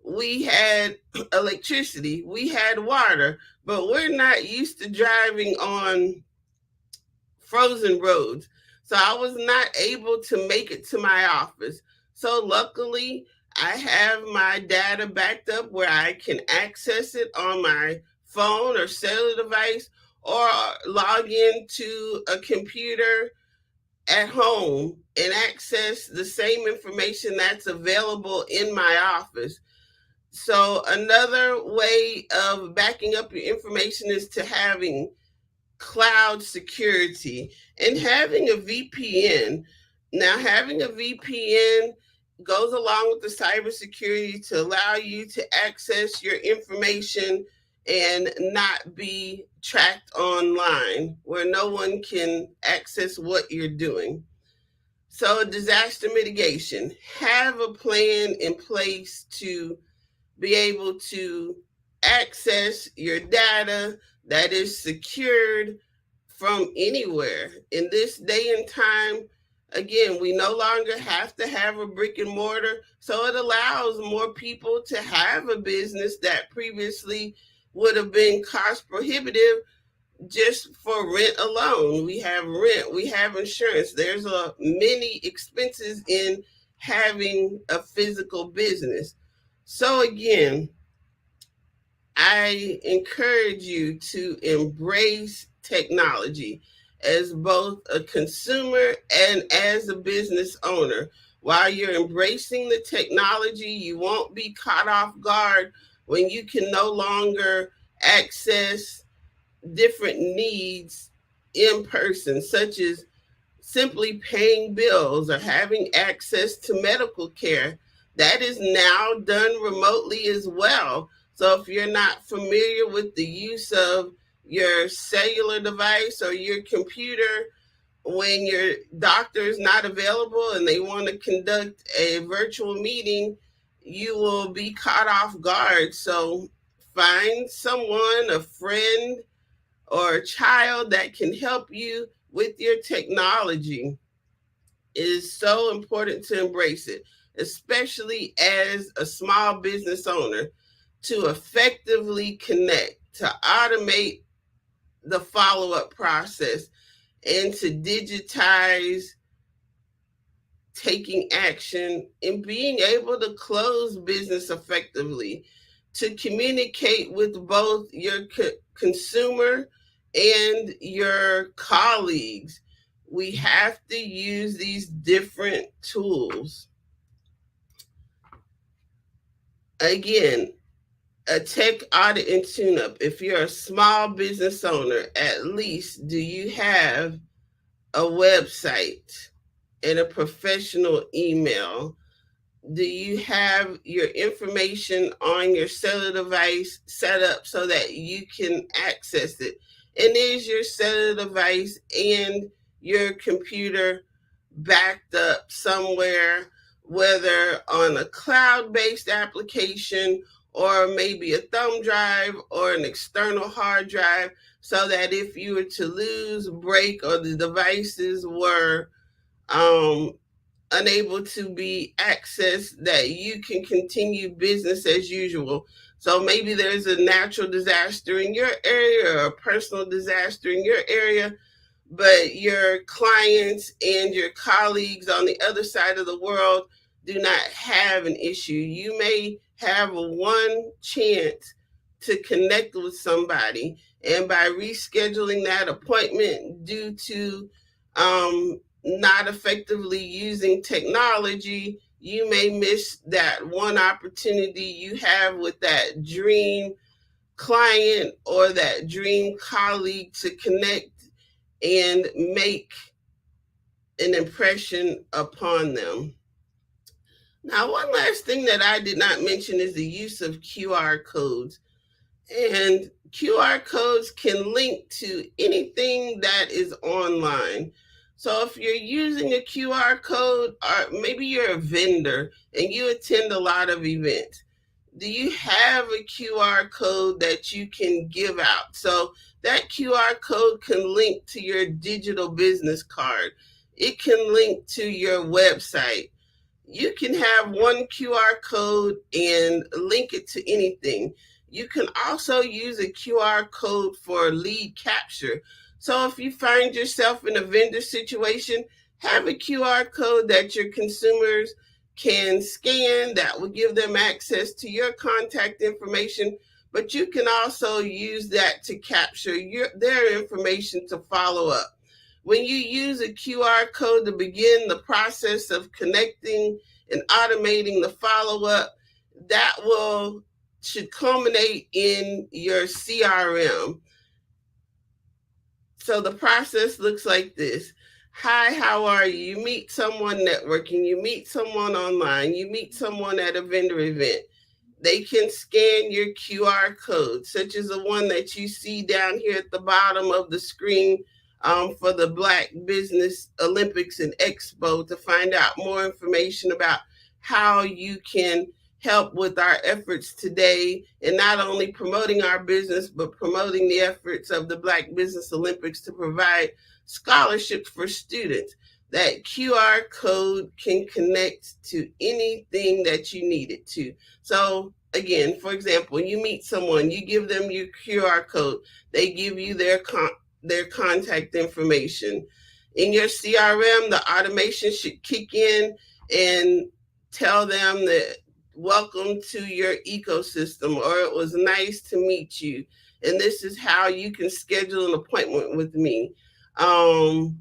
we had electricity, we had water, but we're not used to driving on frozen roads. So I was not able to make it to my office. So luckily, I have my data backed up where I can access it on my phone or cellular device, or log into a computer at home and access the same information that's available in my office. So another way of backing up your information is to having cloud security and having a VPN. Now, having a VPN goes along with the cybersecurity to allow you to access your information and not be tracked online where no one can access what you're doing. So, disaster mitigation, have a plan in place to be able to access your data that is secured from anywhere. In this day and time, again, we no longer have to have a brick and mortar, so it allows more people to have a business that previously would have been cost prohibitive just for rent alone. We have rent, we have insurance. There's many expenses in having a physical business. So again, I encourage you to embrace technology as both a consumer and as a business owner. While you're embracing the technology, you won't be caught off guard when you can no longer access different needs in person, such as simply paying bills or having access to medical care. That is now done remotely as well. So if you're not familiar with the use of your cellular device or your computer, when your doctor is not available and they want to conduct a virtual meeting, you will be caught off guard. So find someone, a friend or a child that can help you with your technology. It is so important to embrace it, especially as a small business owner, to effectively connect, to automate the follow-up process, and to digitize taking action and being able to close business effectively, to communicate with both your consumer and your colleagues. We have to use these different tools. Again, a tech audit and tune-up. If you're a small business owner, at least do you have a website and a professional email? Do you have your information on your cellular device set up so that you can access it? And is your cellular device and your computer backed up somewhere, whether on a cloud-based application or maybe a thumb drive or an external hard drive, so that if you were to lose, break, or the devices were unable to be accessed, that you can continue business as usual? So maybe there's a natural disaster in your area or a personal disaster in your area, but your clients and your colleagues on the other side of the world do not have an issue. You may have one chance to connect with somebody, and by rescheduling that appointment due to not effectively using technology, you may miss that one opportunity you have with that dream client or that dream colleague to connect and make an impression upon them. Now, one last thing that I did not mention is the use of QR codes. And QR codes can link to anything that is online. So if you're using a QR code, or maybe you're a vendor and you attend a lot of events, do you have a QR code that you can give out? So that QR code can link to your digital business card. It can link to your website. You can have one QR code and link it to anything. You can also use a QR code for lead capture. So if you find yourself in a vendor situation, have a QR code that your consumers can scan that will give them access to your contact information, but you can also use that to capture their information to follow up. When you use a QR code to begin the process of connecting and automating the follow-up, that should culminate in your CRM. So the process looks like this. Hi, how are you? You meet someone networking, you meet someone online, you meet someone at a vendor event. They can scan your QR code, such as the one that you see down here at the bottom of the screen for the Black Business Olympics and Expo, to find out more information about how you can help with our efforts today, and not only promoting our business, but promoting the efforts of the Black Business Olympics to provide scholarships for students. That QR code can connect to anything that you need it to. So again, for example, you meet someone, you give them your QR code, they give you their contact information. In your CRM, the automation should kick in and tell them that welcome to your ecosystem, or it was nice to meet you, and this is how you can schedule an appointment with me, or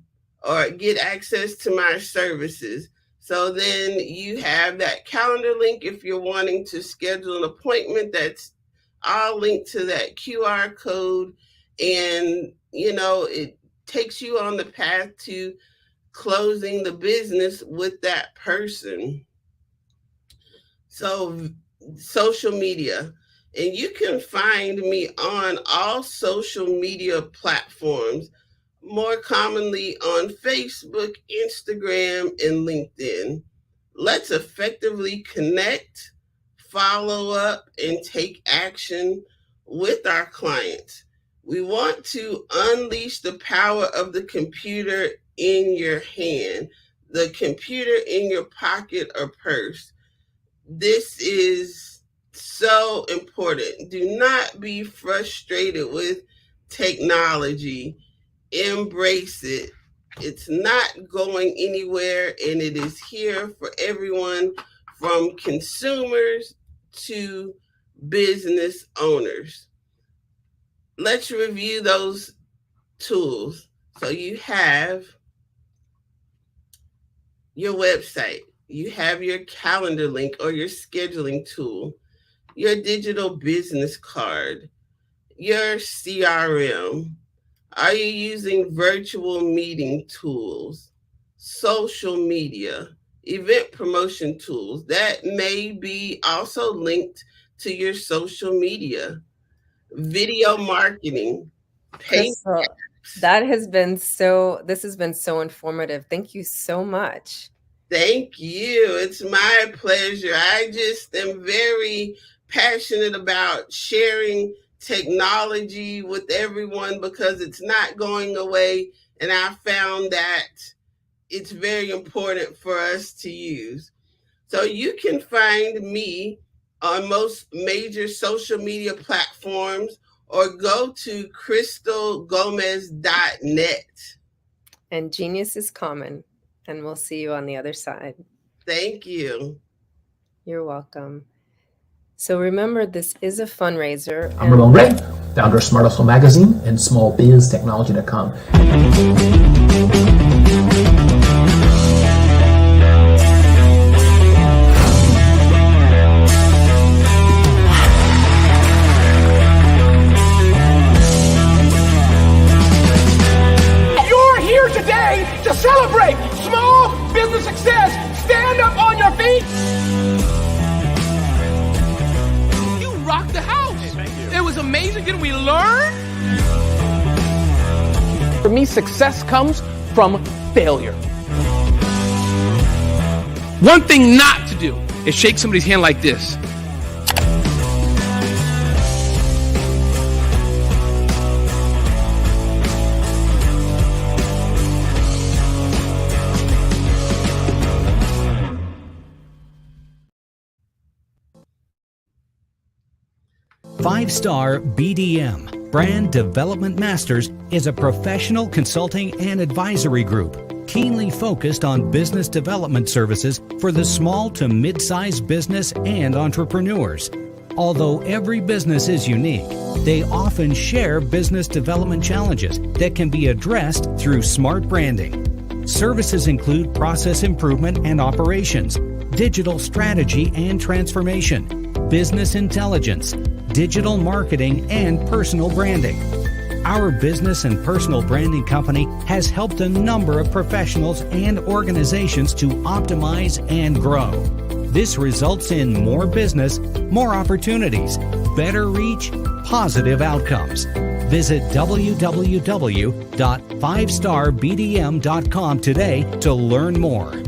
get access to my services. So then you have that calendar link if you're wanting to schedule an appointment, that's all linked to that QR code, and it takes you on the path to closing the business with that person. So social media, and you can find me on all social media platforms, more commonly on Facebook, Instagram, and LinkedIn. Let's effectively connect, follow up, and take action with our clients. We want to unleash the power of the computer in your hand, the computer in your pocket or purse. This is so important. Do not be frustrated with technology. Embrace it. It's not going anywhere, and it is here for everyone, from consumers to business owners. Let's review those tools. So you have your website, you have your calendar link or your scheduling tool, your digital business card, your CRM. Are you using virtual meeting tools, social media, event promotion tools? That may be also linked to your social media, video marketing, Crystal, this has been so informative. Thank you so much. Thank you. It's my pleasure. I just am very passionate about sharing technology with everyone because it's not going away. And I found that it's very important for us to use. So you can find me on most major social media platforms, or go to crystalgomez.net. And genius is common. And we'll see you on the other side. Thank you. You're welcome. So remember, this is a fundraiser. I'm Ramon Ray, founder of Smart Hustle Magazine and smallbiztechnology.com. You're here today to celebrate success. Stand up on your feet. You rocked the house. Hey, thank you. It was amazing. Didn't we learn? For me, success comes from failure. One thing not to do is shake somebody's hand like this. Five-Star BDM, Brand Development Masters, is a professional consulting and advisory group keenly focused on business development services for the small to mid-sized business and entrepreneurs. Although every business is unique, they often share business development challenges that can be addressed through smart branding. Services include process improvement and operations, digital strategy and transformation, business intelligence, digital marketing, and personal branding. Our business and personal branding company has helped a number of professionals and organizations to optimize and grow. This results in more business, more opportunities, better reach, positive outcomes. Visit www.fivestarbdm.com today to learn more.